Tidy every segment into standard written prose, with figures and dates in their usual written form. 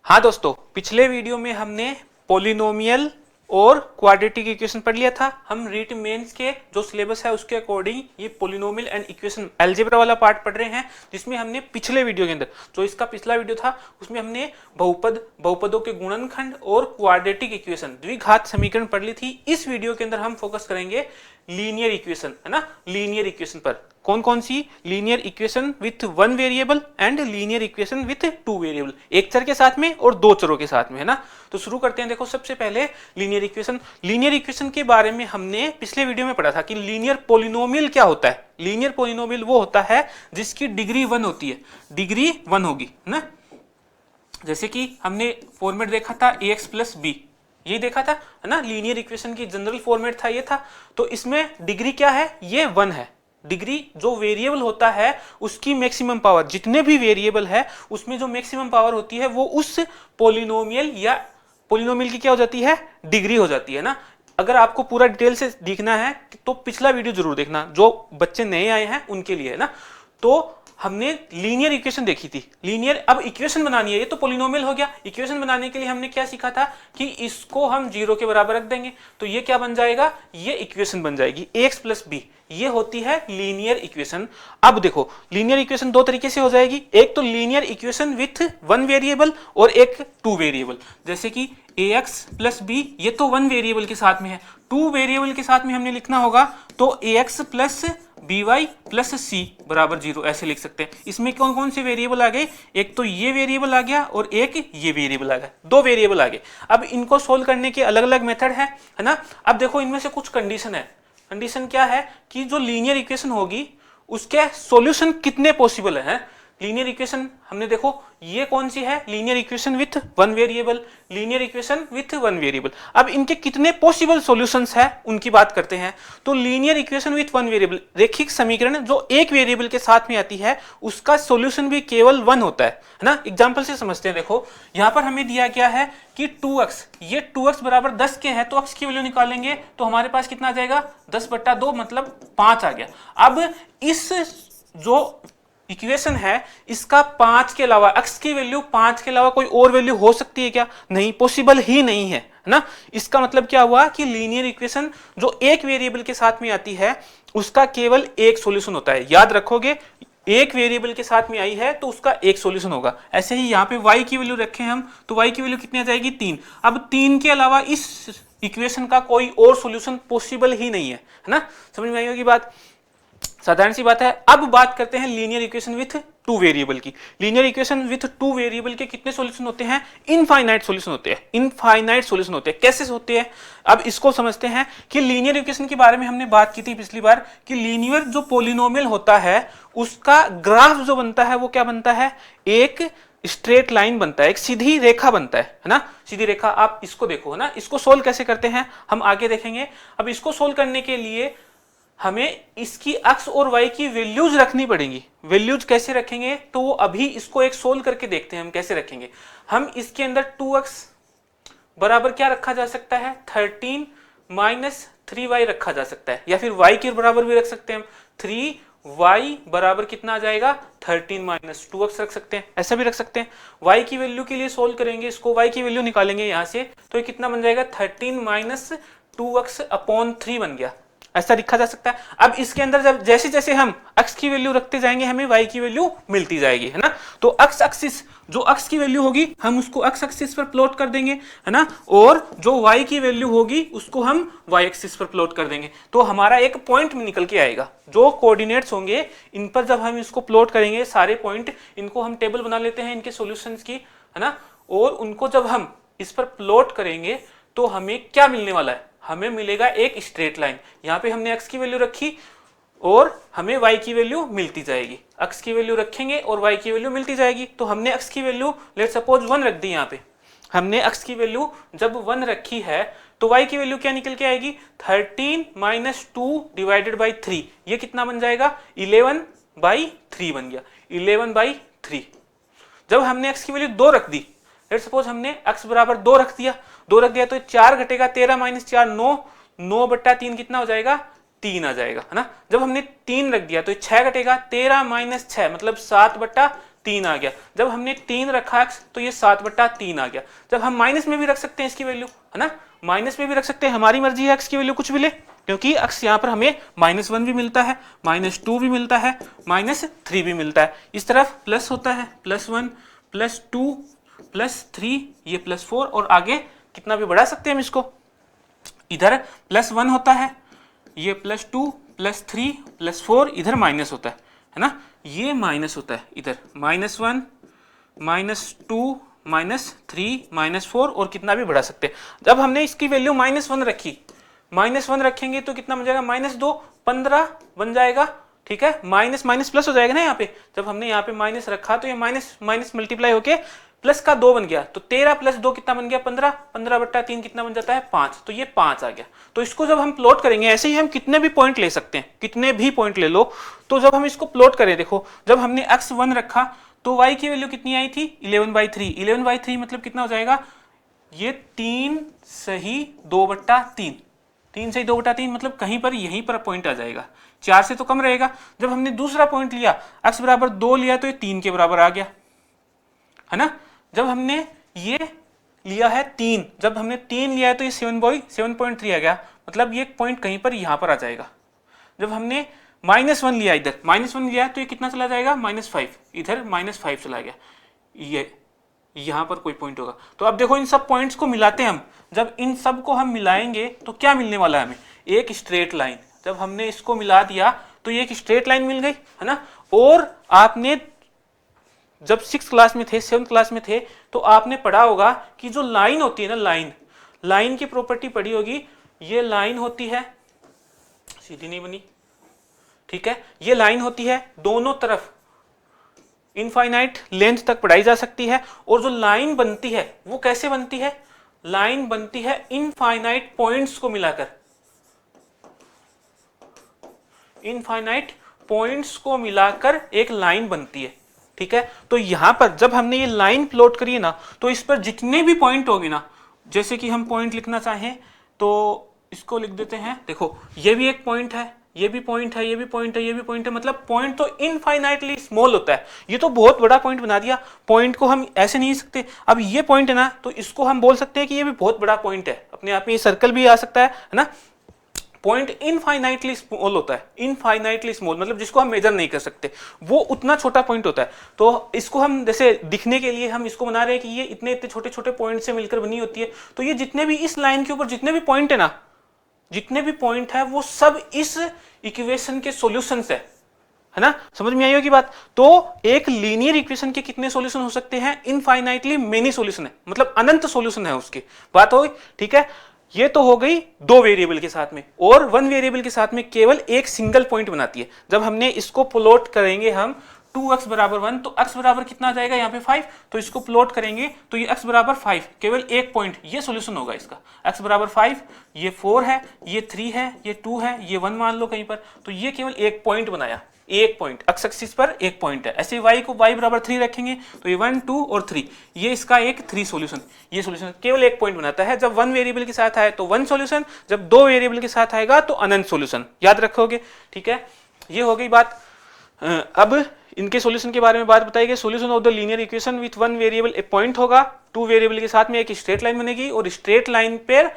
हाँ दोस्तों, पिछले वीडियो में हमने पोलिनोमियल और क्वाड्रेटिक इक्वेशन पढ़ लिया था। हम रीट मेंस के जो सिलेबस है उसके अकॉर्डिंग ये पोलिनोमियल एंड इक्वेशन अलजेब्रा वाला पार्ट पढ़ रहे हैं, जिसमें हमने पिछले वीडियो के अंदर जो इसका पिछला वीडियो था उसमें हमने बहुपदों के गुणनखंड और क्वाड्रेटिक इक्वेशन द्विघात समीकरण पढ़ ली थी। इस वीडियो के अंदर हम फोकस करेंगे लीनियर इक्वेशन, है ना, लीनियर इक्वेशन पर। कौन कौन सी? Linear equation with one variable and linear equation with two variable, एक चर के साथ में और दो चरों के साथ में, है ना। तो शुरू करते हैं। देखो, सबसे पहले लीनियर इक्वेशन। लीनियर इक्वेशन के बारे में हमने पिछले वीडियो में पढ़ा था कि लीनियर पोलिनोमियल क्या होता है। लीनियर पोलिनोमियल वो होता है जिसकी डिग्री 1 होती है, डिग्री 1 होगी, है ना। जैसे कि हमने फॉर्मेट देखा था ax प्लस बी, ये देखा था, है ना। लीनियर इक्वेशन की जनरल फॉर्मेट था ये था। तो इसमें डिग्री क्या है? ये 1 है। डिग्री जो वेरिएबल होता है उसकी मैक्सिमम पावर, जितने भी वेरिएबल है उसमें जो मैक्सिमम पावर होती है वो उस पोलिनोमियल या पोलिनोमियल की क्या हो जाती है? डिग्री हो जाती है ना। अगर आपको पूरा डिटेल से देखना है तो पिछला वीडियो जरूर देखना, जो बच्चे नए आए हैं उनके लिए, है ना। तो हमने लीनियर इक्वेशन देखी थी। लीनियर, अब इक्वेशन बनानी है, ये तो पोलिनोमियल हो गया। इक्वेशन बनाने के लिए हमने क्या सीखा था कि इसको हम 0 के बराबर रख देंगे तो ये क्या बन जाएगा? ये इक्वेशन बन जाएगी ax प्लस बी। ये होती है लीनियर इक्वेशन। अब देखो, लीनियर इक्वेशन दो तरीके से हो जाएगी। एक तो linear equation with one variable और एक टू वेरिएबल। जैसे कि ax प्लस बी, ये तो वन वेरिएबल के साथ में है। टू वेरिएबल के साथ में हमने लिखना होगा तो ax plus by plus c बराबर 0, ऐसे लिख सकते हैं। इसमें कौन कौन से वेरिएबल आ गए? एक तो ये वेरिएबल आ गया और एक ये वेरिएबल आ गया, दो वेरिएबल आ गए। अब इनको सोल्व करने के अलग अलग मेथड है ना। अब देखो, इनमें से कुछ कंडीशन है। कंडीशन क्या है कि जो लीनियर इक्वेशन होगी उसके सॉल्यूशन कितने पॉसिबल है। लीनियर इक्वेशन हमने देखो, ये कौन सी है? Linear equation with one variable, linear equation with one variable. अब इनके कितने पॉसिबल सॉल्यूशंस है उनकी बात करते हैं। तो linear equation with one variable, रेखिक समीकरण जो एक वेरिएबल के साथ में आती है उसका सॉल्यूशन भी केवल 1 होता है ना। एग्जांपल से समझते हैं। देखो, यहां पर हमें दिया गया है कि 2x, ये 2x बराबर 10 के है तो x की वैल्यू निकालेंगे तो हमारे पास कितना आ जाएगा? 10/2 मतलब 5 आ गया। अब इस जो इक्वेशन है इसका 5 के अलावा, x की वैल्यू 5 के अलावा कोई और वैल्यू हो सकती है क्या? नहीं, पॉसिबल ही नहीं है ना। इसका मतलब क्या हुआ कि लीनियर इक्वेशन जो एक वेरिएबल के साथ में आती है उसका केवल एक सॉल्यूशन होता है। याद रखोगे, एक वेरिएबल के साथ में आई है तो उसका एक सॉल्यूशन होगा। ऐसे ही यहाँ पे y की वैल्यू रखें हम तो y की वैल्यू कितनी आ जाएगी? 3। अब 3 के अलावा इस इक्वेशन का कोई और सॉल्यूशन पॉसिबल ही नहीं है ना। समझ में आई होगी बात? साधारण सी बात है। अब बात करते हैं linear equation with two variable की। Linear equation with two variable के कितने सॉल्यूशन होते हैं? इनफाइनाइट सॉल्यूशन होते हैं। इनफाइनाइट सॉल्यूशन होते हैं। कैसे होते हैं? अब इसको समझते हैं कि लीनियर इक्वेशन के बारे में हमने बात की थी पिछली बार कि लीनियर जो पोलिनोमियल होता है उसका ग्राफ जो बनता है वो क्या बनता है? एक स्ट्रेट लाइन बनता है, एक सीधी रेखा बनता है ना। सीधी रेखा, आप इसको देखो, है ना। इसको सोल्व कैसे करते हैं हम आगे देखेंगे। अब इसको सोल्व करने के लिए हमें इसकी x और y की वैल्यूज रखनी पड़ेंगी। वैल्यूज कैसे रखेंगे तो वो अभी इसको एक सोल्व करके देखते हैं हम कैसे रखेंगे। हम इसके अंदर 2x बराबर क्या रखा जा सकता है? 13 माइनस 3y रखा जा सकता है, या फिर y के बराबर भी रख सकते हैं हम। 3y बराबर कितना आ जाएगा? 13 माइनस 2x रख सकते हैं, ऐसा भी रख सकते हैं। y की वैल्यू के लिए सोल्व करेंगे, इसको y की वैल्यू निकालेंगे यहाँ से तो ये कितना बन जाएगा? 13 माइनस 2x अपॉन 3 बन गया, ऐसा लिखा जा सकता है। अब इसके अंदर जब जैसे जैसे हम x की वैल्यू रखते जाएंगे हमें y की वैल्यू मिलती जाएगी, है ना। तो x एक्सिस, जो x की वैल्यू होगी हम उसको x एक्सिस पर प्लॉट कर देंगे, है ना। और जो y की वैल्यू होगी उसको हम y एक्सिस पर प्लॉट कर देंगे। तो हमारा एक पॉइंट निकल के आएगा। जो कोऑर्डिनेट्स होंगे इन पर जब हम इसको प्लॉट करेंगे सारे पॉइंट, इनको हम टेबल बना लेते हैं इनके सॉल्यूशंस की, है ना। और उनको जब हम इस पर प्लॉट करेंगे तो हमें क्या मिलने वाला है? हमें मिलेगा एक स्ट्रेट लाइन। यहाँ पे हमने x की वैल्यू रखी और हमें y की वैल्यू मिलती जाएगी। x की वैल्यू रखेंगे और y की वैल्यू मिलती जाएगी। तो हमने x की वैल्यू लेट्स सपोज 1 रख दी। यहाँ पे हमने x की वैल्यू जब 1 रखी है तो y की वैल्यू क्या निकल के आएगी? 13 माइनस 2 डिवाइडेड बाई 3, ये कितना बन जाएगा? 11/3 बन गया। 11/3। जब हमने x की वैल्यू 2 रख दी, लेट्स सपोज हमने x बराबर 2 रख दिया, 2 रख दिया तो 4 घटेगा, 13 माइनस 4 9, 9/3 कितना हो जाएगा? 3 आ जाएगा, है ना। जब हमने 3 रख दिया तो 6 घटेगा, 13 माइनस 6 मतलब 7/3 3 आ गया। जब हमने 3 रखा x तो ये 7/3 आ गया। जब हम माइनस में भी रख सकते हैं इसकी वैल्यू, है ना, माइनस में भी रख सकते हैं, हमारी मर्जी है x की वैल्यू कुछ भी ले, क्योंकि x यहाँ पर हमें -1 भी मिलता है, -2 भी मिलता है, -3 भी मिलता है। इस तरफ प्लस होता है, +1 +2 +3 ये +4, और आगे कितना भी बढ़ा सकते हैं हम इसको। इधर +1 होता है, ये +2 +3 +4, इधर माइनस होता है ना, ये माइनस होता है, इधर -1 -2 -3 -4, और कितना भी बढ़ा सकते हैं। जब हमने इसकी वैल्यू -1 रखी, -1 रखेंगे तो कितना बन जाएगा, -2 15 बन जाएगा, ठीक है, माइनस माइनस प्लस हो जाएगा ना यहाँ पे। जब हमने यहाँ पे माइनस रखा तो ये माइनस माइनस मल्टीप्लाई होके प्लस का 2 बन गया, तो 13 + 2 कितना बन गया, 15, 15/3 कितना बन जाता है, 5, तो ये 5 आ गया। तो इसको जब हम प्लॉट करेंगे, ऐसे ही हम कितने भी पॉइंट ले सकते हैं, कितने भी पॉइंट ले लो, तो जब हम इसको प्लॉट करें, देखो जब हमने x1 रखा तो y की वैल्यू कितनी आई थी, 11/3, 11/3 मतलब कितना हो जाएगा, ये 3 सही 2/3, 3 सही 2/3 मतलब कहीं पर यहीं पर पॉइंट आ जाएगा, 4 से तो कम रहेगा। जब हमने दूसरा पॉइंट लिया, x = 2 लिया तो ये 3 के बराबर आ गया, है ना। जब हमने ये लिया है 3, जब हमने 3 लिया है तो ये 7.3 आ गया, मतलब ये पॉइंट कहीं पर यहां पर आ जाएगा। जब हमने -1 लिया, इधर -1 लिया तो ये कितना चला जाएगा, -5, इधर -5 चला गया, ये यहां पर कोई पॉइंट होगा। तो अब देखो इन सब पॉइंट्स को मिलाते हैं हम, जब इन सब को हम मिलाएंगे तो क्या मिलने वाला है हमें, एक स्ट्रेट लाइन। जब हमने इसको मिला दिया तो ये एक स्ट्रेट लाइन मिल गई, है ना। और आपने जब 6th क्लास में थे, 7th क्लास में थे, तो आपने पढ़ा होगा कि जो लाइन होती है ना, लाइन की प्रॉपर्टी पढ़ी होगी, ये लाइन होती है, सीधी नहीं बनी, ठीक है, ये लाइन होती है दोनों तरफ इनफाइनाइट लेंथ तक पढ़ाई जा सकती है। और जो लाइन बनती है वो कैसे बनती है, लाइन बनती है इनफाइनाइट पॉइंट्स को मिलाकर, इनफाइनाइट पॉइंट्स को मिलाकर एक लाइन बनती है, ठीक है। तो यहां पर जब हमने ये लाइन प्लॉट करी है ना, तो इस पर जितने भी पॉइंट होंगे ना, जैसे कि हम पॉइंट लिखना चाहें तो इसको लिख देते हैं, देखो ये भी एक पॉइंट है, ये भी पॉइंट है, ये भी पॉइंट है, ये भी पॉइंट है, मतलब पॉइंट तो इनफाइनाइटली स्मॉल होता है। ये तो बहुत बड़ा पॉइंट बना दिया, पॉइंट को हम ऐसे नहीं सकते। अब ये पॉइंट है ना, तो इसको हम बोल सकते हैं कि ये भी बहुत बड़ा पॉइंट है, अपने आप में ये सर्कल भी आ सकता है ना। पॉइंट इनफाइनाइटली स्मॉल होता है, इनफाइनाइटली स्मॉल मतलब जिसको हम मेजर नहीं कर सकते, वो उतना छोटा पॉइंट होता है। तो इसको हम जैसे दिखने के लिए हम इसको बना रहे हैं कि ये इतने इतने छोटे छोटे पॉइंट से मिलकर बनी होती है। तो ये जितने भी इस लाइन के ऊपर जितने भी पॉइंट है ना, जितने भी पॉइंट है वो सब इस इक्वेशन के सॉल्यूशंस है ना। समझ में आई होगी बात। तो एक लीनियर इक्वेशन के कितने सॉल्यूशन हो सकते हैं, इनफाइनाइटली मेनी सॉल्यूशन है, मतलब अनंत सॉल्यूशन है उसकी बात हो, ठीक है। ये तो हो गई 2 वेरिएबल के साथ में, और 1 वेरिएबल के साथ में केवल एक सिंगल पॉइंट बनाती है। जब हमने इसको प्लॉट करेंगे हम 2x = 1, तो x बराबर कितना आ जाएगा यहाँ पे 5, तो इसको प्लॉट करेंगे तो ये x = 5, केवल एक पॉइंट, ये सॉल्यूशन होगा इसका। x = 5, ये 4 है, ये 3 है, ये 2 है, ये 1 मान लो कहीं पर, तो ये केवल एक पॉइंट बनाया, एक पॉइंट, एक्स एक्सिस पर एक पॉइंट है। ऐसे y को y = 3 रखेंगे तो ये 1 2 और 3, ये इसका एक 3 सॉल्यूशन, ये सॉल्यूशन केवल एक पॉइंट बनाता है। जब 1 वेरिएबल के साथ आए तो 1 सॉल्यूशन, जब 2 वेरिएबल के साथ आएगा तो अनंत सॉल्यूशन, याद रखोगे, ठीक है। ये हो गई बात। अब इनके सॉल्यूशन के बारे में बात बताई गई। Solution of the linear equation with 1 variable A point होगा, 2 वेरिएबल के साथ में एक स्ट्रेट लाइन बनेगी, और स्ट्रेट लाइन पर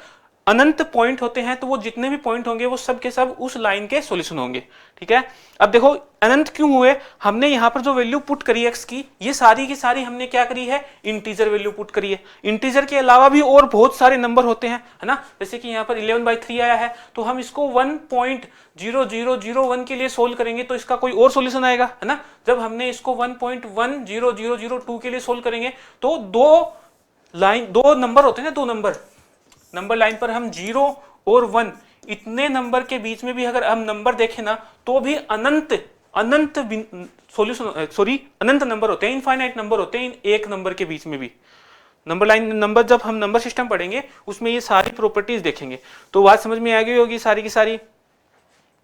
अनंत पॉइंट होते हैं, तो वो जितने भी पॉइंट होंगे वो सब के सब उस लाइन के सॉल्यूशन होंगे, ठीक है। अब देखो अनंत क्यों हुए, हमने यहाँ पर जो वैल्यू पुट करी x की, ये सारी की सारी हमने क्या करी है, इंटीजर वैल्यू पुट करी है। इंटीजर के अलावा भी और बहुत सारे नंबर होते हैं, है ना। जैसे कि यहाँ पर 11/3 आया है, तो हम इसको 1.0001 के लिए सोल्व करेंगे तो इसका कोई और सॉल्यूशन आएगा, है ना। जब हमने इसको 1.10002 के लिए सोल्व करेंगे तो दो नंबर होते हैं ना, दो नंबर लाइन पर हम 0 और 1 इतने नंबर के बीच में भी अगर हम नंबर देखें ना, तो भी अनंत सॉल्यूशन, सॉरी अनंत नंबर होते हैं, इनफाइनाइट नंबर होते हैं इन एक नंबर के बीच में भी। नंबर लाइन नंबर जब हम नंबर सिस्टम पढ़ेंगे उसमें ये सारी प्रॉपर्टीज देखेंगे, तो बात समझ में आ गई होगी सारी की सारी।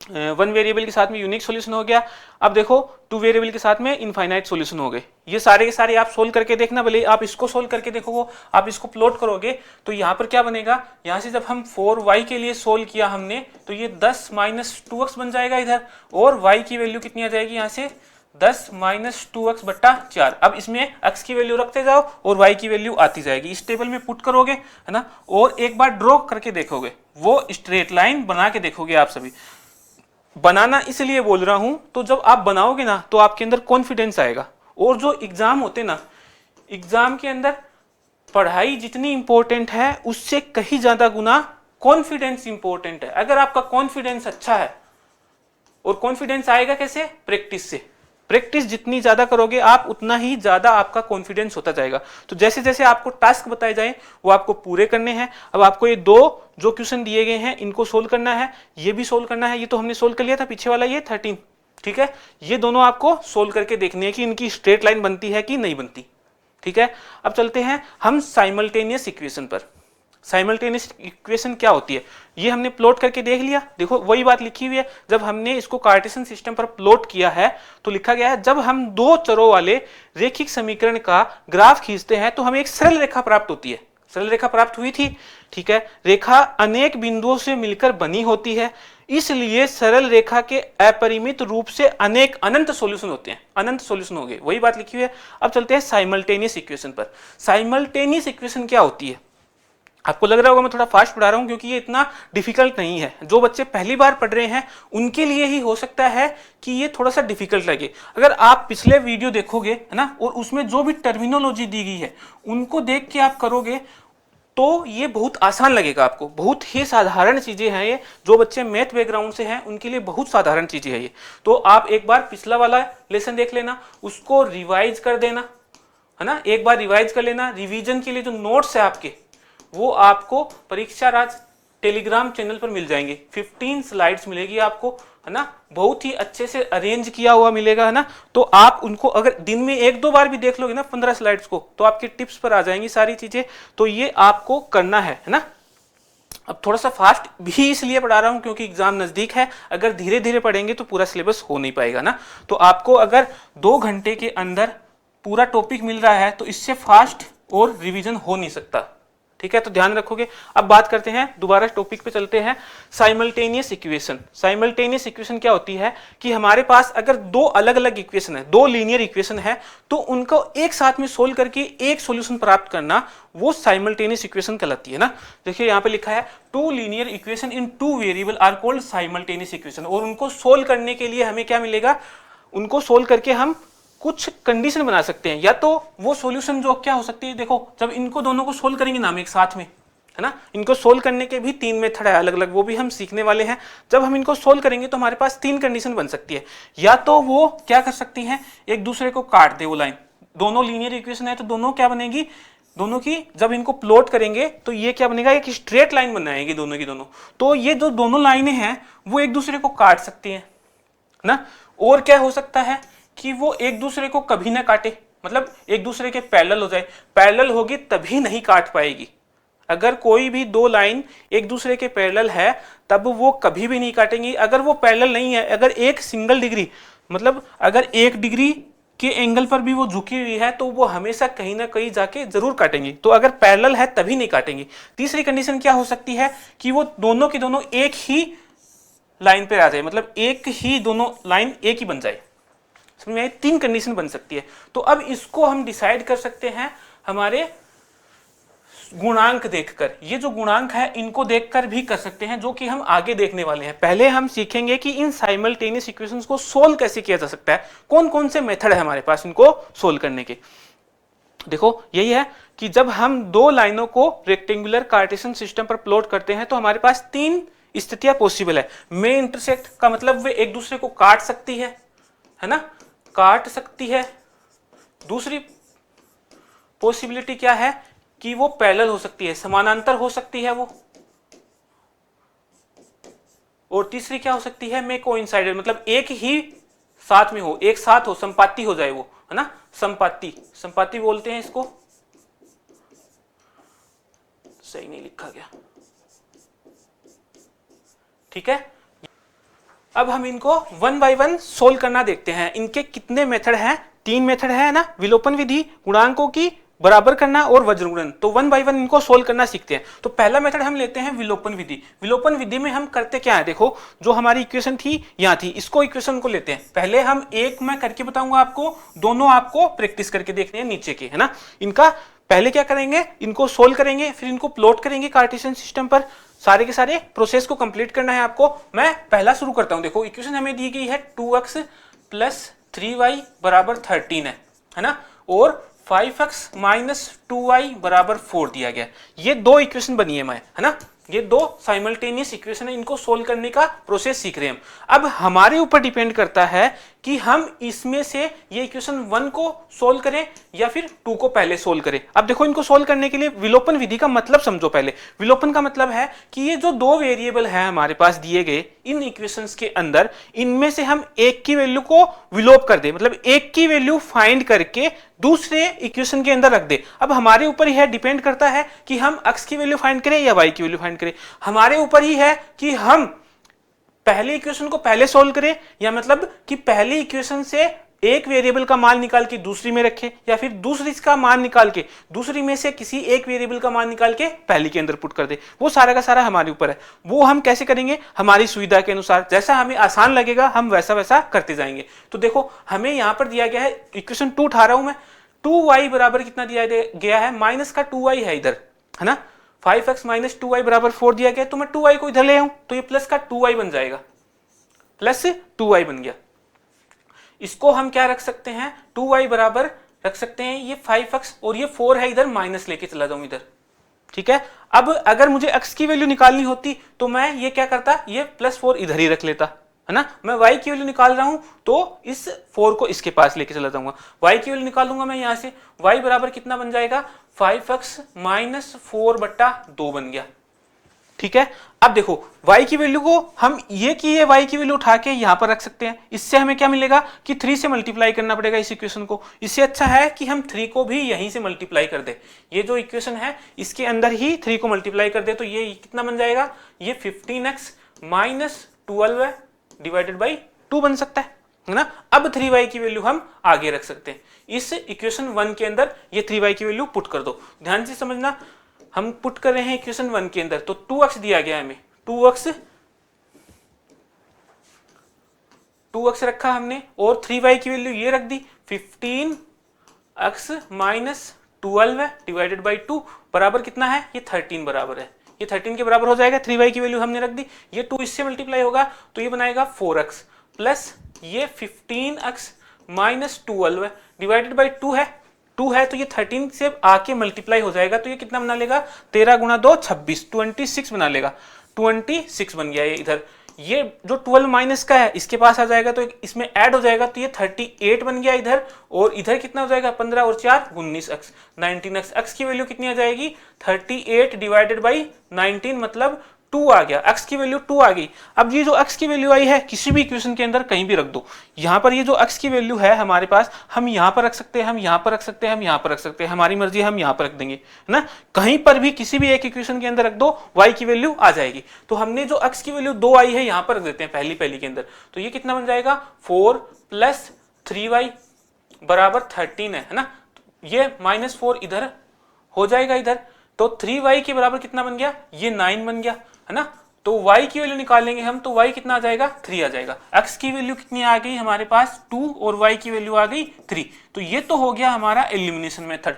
1 वेरिएबल के साथ में यूनिक सॉल्यूशन हो गया। अब देखो 2 वेरिएबल के साथ में इनफाइनाइट सॉल्यूशन हो गए। ये सारे के सारे आप सोल्व करके देखना, भले आप इसको सोल्व करके देखोगे, आप इसको प्लॉट करोगे तो यहाँ पर क्या बनेगा, यहाँ से जब हम 4y के लिए सोल्व किया हमने, तो ये 10 - 2x बन जाएगा इधर, और y की वैल्यू कितनी आ जाएगी, यहाँ से 10 माइनस 2x बट्टा 4। अब इसमें x की वैल्यू रखते जाओ और y की वैल्यू आती जाएगी, इस टेबल में पुट करोगे, है ना, और एक बार ड्रॉ करके देखोगे, वो स्ट्रेट लाइन बना के देखोगे। आप सभी बनाना इसलिए बोल रहा हूं, तो जब आप बनाओगे ना तो आपके अंदर कॉन्फिडेंस आएगा। और जो एग्जाम होते ना, एग्जाम के अंदर पढ़ाई जितनी इंपॉर्टेंट है उससे कहीं ज्यादा गुना कॉन्फिडेंस इंपॉर्टेंट है। अगर आपका कॉन्फिडेंस अच्छा है, और कॉन्फिडेंस आएगा कैसे? प्रैक्टिस से। प्रैक्टिस जितनी ज्यादा करोगे आप, उतना ही ज्यादा आपका कॉन्फिडेंस होता जाएगा। तो जैसे जैसे आपको टास्क बताए जाए वो आपको पूरे करने हैं। अब आपको ये दो जो क्वेश्चन दिए गए हैं इनको सोल्व करना है, ये भी सोल्व करना है। ये तो हमने सोल्व कर लिया था, पीछे वाला ये 13, ठीक है। ये दोनों आपको सोल्व करके देखनी है कि इनकी स्ट्रेट लाइन बनती है कि नहीं बनती, ठीक है। अब चलते हैं हम साइमल्टेनियस इक्वेशन पर। साइमल्टेनियस इक्वेशन क्या होती है ये हमने प्लॉट करके देख लिया। देखो वही बात लिखी हुई है, जब हमने इसको कार्टेशियन सिस्टम पर प्लॉट किया है तो लिखा गया है जब हम दो चरों वाले रेखिक समीकरण का ग्राफ खींचते हैं तो हमें एक सरल रेखा प्राप्त होती है। सरल रेखा प्राप्त हुई थी, ठीक है। रेखा अनेक बिंदुओं से मिलकर बनी होती है, इसलिए सरल रेखा के अपरिमित रूप से अनेक अनंत सॉल्यूशन होते हैं। अनंत सॉल्यूशन हो गए, वही बात लिखी हुई है। अब चलते हैं साइमल्टेनियस इक्वेशन पर। साइमल्टेनियस इक्वेशन क्या होती है? आपको लग रहा होगा मैं थोड़ा फास्ट पढ़ा रहा हूं, क्योंकि ये इतना डिफिकल्ट नहीं है। जो बच्चे पहली बार पढ़ रहे हैं उनके लिए ही हो सकता है कि ये थोड़ा सा डिफिकल्ट लगे। अगर आप पिछले वीडियो देखोगे, है ना, और उसमें जो भी टर्मिनोलॉजी दी गई है उनको देख के आप करोगे तो ये बहुत आसान लगेगा आपको। बहुत ही साधारण चीजें हैं ये, जो बच्चे मैथ बैकग्राउंड से हैं उनके लिए बहुत साधारण चीजें हैं ये। तो आप एक बार पिछला वाला लेसन देख लेना, उसको रिवाइज कर देना, है ना, एक बार रिवाइज कर लेना। रिवीजन के लिए जो नोट्स है आपके वो आपको परीक्षा राज टेलीग्राम चैनल पर मिल जाएंगे। 15 स्लाइड्स मिलेगी आपको, है ना, बहुत ही अच्छे से अरेंज किया हुआ मिलेगा, है ना। तो आप उनको अगर दिन में एक दो बार भी देख लोगे ना 15 स्लाइड्स को, तो आपके टिप्स पर आ जाएंगी सारी चीजें। तो ये आपको करना है ना। अब थोड़ा सा फास्ट भी इसलिए पढ़ा रहा हूं क्योंकि एग्जाम नजदीक है। अगर धीरे धीरे पढ़ेंगे तो पूरा सिलेबस हो नहीं पाएगा ना। तो आपको अगर 2 घंटे के अंदर पूरा टॉपिक मिल रहा है तो इससे फास्ट और रिवीजन हो नहीं सकता, ठीक है। तो ध्यान रखोगे। अब बात करते हैं, दोबारा टॉपिक पे चलते हैं, साइमल्टेनियस इक्वेशन। साइमल्टेनियस इक्वेशन क्या होती है कि हमारे पास अगर दो अलग अलग इक्वेशन है, दो लीनियर इक्वेशन है, तो उनको एक साथ में सोल्व करके एक सॉल्यूशन प्राप्त करना, वो साइमल्टेनियस इक्वेशन कहलाती है ना। देखिए यहाँ पे लिखा है 2 linear equation in 2 variable are called simultaneous equation. और उनको सोल्व करने के लिए हमें क्या मिलेगा? उनको सोल्व करके हम कुछ कंडीशन बना सकते हैं। या तो वो सॉल्यूशन जो क्या हो सकती है, देखो जब इनको दोनों को सोल्व करेंगे ना हम एक साथ में, है ना, इनको सोल्व करने के भी 3 मेथड है अलग अलग, वो भी हम सीखने वाले हैं। जब हम इनको सोल्व करेंगे तो हमारे पास 3 कंडीशन बन सकती है। या तो वो क्या कर सकती हैं, एक दूसरे को काट दे वो लाइन। दोनों लीनियर इक्वेशन है तो दोनों क्या बनेगी, दोनों की जब इनको प्लॉट करेंगे तो ये क्या बनेगा, एक स्ट्रेट लाइन बनाएगी दोनों की दोनों। तो ये जो दोनों लाइनें हैं वो एक दूसरे को काट सकती हैं ना। और क्या हो सकता है कि वो एक दूसरे को कभी ना काटे, मतलब एक दूसरे के पैरेलल हो जाए। पैरेलल होगी तभी नहीं काट पाएगी। अगर कोई भी 2 लाइन एक दूसरे के पैरेलल है तब वो कभी भी नहीं काटेंगी। अगर वो पैरेलल नहीं है, अगर एक सिंगल डिग्री, मतलब अगर 1 डिग्री के एंगल पर भी वो झुकी हुई है, तो वो हमेशा कहीं ना कहीं जाके जरूर काटेंगी। तो अगर पैरेलल है तभी नहीं काटेंगी। तीसरी कंडीशन क्या हो सकती है कि वो दोनों की दोनों एक ही लाइन पे आ जाए, मतलब एक ही दोनों लाइन एक ही बन जाए। समझ में आई? 3 कंडीशन बन सकती है। तो अब इसको हम डिसाइड कर सकते हैं हमारे गुणांक देखकर। ये जो गुणांक है इनको देखकर भी कर सकते हैं, जो कि हम आगे देखने वाले हैं। पहले हम सीखेंगे कि इन साइमल्टेनियस इक्वेशंस को सोल्व कैसे किया जा सकता है, कौन कौन से मेथड है हमारे पास इनको सोल्व करने के। देखो यही है कि जब हम 2 लाइनों को रेक्टेंगुलर कार्टेशियन सिस्टम पर प्लॉट करते हैं तो हमारे पास 3 स्थितियां पॉसिबल है। में इंटरसेक्ट का मतलब वे एक दूसरे को काट सकती है ना, काट सकती है। दूसरी पॉसिबिलिटी क्या है कि वो पैरेलल हो सकती है, समानांतर हो सकती है वो। और तीसरी क्या हो सकती है, में कोइंसाइडेड, मतलब एक ही साथ में हो, एक साथ हो, संपाती हो जाए वो, है ना, संपाती। संपाती बोलते हैं इसको, सही नहीं लिखा गया, ठीक है। अब हम इनको 1 बाय 1 सोल्व करना देखते हैं। इनके कितने मेथड हैं? 3 मेथड है ना, विलोपन विधि, गुणांकों की बराबर करना और वज्र गुणन, तो वन बाय वन इनको सोल्व करना सीखते हैं। तो पहला मेथड हम लेते हैं विलोपन विधि। विलोपन विधि में हम करते क्या है, देखो जो हमारी इक्वेशन थी यहाँ थी, इसको इक्वेशन को लेते हैं। पहले हम एक मैं करके बताऊंगा आपको, दोनों आपको प्रैक्टिस करके देखने हैं नीचे के, है ना। इनका पहले क्या करेंगे, इनको सोल्व करेंगे, फिर इनको प्लॉट करेंगे कार्टेशियन सिस्टम पर। सारे के सारे प्रोसेस को कंप्लीट करना है आपको। मैं पहला शुरू करता हूं। देखो इक्वेशन हमें दी गई है 2x प्लस 3y बराबर 13 है ना, और 5x माइनस 2y बराबर 4 दिया गया। ये दो इक्वेशन बनी है ना, ये दो साइमल्टेनियस इक्वेशन है, इनको सोल्व करने का प्रोसेस सीख रहे हैं हम। अब हमारे ऊपर डिपेंड करता है कि हम इसमें से ये इक्वेशन 1 को सोल्व करें या फिर 2 को पहले सोल्व करें। अब देखो इनको सोल्व करने के लिए विलोपन विधि का मतलब समझो पहले। विलोपन का मतलब है कि ये जो दो वेरिएबल है हमारे पास दिए गए इन इक्वेशंस के अंदर, इनमें से हम एक की वैल्यू को विलोप कर दे, मतलब एक की वैल्यू फाइंड करके दूसरे इक्वेशन के अंदर रख दे। अब हमारे ऊपर यह डिपेंड करता है कि हम x की वैल्यू फाइंड करें या y की वैल्यू फाइंड करें। हमारे ऊपर ही है कि हम पहले इक्वेशन को पहले सोल्व करें, या मतलब कि पहली इक्वेशन से एक वेरिएबल का मान निकाल के दूसरी में रखें, या फिर दूसरी का मान निकाल के दूसरी में से किसी एक वेरिएबल का मान निकाल के पहली के अंदर पुट कर दे। वो सारा का सारा हमारे ऊपर है। वो हम कैसे करेंगे, हमारी सुविधा के अनुसार, जैसा हमें आसान लगेगा हम वैसा वैसा करते जाएंगे। तो देखो हमें यहां पर दिया गया है, इक्वेशन 2 उठा रहा हूं मैं, 2y बराबर कितना दिया गया है, माइनस का 2y है इधर, है ना। 5x माइनस 2y बराबर 4 दिया गया, तो मैं 2y को इधर ले आऊं तो ये प्लस का 2y बन जाएगा, प्लस 2y बन गया। इसको हम क्या रख सकते हैं, 2y बराबर रख सकते हैं ये 5x, और ये 4 है इधर, माइनस लेके चला जाऊं इधर, ठीक है। अब अगर मुझे x की वैल्यू निकालनी होती तो मैं ये क्या करता, ये प्लस 4 इधर ही रख लेता, है ना। मैं y की वैल्यू निकाल रहा हूं तो इस 4 को इसके पास लेके चला जाऊंगा। y की वैल्यू निकालूंगा मैं यहां से, y बराबर कितना बन जाएगा, 5x माइनस 4 बट्टा 2 बन गया, ठीक है। अब देखो y की वैल्यू को हम ये की है, y की वैल्यू उठा के यहां पर रख सकते हैं। इससे हमें क्या मिलेगा कि 3 से मल्टीप्लाई करना पड़ेगा इस इक्वेशन को। इससे अच्छा है कि हम 3 को भी यहीं से मल्टीप्लाई कर दे। ये जो इक्वेशन है इसके अंदर ही 3 को मल्टीप्लाई कर दे, तो ये कितना बन जाएगा, ये 15x माइनस 12 डिवाइडेड बाई 2 बन सकता है ना। अब 3y की वैल्यू हम आगे रख सकते हैं। इस इक्वेशन 1 के अंदर ये 3y की वैल्यू पुट कर दो। ध्यान से समझना, हम पुट कर रहे हैं इक्वेशन 1 के अंदर, तो 2x दिया गया है हमें, 2x रखा हमने, और 3y की वैल्यू ये रख दी, 15x माइनस 12 डिवाइडेड बाई 2 बराबर कितना है, ये 13 बराबर है, ये 13 के बराबर हो जाएगा। 3y की वैल्यू हमने रख दी, ये 2 इससे मल्टीप्लाई होगा तो ये बनाएगा 4x प्लस ये 15x माइनस 12 डिवाइडेड बाई 2 है तो ये 13 से आके मल्टीप्लाई हो जाएगा, तो ये कितना बना लेगा, 13 गुणा 2 26, 26 बना लेगा, 26 बन गया ये इधर। ये जो 12 माइनस का है इसके पास आ जाएगा तो इसमें ऐड हो जाएगा, तो ये 38 बन गया इधर, और इधर कितना हो जाएगा, 15 और 4 19x, 19x। x की वैल्यू कितनी आ जाएगी, 38 डिवाइडेड बाई 19 मतलब 2 आ गया, x की वैल्यू 2 आ गई। अब ये जो x की वैल्यू आई है किसी भी इक्वेशन के अंदर कहीं भी रख दो। यहाँ पर ये जो x की वैल्यू है हमारे पास, हम यहाँ पर रख सकते हैं, हम यहाँ पर रख सकते हैं, हम यहाँ पर रख सकते हैं, हमारी मर्जी हम यहाँ पर रख देंगे, है ना। कहीं पर भी किसी भी एक इक्वेशन के अंदर रख दो, y की वैल्यू आ जाएगी। तो हमने जो x की वैल्यू 2 आई है यहाँ पर रख देते हैं पहली के अंदर, तो ये कितना बन जाएगा, 4 प्लस 3y बराबर 13 है ना। ये -4 इधर हो जाएगा इधर, तो 3y के बराबर कितना बन गया, ये 9 बन गया, है ना। तो y की वैल्यू निकालेंगे हम, तो y कितना आ जाएगा, 3 आ जाएगा। x की वैल्यू कितनी आ गई हमारे पास, 2, और y की वैल्यू आ गई 3। तो ये तो हो गया हमारा एलिमिनेशन मेथड,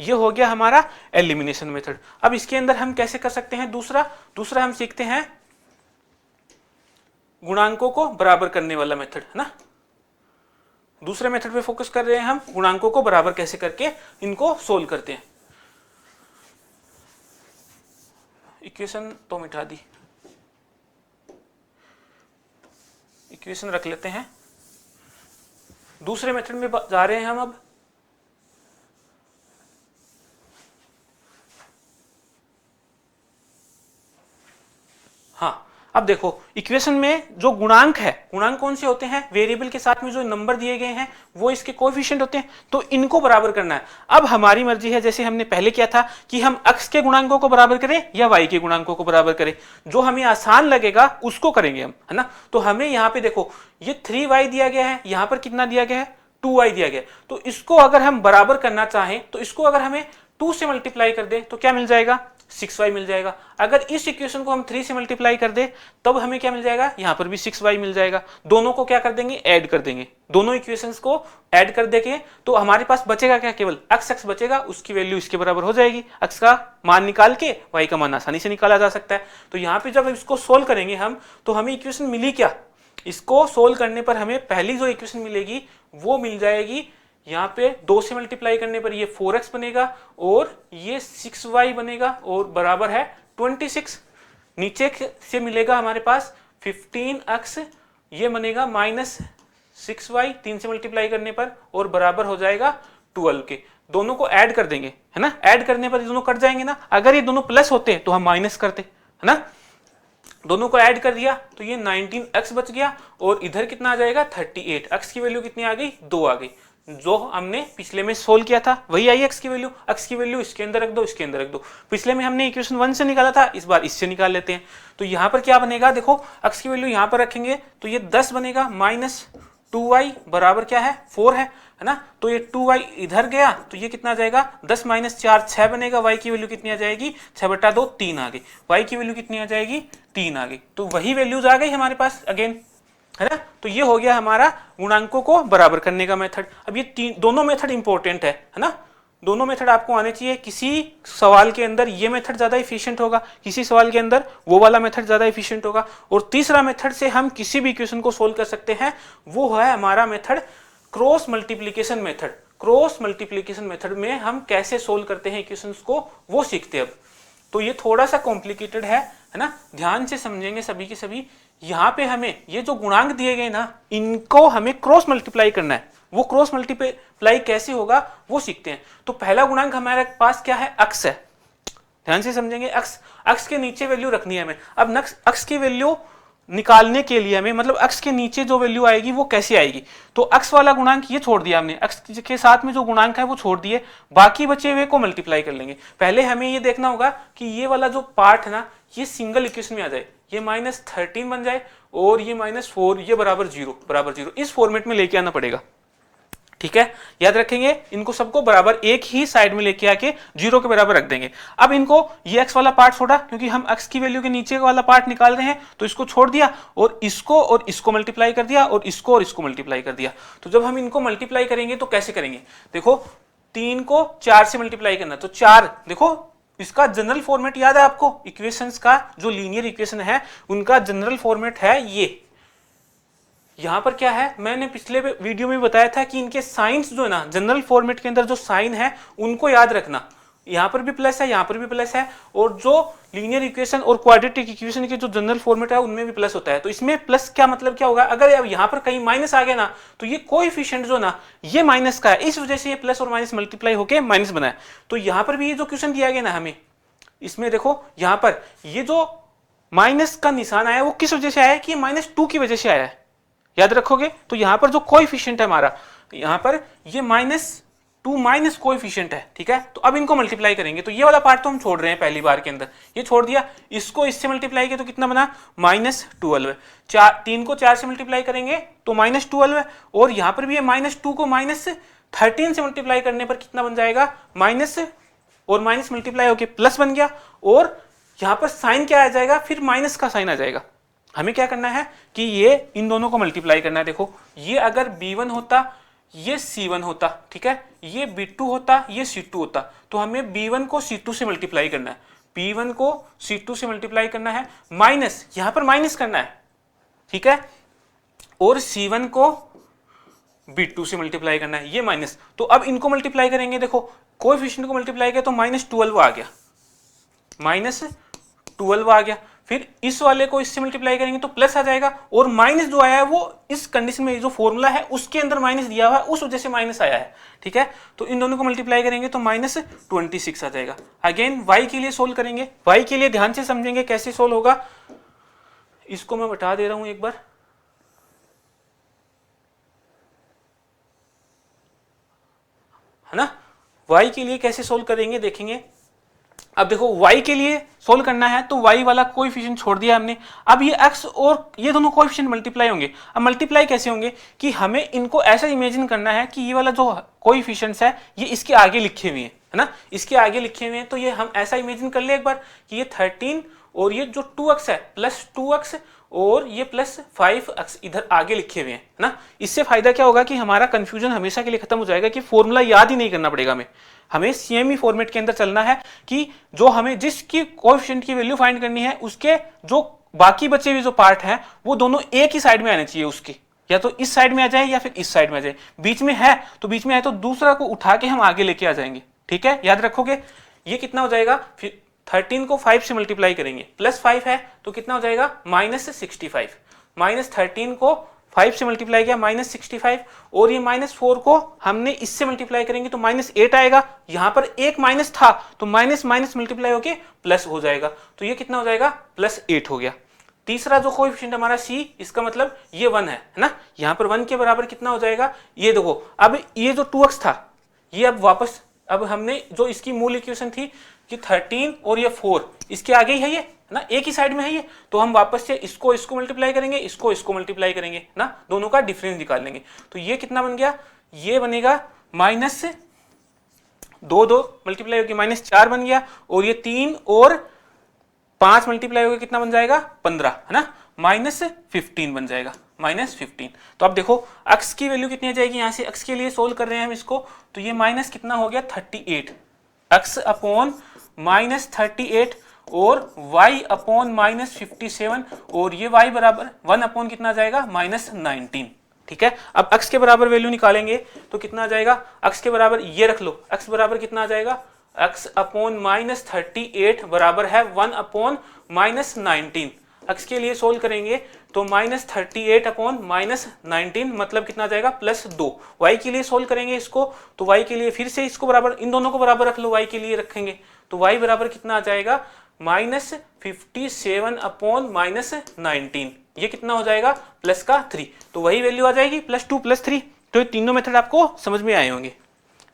ये हो गया हमारा एलिमिनेशन मेथड। अब इसके अंदर हम कैसे कर सकते हैं, दूसरा हम सीखते हैं गुणांकों को बराबर करने वाला मेथड, है ना। दूसरे मेथड पे फोकस कर रहे हैं हम, गुणांकों को बराबर कैसे करके इनको सोल्व करते हैं। इक्वेशन तो मिटा दी, इक्वेशन रख लेते हैं। दूसरे मेथड में जा रहे हैं हम अब। हाँ, अब देखो इक्वेशन में जो गुणांक है, गुणांक कौन से होते हैं, वेरिएबल के साथ में जो नंबर दिए गए हैं वो इसके कोएफिशिएंट होते हैं, तो इनको बराबर करना है। अब हमारी मर्जी है, जैसे हमने पहले किया था कि हम x के गुणांकों को बराबर करें या y के गुणांकों को बराबर करें, जो हमें आसान लगेगा उसको करेंगे हम, है ना। तो हमें यहाँ पे देखो ये 3y दिया गया है, यहाँ पर कितना दिया गया है, 2y दिया गया। तो इसको अगर हम बराबर करना चाहें तो इसको अगर हमें 2 से मल्टीप्लाई कर दे तो क्या मिल जाएगा, 6y मिल जाएगा। अगर इस इक्वेशन को हम 3 से मल्टीप्लाई कर दे तब हमें क्या मिल जाएगा, यहां पर भी 6y मिल जाएगा। दोनों को क्या कर देंगे, ऐड कर देंगे, दोनों इक्वेशंस को ऐड कर देंगे तो हमारे पास बचेगा क्या, केवल x बचेगा, उसकी वैल्यू इसके बराबर हो जाएगी। x का मान निकाल के y का मान आसानी से निकाला जा सकता है। तो यहाँ पे जब इसको सोल्व करेंगे हम तो हमें इक्वेशन मिली क्या, इसको सोल्व करने पर हमें पहली जो इक्वेशन मिलेगी वो मिल जाएगी, यहाँ पे 2 से मल्टीप्लाई करने पर ये 4x बनेगा और ये 6y बनेगा और बराबर है 26। नीचे से मिलेगा हमारे पास 15x, ये बनेगा -6y 3 से मल्टीप्लाई करने पर और बराबर हो जाएगा 12 के। दोनों को ऐड कर देंगे, है ना, ऐड करने पर ये दोनों कट जाएंगे ना। अगर ये दोनों प्लस होते तो हम माइनस करते, है ना। दोनों को ऐड कर दिया तो ये 19x बच गया और इधर कितना आ जाएगा 38। x की वैल्यू कितनी आ गई, 2 आ गई। जो हमने पिछले में सोल्व किया था वही आई x की वैल्यू। x की वैल्यू इसके अंदर रख दो, इसके अंदर रख दो। पिछले में हमने इक्वेशन 1 से निकाला था, इस बार इससे निकाल लेते हैं। तो यहाँ पर क्या बनेगा, देखो x की वैल्यू यहाँ पर रखेंगे तो ये 10 बनेगा, -2y बराबर क्या है 4 है ना। तो ये 2y इधर गया तो ये कितना आ जाएगा 10 - 4 6 बनेगा। y की वैल्यू कितनी आ जाएगी 6/2 3 आ गई। y की वैल्यू कितनी आ जाएगी 3 आ गई। तो वही वैल्यूज आ गई हमारे पास अगेन, है ना। तो ये हो गया हमारा गुणांकों को बराबर करने का मेथड। अब ये दोनों मेथड इंपॉर्टेंट है ना, दोनों मेथड आपको आने चाहिए। किसी सवाल के अंदर ये मेथड ज्यादा इफिशिएंट होगा, किसी सवाल के अंदर वो वाला मेथड ज्यादा इफिशिएंट होगा। और तीसरा मेथड से हम किसी भी इक्वेशन को सोल्व कर सकते हैं, वो है हमारा method cross multiplication method. Cross multiplication method में हम कैसे सोल्व करते हैं इक्वेशंस को वो सीखते हैं अब। तो ये थोड़ा सा कॉम्प्लिकेटेड है ना, ध्यान से समझेंगे सभी के सभी। यहाँ पे हमें ये जो गुणांक दिए गए ना, इनको हमें क्रॉस मल्टीप्लाई करना है। वो क्रॉस मल्टीप्लाई कैसे होगा वो सीखते हैं। तो पहला गुणांक हमारे पास क्या है, x है। ध्यान से समझेंगे, x के नीचे वैल्यू रखनी है हमें। अब x की वैल्यू निकालने के लिए हमें, मतलब x के नीचे जो वैल्यू आएगी वो कैसे आएगी, तो x वाला गुणांक ये छोड़ दिया हमने, x के साथ में जो गुणांक है वो छोड़ दिए, बाकी बचे हुए को मल्टीप्लाई कर लेंगे। पहले हमें ये देखना होगा कि ये वाला जो पार्ट है ना, ये सिंगल इक्वेशन में आ जाए, ये -13 बन जाए और ये -4, ये बराबर 0, इस फॉर्मेट में लेके आना पड़ेगा। ठीक है, याद रखेंगे, इनको सबको बराबर एक ही साइड में लेके आके 0 के बराबर रख देंगे। अब इनको ये x वाला पार्ट छोड़ा, क्योंकि हम x की वैल्यू के नीचे वाला पार्ट निकाल रहे हैं, तो इसको छोड़ दिया और इसको मल्टीप्लाई कर दिया और इसको मल्टीप्लाई कर दिया। तो जब हम इनको मल्टीप्लाई करेंगे तो कैसे करेंगे, देखो 3 को 4 से मल्टीप्लाई करना, तो 4, देखो इसका जनरल फॉर्मेट याद है आपको, इक्वेशंस का जो लीनियर इक्वेशन है उनका जनरल फॉर्मेट है ये। यहां पर क्या है, मैंने पिछले वीडियो में बताया था कि इनके साइंस जो है ना, जनरल फॉर्मेट के अंदर जो साइन है उनको याद रखना। यहां पर भी प्लस है, यहां पर भी प्लस है, और जो लीनियर इक्वेशन और क्वाड्रेटिक इक्वेशन के जो जनरल फॉर्मेट है उनमें भी प्लस होता है। तो इसमें प्लस क्या मतलब क्या होगा, अगर यहां पर कहीं माइनस आ गया ना, तो ये कोएफिशिएंट जो ना ये माइनस का है, इस वजह से ये प्लस और माइनस मल्टीप्लाई होकर माइनस बना है। तो यहां पर भी ये जो क्वेश्चन दिया गया ना हमें, इसमें देखो यहां पर ये जो माइनस का निशान आया वो किस वजह से आया है, कि -2 की वजह से आया है, याद रखोगे। तो यहां पर जो कोएफिशिएंट है हमारा, यहां पर ये -2 माइनस कोएफिशिएंट है, ठीक है। तो अब इनको मल्टीप्लाई करेंगे, तो ये वाला पार्ट तो हम छोड़ रहे हैं पहली बार के अंदर, ये छोड़ दिया, इसको इससे मल्टीप्लाई किया तो कितना बना -12। 3 को 4 से मल्टीप्लाई करेंगे तो -12 है, और यहां पर भी है -2 को -13 से मल्टीप्लाई करने पर कितना बन जाएगा, माइनस और माइनस मल्टीप्लाई होकर प्लस बन गया, और यहां पर साइन क्या आ जाएगा, फिर माइनस का साइन आ जाएगा। हमें क्या करना है कि ये इन दोनों को मल्टीप्लाई करना है। देखो ये अगर b1 होता, ये c1 होता, ठीक है, ये b2 होता, ये c2 होता, तो हमें b1 को c2 से मल्टीप्लाई करना है, b1 को c2 से मल्टीप्लाई करना है, माइनस यहां पर माइनस करना है, ठीक है, और c1 को b2 से मल्टीप्लाई करना है, ये माइनस। तो अब इनको मल्टीप्लाई करेंगे, देखो कोएफिशिएंट को मल्टीप्लाई किया तो -12 आ गया, -12 आ गया। फिर इस वाले को इससे मल्टीप्लाई करेंगे तो प्लस आ जाएगा, और माइनस जो आया है वो इस कंडीशन में जो फॉर्मूला है उसके अंदर माइनस दिया हुआ है, उस वजह से माइनस आया है, ठीक है। तो इन दोनों को मल्टीप्लाई करेंगे तो -26 आ जाएगा। अगेन y के लिए सोल्व करेंगे, y के लिए ध्यान से समझेंगे कैसे सोल्व होगा, इसको मैं बता दे रहा हूं एक बार। है ना, y के लिए कैसे सोल्व करेंगे देखेंगे। अब देखो y के लिए सोल्व करना है तो y वाला कोएफिशिएंट छोड़ दिया हमने। अब ये x और ये दोनों कोएफिशिएंट मल्टीप्लाई होंगे। अब मल्टीप्लाई कैसे होंगे कि हमें इनको ऐसा इमेजिन करना है कि ये वाला जो कोएफिशिएंट्स है ये इसके आगे लिखे हुए हैं, है ना, इसके आगे लिखे हुए हैं। तो ये हम ऐसा इमेजिन कर ले एक बार कि ये 13 और ये जो 2x है प्लस 2x और ये प्लस 5x इधर आगे लिखे हुए हैं, है ना। इससे फायदा क्या होगा कि हमारा कंफ्यूजन हमेशा के लिए खत्म हो जाएगा कि फॉर्मूला याद ही नहीं करना पड़ेगा हमें सेम ही फॉर्मेट के अंदर चलना है कि जो हमें जिसकी कोएफिशिएंट की वैल्यू फाइंड करनी है उसके जो बाकी बचे हुए जो पार्ट हैं वो दोनों एक ही साइड में आने चाहिए उसकी, या तो इस साइड में आ जाए या फिर इस साइड में आ जाए। बीच में है तो बीच में आए तो दूसरा को उठा के हम आगे लेके आ जाएंगे, ठीक है, याद रखोगे। ये कितना हो जाएगा, फिर 13 को 5 से मल्टीप्लाई करेंगे, प्लस 5 है तो कितना हो जाएगा -65, माइनस 13 को 5 से मल्टीप्लाई किया -65 और ये -4 को हमने इससे मल्टीप्लाई करेंगे तो -8 आएगा। यहां पर एक माइनस था तो माइनस माइनस मल्टीप्लाई होके प्लस हो जाएगा, तो ये कितना हो जाएगा +8 हो गया। तीसरा जो कोएफिशिएंट हमारा c, इसका मतलब ये 1 है ना, यहां पर 1 के बराबर कितना हो जाएगा, ये देखो अब ये जो 2x था ये अब वापस, अब हमने जो इसकी मूल इक्वेशन थी कि 13 और ये 4 इसके आगे ही है ये ना, एक ही साइड में है ये, तो हम वापस से इसको मल्टीप्लाई करेंगे, इसको मल्टीप्लाई करेंगे ना, दोनों का डिफरेंस निकाल लेंगे। तो ये कितना बन गया, ये बनेगा -2 मल्टीप्लाई होगी -4 बन गया, और ये 3 और 5 मल्टीप्लाई होगा कितना बन जाएगा 15, है ना, -15 बन जाएगा, -15। तो अब देखो x की वैल्यू कितनी आ जाएगी, यहां से x के लिए सोल्व कर रहे हैं हम इसको, तो ये माइनस कितना हो गया 38, x अपॉन -38 और y अपॉन -57 और ये y बराबर 1 अपॉन कितना आ जाएगा -19, ठीक है। अब x के बराबर वैल्यू निकालेंगे तो कितना आ जाएगा, x के बराबर ये रख लो, x बराबर कितना आ जाएगा, x अपॉन -38 बराबर है 1 अपॉन -19। x के लिए सोल्व करेंगे तो -38 अपॉन -19 मतलब कितना आ जाएगा +2। y के लिए सोल्व करेंगे इसको तो y के लिए फिर से इसको बराबर, इन दोनों को बराबर रख लो, y के लिए रखेंगे तो y बराबर कितना आ जाएगा -57 अपॉन -19, ये कितना हो जाएगा +3, तो वही वैल्यू आ जाएगी +2 +3। तो ये तीनों मेथड आपको समझ में आए होंगे,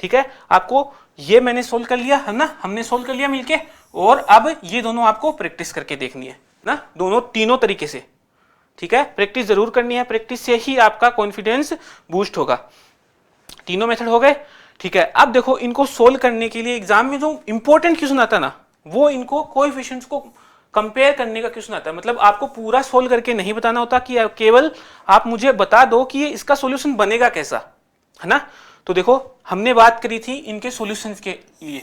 ठीक है। आपको ये मैंने सोल्व कर लिया है ना, हमने सोल्व कर लिया मिलके, और अब ये दोनों आपको प्रैक्टिस करके देखनी है ना, दोनों तीनों तरीके से, ठीक है। प्रैक्टिस जरूर करनी है, प्रैक्टिस से ही आपका कॉन्फिडेंस बूस्ट होगा। तीनों मेथड हो गए, ठीक है। अब देखो इनको सोल्व करने के लिए एग्जाम में जो इंपॉर्टेंट क्वेश्चन आता है ना, वो इनको कोएफिशिएंट्स को कंपेयर करने का क्वेश्चन आता है। मतलब आपको पूरा सोल्व करके नहीं बताना होता कि केवल आप मुझे बता दो कि ये इसका सॉल्यूशन बनेगा कैसा, है ना। तो देखो हमने बात करी थी इनके सॉल्यूशंस के लिए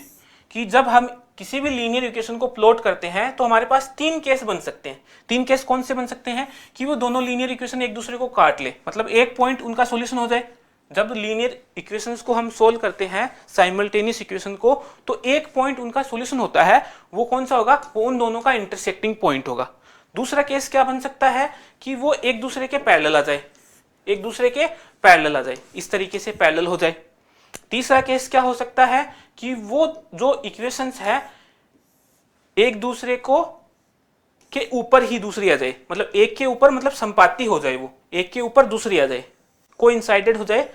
कि जब हम किसी भी लीनियर इक्वेशन को प्लॉट करते हैं तो हमारे पास 3 केस बन सकते हैं। 3 केस कौन से बन सकते हैं कि वो दोनों लीनियर इक्वेशन एक दूसरे को काट ले, मतलब एक पॉइंट उनका सॉल्यूशन हो जाए। जब लीनियर इक्वेशंस को हम सोल्व करते हैं साइमल्टेनियस इक्वेशन को, तो एक पॉइंट उनका सॉल्यूशन होता है, वो कौन सा होगा, वो उन दोनों का इंटरसेक्टिंग पॉइंट होगा। दूसरा केस क्या बन सकता है कि वो एक दूसरे के पैरेलल आ जाए, एक दूसरे के पैरेलल आ जाए, इस तरीके से पैरेलल हो जाए। तीसरा केस क्या हो सकता है कि वो जो इक्वेशंस है एक दूसरे को के ऊपर ही दूसरी आ जाए, मतलब एक के ऊपर मतलब संपाती हो जाए, वो एक के ऊपर दूसरी आ जाए, कोइंसाइडेड हो जाए,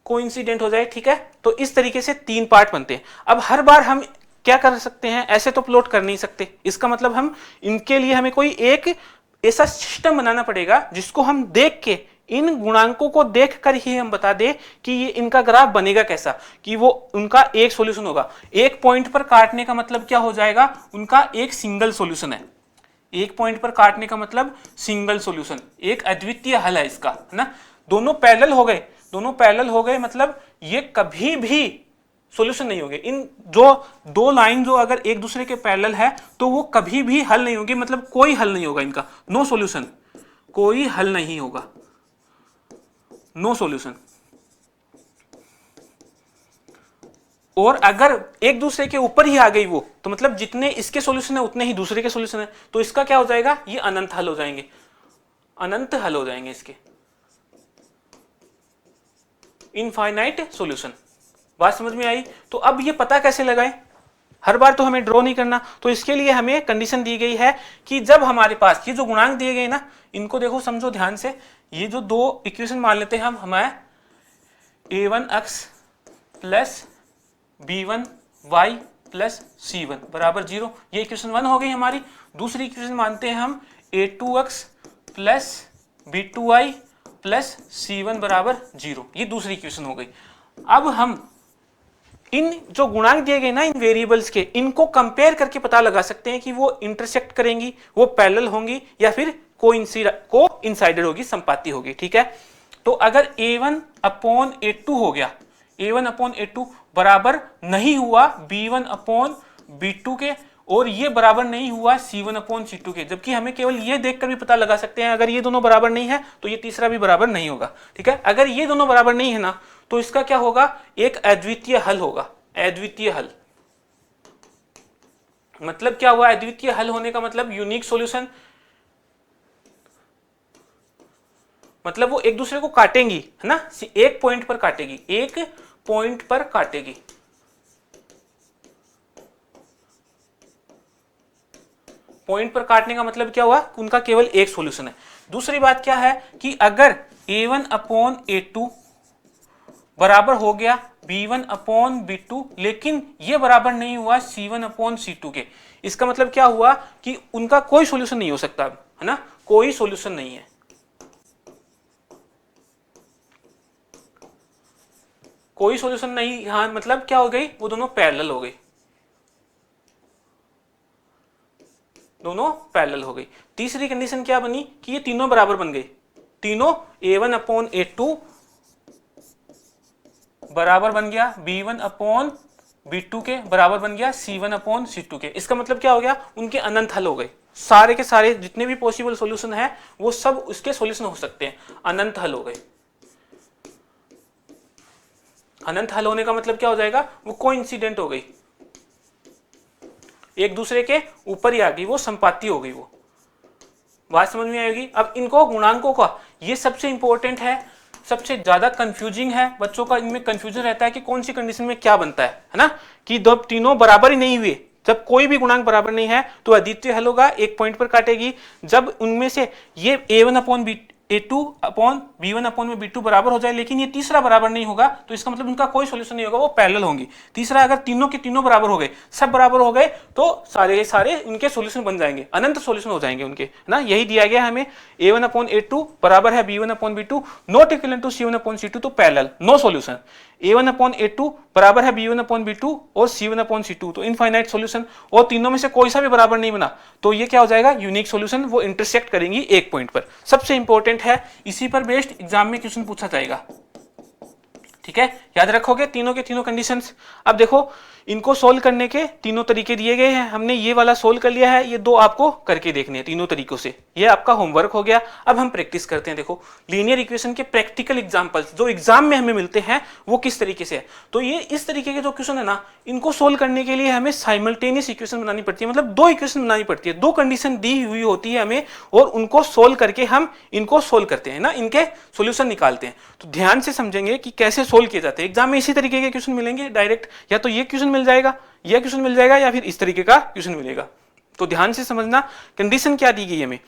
कोइंसिडेंट हो जाए, ठीक है। तो इस तरीके से 3 पार्ट बनते हैं। अब हर बार हम क्या कर सकते हैं, ऐसे तो प्लॉट कर नहीं सकते, इसका मतलब हम इनके लिए हमें कोई एक ऐसा सिस्टम बनाना पड़ेगा जिसको हम देख के, इन गुणांकों को देखकर ही हम बता दें कि ये इनका ग्राफ बनेगा कैसा, कि वो उनका एक सॉल्यूशन होगा। एक पॉइंट पर काटने का मतलब क्या हो जाएगा, उनका एक सिंगल सॉल्यूशन है। एक पॉइंट पर काटने का मतलब सिंगल सॉल्यूशन, एक अद्वितीय हल है इसका, है ना। दोनों पैरेलल हो गए, दोनों पैरेलल हो गए मतलब ये कभी भी सॉल्यूशन नहीं होंगे। इन जो दो लाइन जो अगर एक दूसरे के पैरेलल है तो वो कभी भी हल नहीं होंगे, मतलब कोई हल नहीं होगा इनका, नो सॉल्यूशन, कोई हल नहीं होगा, नो सॉल्यूशन। और अगर एक दूसरे के ऊपर ही आ गई वो, तो मतलब जितने इसके सॉल्यूशन है उतने ही दूसरे के सॉल्यूशन है, तो इसका क्या हो जाएगा, ये अनंत हल हो जाएंगे, अनंत हल हो जाएंगे इसके, इनफाइनाइट सॉल्यूशन। बात समझ में आई। तो अब ये पता कैसे लगाएं, हर बार तो हमें ड्रॉ नहीं करना, तो इसके लिए हमें कंडीशन दी गई है कि जब हमारे पास ये जो गुणांक दिए गए ना, इनको देखो समझो ध्यान से, ये जो दो इक्वेशन मान लेते हैं हम, हमारे a1x plus b1y plus C1 बराबर 0। ये इक्वेशन 1 हो गई हमारी। दूसरी इक्वेशन मानते हैं हम A2x plus B2y plus C1 बराबर 0। ये दूसरी इक्वेशन हो गई। अब हम इन जो गुणांक दिए गए ना इन वेरिएबल्स के, इनको कंपेयर करके पता लगा सकते हैं कि वो इंटरसेक्ट करेंगी, वो पैरेलल होंगी या फिर कोइंसाइडर होगी, संपाती होगी। ठीक है, तो अगर A1 अपॉन A2 हो गया, A1 अपॉन A2 बराबर नहीं हुआ B1 अपॉन B2 के, और ये बराबर नहीं हुआ C1 अपॉन C2 के, जबकि हमें केवल ये देखकर भी पता लगा सकते हैं अगर ये दोनों बराबर नहीं है तो ये तीसरा भी बराबर नहीं होगा। ठीक है, अगर ये दोनों बराबर नहीं है ना तो इसका क्या होगा, एक अद्वितीय हल होगा। अद्वितीय हल मतलब क्या हुआ, अद्वितीय हल होने का मतलब यूनिक सॉल्यूशन, मतलब वो एक दूसरे को काटेंगी, है ना, एक पॉइंट पर काटेगी, एक पॉइंट पर काटेगी। पॉइंट पर काटने का मतलब क्या हुआ, उनका केवल एक सॉल्यूशन है। दूसरी बात क्या है कि अगर A1 अपॉन A2 बराबर हो गया B1 अपॉन B2, लेकिन ये बराबर नहीं हुआ C1 अपॉन C2 के, इसका मतलब क्या हुआ कि उनका कोई सॉल्यूशन नहीं हो सकता, है ना, कोई सॉल्यूशन नहीं है। कोई सॉल्यूशन नहीं, हाँ मतलब क्या हो गई, वो दोनों पैरेलल हो गई, दोनों पैरेलल हो गई। तीसरी कंडीशन क्या बनी कि ये तीनों बराबर बन गए, तीनों A1 अपॉन A2 बराबर बन गया B1 अपॉन B2 के, बराबर बन गया C1 अपॉन C2 के। इसका मतलब क्या हो गया, उनके अनंत हल हो गए, सारे के सारे जितने भी पॉसिबल सॉल्यूशन है वो सब उसके सॉल्यूशन हो सकते हैं, अनंत हल हो गए। अनंत हल होने का मतलब क्या हो जाएगा, वो कोइंसिडेंट हो गई, एक दूसरे के ऊपर ही आ गई, वो संपाती हो गई। वो बात समझ में आएगी। अब इनको गुणांकों का, ये सबसे इंपॉर्टेंट है, सबसे ज्यादा कंफ्यूजिंग है, बच्चों का इनमें कंफ्यूजन रहता है कि कौन सी कंडीशन में क्या बनता है ना, कि जब तीनों बराबर ही नहीं हुए, जब कोई भी गुणांक बराबर नहीं है तो अद्वितीय हल होगा, एक पॉइंट पर काटेगी। जब उनमें से ये A1 upon A2 upon B1 upon में B2 बराबर हो जाए लेकिन ये तीसरा बराबर नहीं होगा तो इसका मतलब उनका कोई सॉल्यूशन नहीं होगा, वो पैरेलल होंगी। तीसरा, अगर तीनों के तीनों बराबर हो गए, सब बराबर हो गए तो सारे सारे उनके सॉल्यूशन बन जाएंगे, अनंत सॉल्यूशन हो जाएंगे उनके, है ना। यही दिया गया हमें, A1 अपॉन A2 बराबर है B1 upon B2 not equal to C1 upon C2, तो parallel, no solution. A1 upon A2 बराबर है B1 अपॉन B2 और C1 अपॉन C2, तो इनफाइनाइट सॉल्यूशन, और तीनों में से कोई सा भी बराबर नहीं बना तो ये क्या हो जाएगा, यूनिक सॉल्यूशन, वो इंटरसेक्ट करेंगी एक पॉइंट पर। सबसे इंपॉर्टेंट है, इसी पर बेस्ड एग्जाम में क्वेश्चन पूछा जाएगा। ठीक है, याद रखोगे तीनों के तीनों कंडीशंस। अब देखो इनको सोल्व करने के तीनों तरीके दिए गए हैं, हमने ये वाला सोल्व कर लिया है, ये दो आपको करके देखने हैं तीनों तरीकों से, ये आपका होमवर्क हो गया। अब हम प्रैक्टिस करते हैं। देखो लीनियर इक्वेशन के प्रैक्टिकल एग्जांपल्स जो एग्जाम में हमें मिलते हैं वो किस तरीके से है। तो ये इस तरीके के जो क्वेश्चन है ना, इनको सोल्व करने के लिए हमें साइमल्टेनियस इक्वेशन बनानी पड़ती है, मतलब दो इक्वेशन बनानी पड़ती है, दो कंडीशन दी हुई होती है हमें और उनको सोल्व करके हम इनको सोल्व करते हैं ना, इनके सोल्यूशन निकालते हैं। तो ध्यान से समझेंगे कि कैसे सोल्व किए जाते हैं। एग्जाम में इसी तरीके के क्वेश्चन मिलेंगे डायरेक्ट, या तो ये क्वेश्चन मिल जाएगा, यह क्वेश्चन मिल जाएगा, या फिर इस तरीके का क्वेश्चन मिलेगा। तो ध्यान से समझना, कंडीशन क्या दी गई है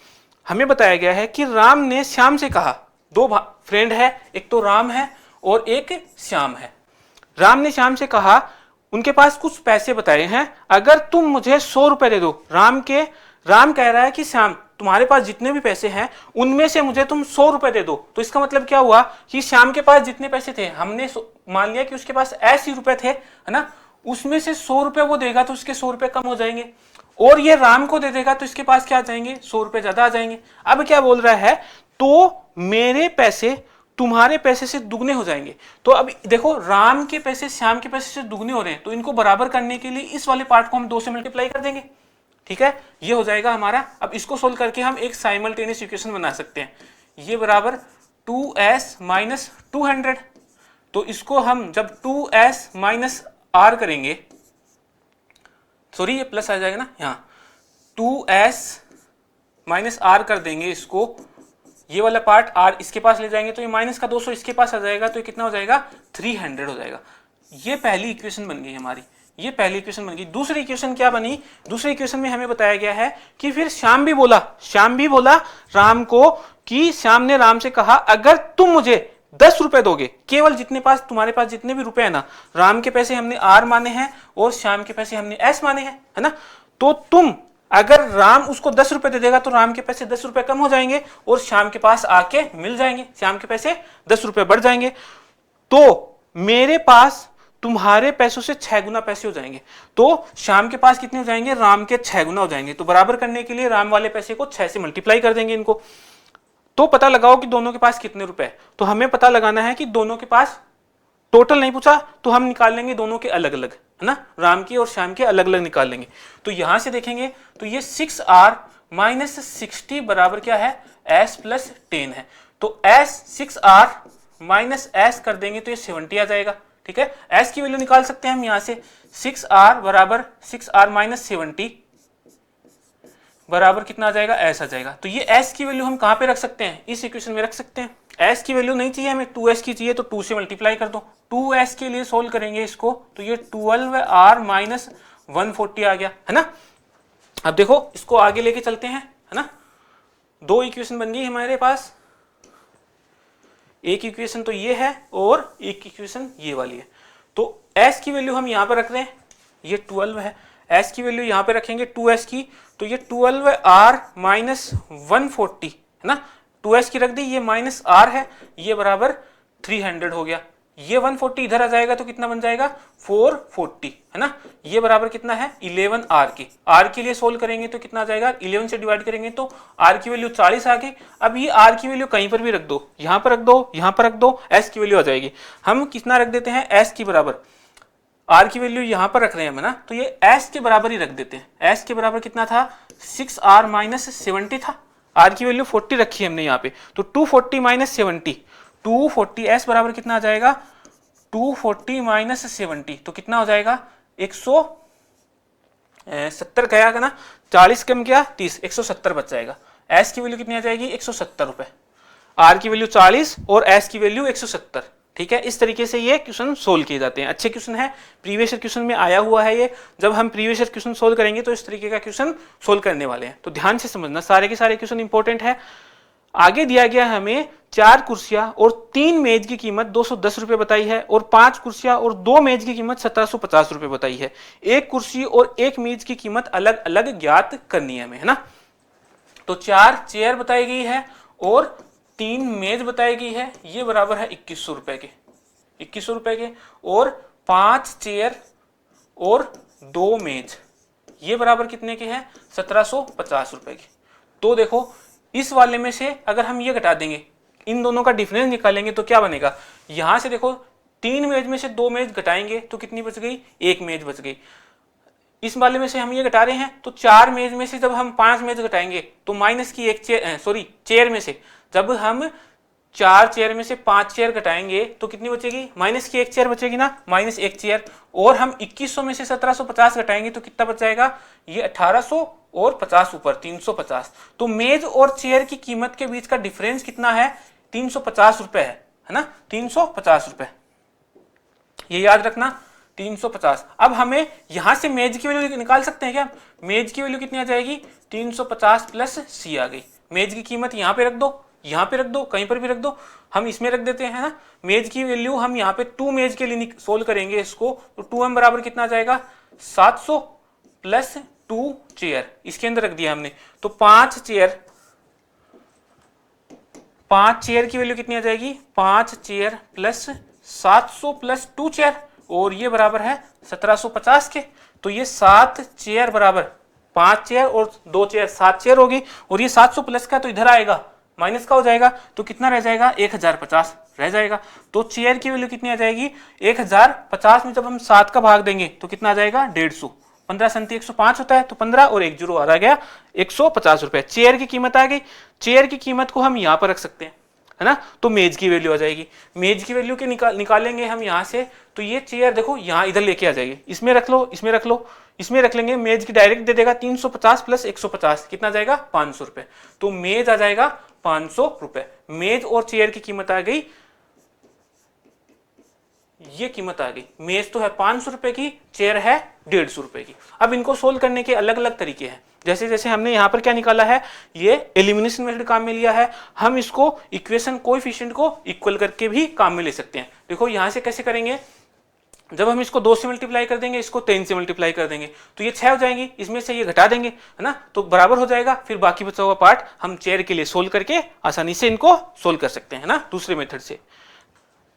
हमें बताया गया है कि राम ने श्याम से कहा, दो फ्रेंड है, एक तो राम है और एक श्याम है। राम ने श्याम से कहा, उनके पास कुछ पैसे बताए हैं, अगर तुम मुझे 100 रुपए दे दो। राम कह रहा है कि श्याम तुम्हारे पास जितने भी पैसे हैं उनमें से मुझे तुम 100 रुपए दे दो। तो इसका मतलब क्या हुआ कि श्याम के पास जितने पैसे थे, हमने मान लिया कि उसके पास 80 रुपए थे, है ना, उसमें से 100 रुपए वो देगा तो उसके 100 रुपए कम हो जाएंगे, और ये राम को दे देगा तो इसके पास क्या आ जाएंगे, 100 रुपए ज्यादा आ जाएंगे। अब क्या बोल रहा है, तो मेरे पैसे तुम्हारे पैसे से दुगने हो जाएंगे। तो अब देखो राम के पैसे श्याम के पैसे से दुगने हो रहे हैं, तो इनको बराबर करने के लिए इस वाले पार्ट को हम 2 से मल्टीप्लाई कर देंगे। ठीक है, ये हो जाएगा हमारा। अब इसको सोल्व करके हम एक साइमल्टेनियस इक्वेशन बना सकते हैं, ये बराबर 2s माइनस 200। तो इसको हम जब 2s माइनस आर करेंगे, सॉरी ये प्लस आ जाएगा ना, यहाँ 2s माइनस आर कर देंगे इसको, ये वाला पार्ट आर इसके पास ले जाएंगे तो ये माइनस का 200 इसके पास आ जाएगा, तो ये कितना हो जाएगा, 300 हो जाएगा। ये पहली इक्वेशन बन गई हमारी, ये पहली इक्वेशन बन गई। दूसरी इक्वेशन क्या बनी, दूसरी इक्वेशन में हमें बताया गया है कि फिर श्याम भी बोला राम को, कि श्याम ने राम से कहा, अगर तुम मुझे ₹10 दोगे, केवल जितने पास तुम्हारे पास जितने भी रुपए है ना, राम के पैसे हमने R माने हैं और श्याम के पैसे हमने S माने हैं, है ना। तो तुम अगर राम उसको ₹10 दे देगा तो राम के पैसे ₹10 कम हो जाएंगे और श्याम के पास आके मिल जाएंगे, श्याम के पैसे ₹10 बढ़ जाएंगे। तो मेरे पास तुम्हारे पैसों से 6 गुना पैसे हो जाएंगे, तो श्याम के पास कितने हो जाएंगे, राम के 6 गुना हो जाएंगे। तो बराबर करने के लिए राम वाले पैसे को 6 से मल्टीप्लाई कर देंगे इनको। तो पता लगाओ कि दोनों के पास कितने रुपए। तो हमें पता लगाना है कि दोनों के पास, टोटल नहीं पूछा तो हम निकाल लेंगे दोनों के अलग अलग, है ना, राम की और श्याम के अलग अलग निकाल लेंगे। तो यहां से देखेंगे तो ये 6R माइनस 60 बराबर क्या है, S प्लस 10 है। तो S 6R माइनस S कर देंगे तो ये 70 आ जाएगा, ठीक है। S की वैल्यू निकाल सकते हैं हम यहां से, 6R बराबर 6R माइनस 70 बराबर कितना आ जाएगा, S आ जाएगा। तो ये S की वैल्यू हम कहां पे रख सकते हैं, इस इक्वेशन में रख सकते हैं। S की वैल्यू नहीं चाहिए हमें, 2S की चाहिए, तो 2 से मल्टीप्लाई कर दो। 2S के लिए सोल्व करेंगे इसको, तो ये 12R माइनस 140 आ गया, है ना। अब देखो इसको आगे लेके चलते हैं, है ना। 2 इक्वेशन बन गई हमारे पास, एक इक्वेशन तो ये है और एक इक्वेशन ये वाली है। तो S की वैल्यू हम यहां पर रख रहे हैं, ये 12 है। S की वैल्यू यहां पे रखेंगे 2S की, तो ये 12R माइनस 140, है ना। 2S की रख दी, ये माइनस R है, ये बराबर 300 हो गया। ये 140 इधर आ जाएगा तो कितना बन जाएगा, 440, है ना। ये बराबर कितना है, 11R की। R के लिए सोल्व करेंगे तो कितना आ जाएगा, 11 से डिवाइड करेंगे तो R की वैल्यू 40 आ गई। अब ये R की वैल्यू कहीं पर भी रख दो, यहां पर रख दो, यहां पर रख दो, S की वैल्यू आ जाएगी। हम कितना रख देते हैं, S की बराबर, R की वैल्यू यहां पर रख रहे हैं हम ना, तो ये S के बराबर ही रख देते हैं। S के बराबर कितना था, 6R माइनस 70 था। R की वैल्यू 40 रखी है हमने यहाँ पे, तो 240 माइनस 70, 240, S बराबर कितना आ जाएगा, 240 माइनस 70, तो कितना हो जाएगा, 170 गया ना, 40 कम किया 30, 170 बच जाएगा। S की वैल्यू कितनी आ जाएगी, 170 रुपए। R की वैल्यू 40 और S की वैल्यू 170, ठीक है। इस तरीके से ये क्वेश्चन सोल्व किए जाते हैं। अच्छे क्वेश्चन है, प्रीवियस ईयर क्वेश्चन में आया हुआ है ये। जब हम प्रीवियस ईयर क्वेश्चन सोल्व करेंगे तो इस तरीके का क्वेश्चन सोल्व करने वाले हैं, तो ध्यान से समझना, सारे के सारे क्वेश्चन इंपॉर्टेंट है। आगे दिया गया हमें 4 कुर्सियां और 3 मेज की कीमत 210 रुपए बताई है, और 5 कुर्सियां और 2 मेज की कीमत 1750 रुपए बताई है। एक कुर्सी और एक मेज की कीमत अलग अलग ज्ञात करनी है हमें, है ना। तो 4 चेयर बताई गई है और 3 मेज बताई गई है, ये बराबर है 2100 रुपए के, 2100 रुपए के। और 5 चेयर और 2 मेज, ये बराबर कितने के हैं, 1750 रुपए के। तो देखो इस वाले में से अगर हम ये घटा देंगे, इन दोनों का डिफरेंस निकालेंगे तो क्या बनेगा, यहां से देखो 3 मेज में से 2 मेज घटाएंगे तो कितनी बच गई, 1 मेज बच गई। इस वाले में से हम ये घटा रहे हैं, तो 4 मेज में से जब हम 5 मेज घटाएंगे तो माइनस की 1 चेयर, सॉरी चेयर में से जब हम 4 चेयर में से 5 चेयर घटाएंगे तो कितनी बचेगी, माइनस की 1 चेयर बचेगी ना, माइनस 1 चेयर। और हम 2100 में से 1750 घटाएंगे तो कितना बच जाएगा, ये 1800 और 50 ऊपर 350। तो मेज और चेयर की कीमत के बीच का डिफरेंस कितना है, 350 रुपए है ना, 350 रुपए, ये याद रखना, 350। अब हमें यहां से मेज की वैल्यू निकाल सकते हैं क्या, मेज की वैल्यू कितनी आ जाएगी, 350 प्लस C आ गई। मेज की कीमत यहाँ पे रख दो, यहाँ पे रख दो, कहीं पर भी रख दो, हम इसमें रख देते हैं ना। मेज की वैल्यू हम यहाँ पे 2 मेज के लिए सोल्व करेंगे इसको, तो 2m बराबर कितना आ जाएगा, 700 प्लस 2 चेयर, इसके अंदर रख दिया हमने। तो 5 चेयर की वैल्यू कितनी आ जाएगी, 5 चेयर प्लस 700 प्लस 2 चेयर, और ये बराबर है 1750 के। तो ये 7 चेयर बराबर 5 चेयर और 2 चेयर 7 चेयर होगी, और ये 700 प्लस का तो इधर आएगा, माइनस का हो जाएगा, तो कितना रह जाएगा, 1050 रह जाएगा। तो चेयर की वैल्यू कितनी आ जाएगी, 1050 में जब हम 7 का भाग देंगे तो कितना आ जाएगा, 150, 15 संति 105 होता है, तो 15 और 1 जीरो आ गया 150 रुपए। चेयर की कीमत आ गई, चेयर की कीमत को हम यहाँ पर रख सकते हैं, है ना। तो मेज की वैल्यू आ जाएगी, मेज की वैल्यू के निकालेंगे हम यहाँ से, तो ये चेयर देखो यहाँ इधर लेके आ जाएगी, इसमें रख लो, इसमें रख लो, इसमें रख लेंगे, मेज की डायरेक्ट दे देगा 350 प्लस 150 कितना जाएगा, 500 रुपए। तो मेज आ जाएगा 500 रुपए। मेज और चेयर की कीमत आ गई, ये कीमत आ गई, मेज तो है 500 रुपए की, चेयर है 150 रुपए की। अब इनको सोल्व करने के अलग अलग तरीके हैं। जैसे जैसे हमने यहाँ पर क्या निकाला है, ये एलिमिनेशन मेथड काम में लिया है, हम इसको इक्वेशन कोएफिशिएंट को इक्वल करके भी काम में ले सकते हैं। देखो यहाँ से कैसे करेंगे, जब हम इसको 2 से मल्टीप्लाई कर देंगे, इसको 3 से मल्टीप्लाई कर देंगे तो ये 6 हो जाएंगी, इसमें से ये घटा देंगे, है ना, तो बराबर हो जाएगा। फिर बाकी बचा हुआ पार्ट हम चेयर के लिए सोल्व करके आसानी से इनको सोल्व कर सकते हैं ना दूसरे मेथड से।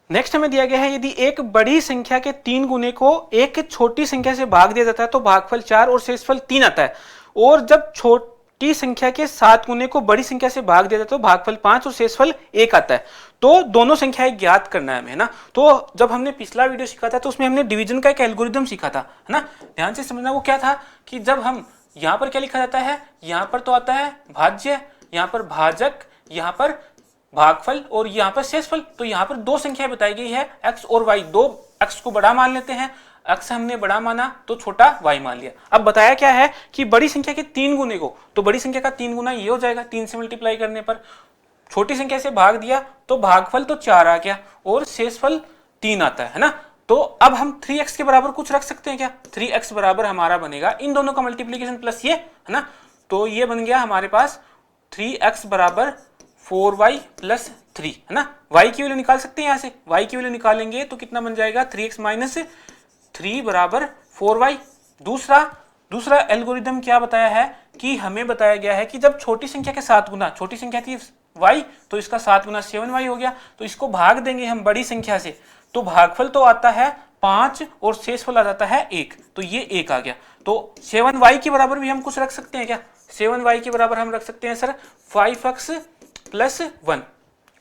नेक्स्ट हमें दिया गया है, यदि एक बड़ी संख्या के 3 गुने को एक छोटी संख्या से भाग दिया जाता है तो भागफल 4 और शेषफल 3 आता है, और जब छोटी संख्या के 7 गुने को बड़ी संख्या से भाग दिया जाता है तो भागफल 5 और शेषफल 1 आता है। तो दोनों संख्याएं ज्ञात करना है हमें, ना। तो जब हमने पिछला वीडियो सीखा था तो उसमें हमने डिवीजन का एक एल्गोरिदम सीखा था, है ना। ध्यान से समझना, वो क्या था कि जब हम यहाँ पर क्या लिखा जाता है, यहाँ पर तो आता है भाज्य, यहाँ पर भाजक, यहाँ पर भागफल और यहाँ पर शेषफल। तो यहाँ पर 2 संख्याएं बताई गई है, x और y। 2 x को बड़ा मान लेते हैं, x हमने बड़ा माना तो छोटा y मान लिया। अब बताया क्या है कि बड़ी संख्या के 3 गुने को, तो बड़ी संख्या का 3 गुना ये हो जाएगा 3 से मल्टीप्लाई करने पर, छोटी संख्या से भाग दिया तो भागफल तो 4 आ गया और शेषफल 3 आता है ना। तो अब हम 3x के बराबर कुछ रख सकते हैं क्या, 3x बराबर हमारा बनेगा इन दोनों का मल्टीप्लीकेशन प्लस ये, है ना। तो ये बन गया हमारे पास 3x बराबर 4y प्लस 3, है ना। y की वैल्यू निकाल सकते हैं, यहाँ से y की वैल्यू निकालेंगे तो कितना बन जाएगा 3x माइनस 3 बराबर 4y। दूसरा एल्गोरिदम क्या बताया है कि हमें बताया गया है कि जब छोटी संख्या के 7 गुना, छोटी संख्या थी y तो इसका 7 गुना 7y हो गया, तो इसको भाग देंगे हम बड़ी संख्या से तो भागफल तो आता है 5 और शेषफल आ जाता है 1, तो ये 1 आ गया। तो 7y के बराबर भी हम कुछ रख सकते हैं क्या, 7y के बराबर हम रख सकते हैं sir 5x plus 1,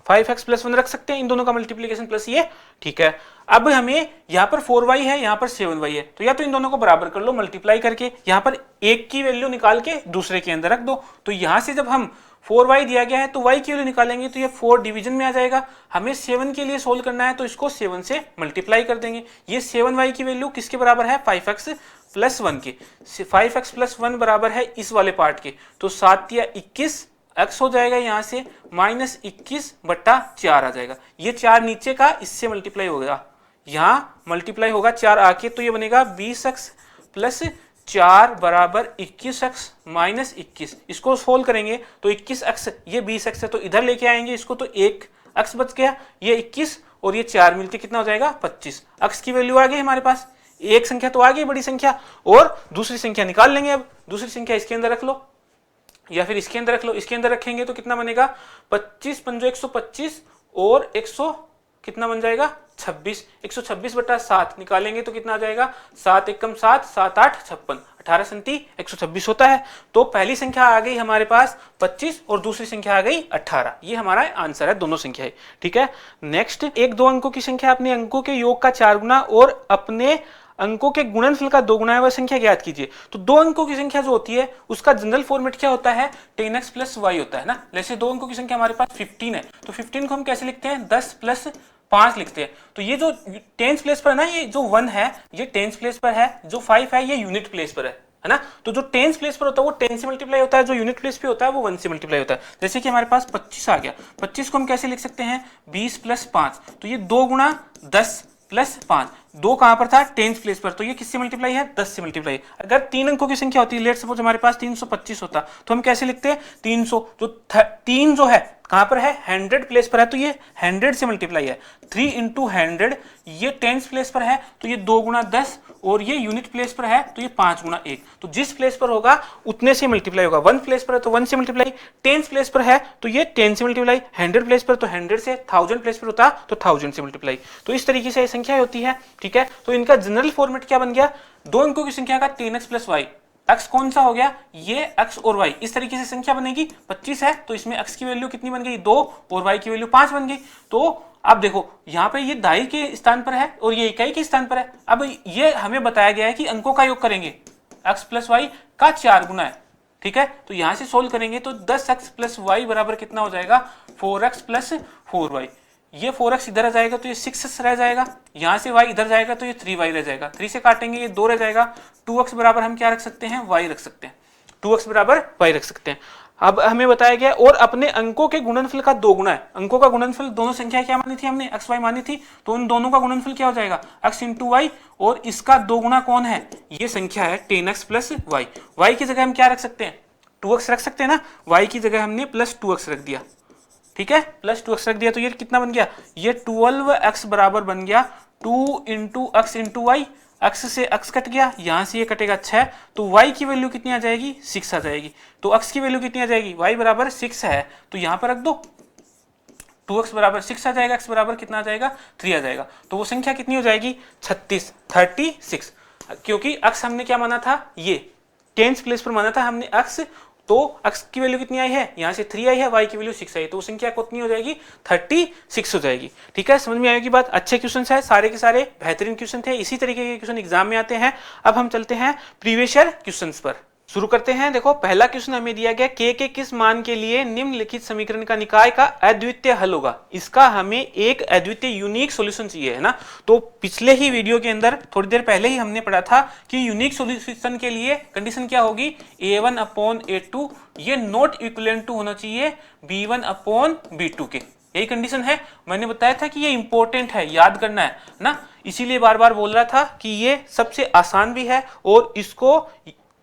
5x plus 1 रख सकते हैं, इन दोनों का मल्टीप्लीकेशन प्लस ये, ठीक है। अब हमें यहाँ पर 4y है, यहाँ पर 7y है, तो या तो इन दोनों को बराबर कर लो मल्टीप्लाई करके, यहाँ पर 1 की वैल्यू निकाल के दूसरे के अंदर रख दो। तो यहाँ से जब हम 4y दिया गया है तो y की वैल्यू निकालेंगे तो ये 4 डिवीजन में आ जाएगा। हमें 7 के लिए सोल्व करना है तो इसको 7 से मल्टीप्लाई कर देंगे। ये 7y की वैल्यू किसके बराबर है, 5x प्लस 1 के। 5x प्लस 1 बराबर है इस वाले पार्ट के, तो 7 या 21 x हो जाएगा, यहाँ से माइनस 21/4 आ जाएगा। ये 4 नीचे का इससे मल्टीप्लाई होगा, यहाँ मल्टीप्लाई होगा 4 आके, तो ये बनेगा 20x प्लस 4 बराबर 21x माइनस 21। इसको सोल्व करेंगे तो 21x, ये 20x है तो इधर लेके आएंगे इसको, तो 1x बच गया, ये 21 और ये 4 मिलके कितना हो जाएगा 25। x की वैल्यू आ गई हमारे पास, एक संख्या तो आ गई बड़ी संख्या, और दूसरी संख्या निकाल लेंगे। अब दूसरी संख्या इसके अंदर रख लो या फिर इसके अंदर रख लो, इसके अंदर रखेंगे तो कितना बनेगा 25 पंजो 125 और 100 कितना बन जाएगा 26, 126/7 निकालेंगे तो कितना आ जाएगा 7 एकम 7, 7 8 56, 18 संति 126 होता है। तो पहली संख्या आ गई हमारे पास 25 और दूसरी संख्या आ गई 18। ये हमारा आंसर है, दोनों संख्याएं, ठीक है। नेक्स्ट, एक 2 अंकों की संख्या अपने अंकों के योग का 4 गुना और अपने अंकों के गुणनफल का 2 गुना है, वह संख्या ज्ञात कीजिए। तो 2 अंकों की संख्या जो होती है उसका जनरल फॉर्मेट क्या होता है, 10x प्लस y होता है ना। जैसे 2 अंकों की संख्या हमारे पास 15 है, तो 15 को हम कैसे लिखते हैं 10 प्लस 5 लिखते हैं। तो ये जो 10th प्लेस पर है ना, ये जो 1 है ये 10th प्लेस पर है, जो 5 है ये यूनिट प्लेस पर है ना। तो जो 10th प्लेस पर होता है वो 10 से मल्टीप्लाई होता है, जो यूनिट प्लेस पे होता है वो 1 से मल्टीप्लाई होता है। जैसे कि हमारे पास 25 आ गया, 25 को हम कैसे लिख सकते हैं 20 प्लस 5, तो ये 2 गुना 10 प्लस 5, 2 कहां पर था 10th प्लेस पर, तो ये किससे मल्टीप्लाई है 10 से मल्टीप्लाई। अगर 3 अंकों की संख्या होती है, लेट सपोज हमारे पास 325 होता, तो हम कैसे लिखते हैं 300, जो 3 जो है कहां पर है 100 प्लेस पर है, तो ये 100 से मल्टीप्लाई है। 3 इंटू 100 ये 10th प्लेस पर है, तो ये 2 गुना 10, और ये यूनिट प्लेस पर है तो ये 5 गुना 1, तो जिस प्लेस पर होगा उतने से मल्टीप्लाई होगा। 1 प्लेस पर है तो 1 से मल्टीप्लाई, 10th प्लेस पर है तो ये 10 से मल्टीप्लाई, 100 प्लेस पर तो 100 से, 1000 प्लेस पर होता तो 1000 से मल्टीप्लाई। तो इस तरीके से संख्या होती है, ठीक है। तो इनका जनरल फॉर्मेट क्या बन गया, 2 अंकों की संख्या का 10x प्लस y, x कौन सा हो गया ये x और y, इस तरीके से संख्या बनेगी। 25 है तो इसमें x की वैल्यू कितनी बन गई 2 और y की वैल्यू 5 बन गई। तो अब देखो यहाँ पे ये दाई के स्थान पर है और ये इकाई के स्थान पर है। अब ये हमें बताया गया है कि अंकों का योग करेंगे, x प्लस y का 4 गुना है, ठीक है। तो यहां से सोल्व करेंगे तो 10x प्लस y बराबर कितना हो जाएगा 4x प्लस 4y। ये 4x इधर आ जाएगा तो ये 6x रह जाएगा, यहां से y इधर जाएगा तो ये 3y रह जाएगा, 3 से काटेंगे ये 2 रह जाएगा। 2x बराबर हम क्या रख सकते हैं y रख सकते हैं, 2x बराबर y रख सकते हैं। अब हमें बताया गया और अपने अंकों के गुणनफल का 2 गुना है। अंकों का गुणनफल दोनों संख्या क्या मानी थी हमने, एक्स वाई मानी थी, तो उन दोनों का गुणनफल क्या हो जाएगा, एक्स इंटू वाई, और इसका 2 गुना कौन है, ये संख्या है 10x प्लस वाई। वाई की जगह हम क्या रख सकते हैं, 2x रख सकते हैं ना, वाई की जगह हमने प्लस 2x रख दिया, ठीक है, प्लस 2x रख दिया, तो ये कितना बन गया, ये 12x बराबर बन गया 2 into x into y. x से x कट गया, यहां से ये कटेगा 6, तो y की वैल्यू कितनी आ जाएगी, 6 आ जाएगी। तो x की वैल्यू कितनी आ जाएगी, y बराबर 6 है, तो यहां पर रख दो, 2x बराबर 6 आ जाएगा, x बराबर कितना आ जाएगा, 3 आ जाएगा। तो वो संख्या कितनी हो जाएगी, 36, क्योंकि x हमने क्या माना था, ये टेंस प्लेस पर माना था हमने x, तो x की वैल्यू कितनी आई है, यहां से 3 आई है, y की वैल्यू 6 आई है, तो वो संख्या कितनी हो जाएगी, 36 हो जाएगी। ठीक है, समझ में आएगी बात। अच्छे क्वेश्चन है, सारे के सारे बेहतरीन क्वेश्चन थे, इसी तरीके के क्वेश्चन एग्जाम में आते हैं। अब हम चलते हैं प्रीवियस ईयर क्वेश्चन पर, शुरू करते हैं। देखो पहला क्वेश्चन हमें दिया गया, के किस मान के लिए निम्नलिखित समीकरण का निकाय का अद्वितीय हल होगा। इसका हमें एक अद्वितीय यूनिक सॉल्यूशन चाहिए, है ना। तो पिछले ही वीडियो के अंदर थोड़ी देर पहले ही हमने पढ़ा था कि यूनिक सॉल्यूशन के लिए कंडीशन क्या होगी, a1 अपॉन a2 ये नॉट इक्विवेलेंट टू होना चाहिए b1 अपॉन b2 के, यही कंडीशन है। मैंने बताया था कि ये इंपॉर्टेंट है, याद करना है ना, इसीलिए बार बार बोल रहा था कि ये सबसे आसान भी है और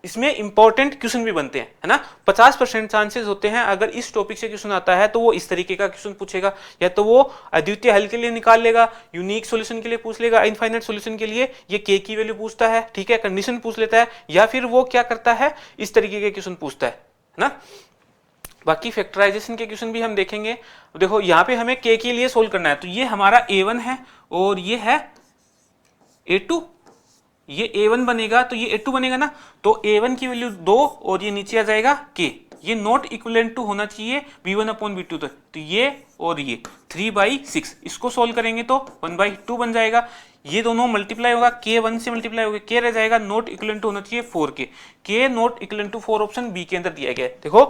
इसमें इंपॉर्टेंट क्वेश्चन भी बनते हैं, है ना। 50% चांसेस होते हैं अगर इस टॉपिक से क्वेश्चन आता है तो वो इस तरीके का क्वेश्चन पूछेगा, या तो वो अद्वितीय हल के लिए निकाल लेगा, यूनिक सॉल्यूशन के लिए पूछ लेगा, इनफाइनाइट सॉल्यूशन के लिए ये के की वैल्यू पूछता है, ठीक है, कंडीशन पूछ लेता है, या फिर वो क्या करता है, इस तरीके के क्वेश्चन पूछता है ना। बाकी फैक्टराइजेशन के क्वेश्चन भी हम देखेंगे। देखो यहाँ पे हमें के के लिए सोल्व करना है, तो ये हमारा a1 है और ये है a2, ये a1 बनेगा तो ये a2 बनेगा ना, तो a1 की वैल्यू 2 और ये नीचे आ जाएगा k, ये नॉट इक्विवेलेंट टू होना चाहिए b1 अपॉन b2 तक, तो ये और ये 3/6, इसको सोल्व करेंगे तो 1/2 बन जाएगा, ये दोनों मल्टीप्लाई होगा, k 1 से मल्टीप्लाई होगा, k रह जाएगा, नॉट इक्विवेलेंट टू होना चाहिए 4k, k not equivalent to 4 option B के अंदर दिया गया है। देखो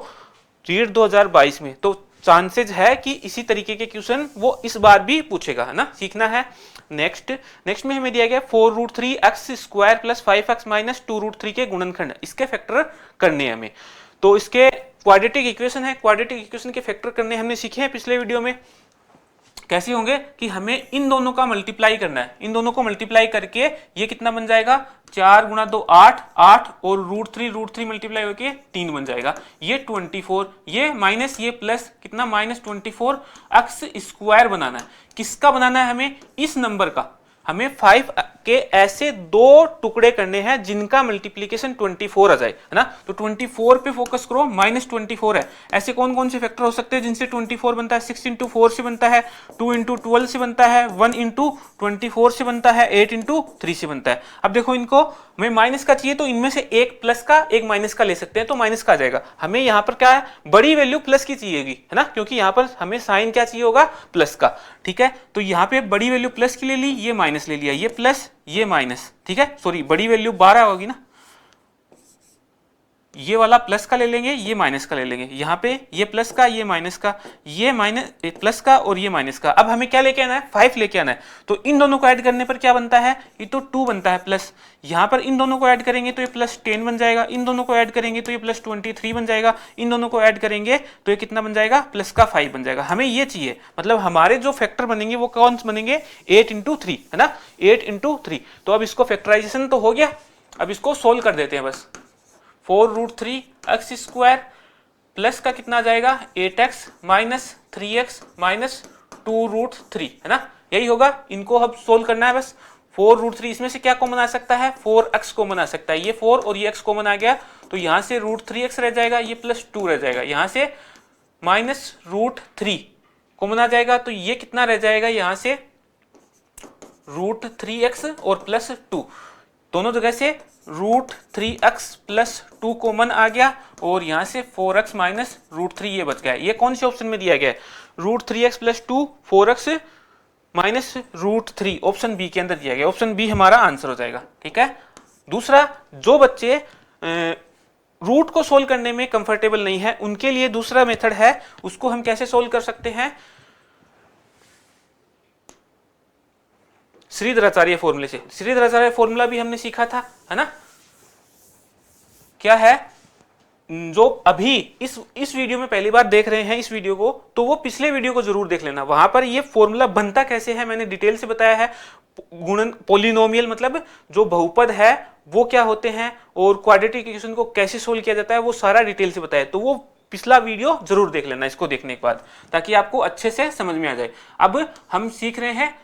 रीड 2022 में, तो चांसेस है कि इसी तरीके के क्वेश्चन वो इस बार भी पूछेगा, है ना, सीखना है। नेक्स्ट में हमें दिया गया 4√3x² प्लस 5x माइनस 2√3 के गुणनखंड, इसके फैक्टर करने हैं हमें। तो इसके क्वाड्रेटिक इक्वेशन है, क्वाड्रेटिक इक्वेशन के फैक्टर करने हमने सीखे हैं पिछले वीडियो में। कैसे होंगे कि हमें इन दोनों का मल्टीप्लाई करना है, इन दोनों को मल्टीप्लाई करके ये कितना बन जाएगा, 4 गुणा 2 8 8 और √3 मल्टीप्लाई होके 3 बन जाएगा, ये 24, ये माइनस ये प्लस कितना -24x² बनाना है। किसका बनाना है हमें, इस नंबर का, हमें 5 के ऐसे दो टुकड़े करने हैं जिनका मल्टीप्लीकेशन 24 आ जाए, है ना। तो 24 पे फोकस करो, -24 है। ऐसे कौन कौन से फैक्टर हो सकते हैं जिनसे 24 बनता है, 6 इंटू 4 से बनता है, 2 इंटू 12 से बनता है, 1 इंटू 24 से बनता है, 8 इंटू 3 से बनता है। अब देखो इनको हमें माइनस का चाहिए तो इनमें से एक प्लस का एक माइनस का ले सकते हैं, तो माइनस का आ जाएगा। हमें यहाँ पर क्या है, बड़ी वैल्यू प्लस की चाहिएगी, है ना, क्योंकि यहाँ पर हमें साइन क्या चाहिए होगा, प्लस का, ठीक है। तो यहाँ पे बड़ी वैल्यू प्लस की ले ली, ये माइनस ले लिया, ये प्लस ये माइनस, ठीक है, सॉरी बड़ी वैल्यू 12 होगी ना, ये वाला प्लस का ले लेंगे, ये माइनस का ले लेंगे, यहाँ पे ये प्लस का ये माइनस का, ये माइनस प्लस का और ये माइनस का। अब हमें क्या लेके आना है, 5 लेके आना है, तो इन दोनों को ऐड करने पर क्या बनता है, ये तो 2 बनता है प्लस, यहाँ पर इन दोनों को ऐड करेंगे तो ये +10 बन जाएगा, इन दोनों को ऐड करेंगे तो ये +23 बन जाएगा, इन दोनों को ऐड करेंगे तो ये कितना बन जाएगा, प्लस का 5 बन जाएगा। हमें ये चाहिए, मतलब हमारे जो फैक्टर बनेंगे वो कौन से बनेंगे, 8 इंटू 3, है ना, 8 इंटू 3। तो अब इसको फैक्टराइजेशन तो हो गया, अब इसको सोल्व कर देते हैं बस। 4√3x² प्लस का कितना आ जाएगा, 8x माइनस 3x माइनस 2√3, है ना, यही होगा। इनको अब सोल्व करना है बस। 4√3 इसमें से क्या कॉमन आ सकता है, 4x कॉमन आ सकता है, ये 4 और ये x कॉमन आ गया, तो यहां से √3x रह जाएगा, ये +2 रह जाएगा, यहां से -√3 कॉमन आ जाएगा, तो ये कितना रह जाएगा, यहां से √3x और +2, दोनों जगह से √3x +2 कॉमन आ गया, और यहां से 4x माइनस √3 ये बच गया। ये कौन से ऑप्शन में दिया गया है, √3x +2 4x minus √3, option B के अंदर दिया गया, ऑप्शन बी हमारा आंसर हो जाएगा, ठीक है। दूसरा, जो बच्चे रूट को सोल्व करने में कंफर्टेबल नहीं है उनके लिए दूसरा मेथड है, उसको हम कैसे सोल्व कर सकते हैं, श्रीधराचार्य फॉर्मूले से। श्रीधराचार्य फॉर्मूला भी हमने सीखा था, है ना, क्या है, जो अभी इस वीडियो में पहली बार देख रहे हैं इस वीडियो को, तो वो पिछले वीडियो को जरूर देख लेना। वहां पर ये फॉर्मूला बनता कैसे है मैंने डिटेल से बताया है। गुणन पॉलिनोमियल मतलब जो बहुपद है वो क्या होते हैं और क्वाड्रेटिक इक्वेशन को कैसे सोल्व किया जाता है वो सारा डिटेल से बताया। तो वो पिछला वीडियो जरूर देख लेना इसको देखने के बाद, ताकि आपको अच्छे से समझ में आ जाए। अब हम सीख रहे हैं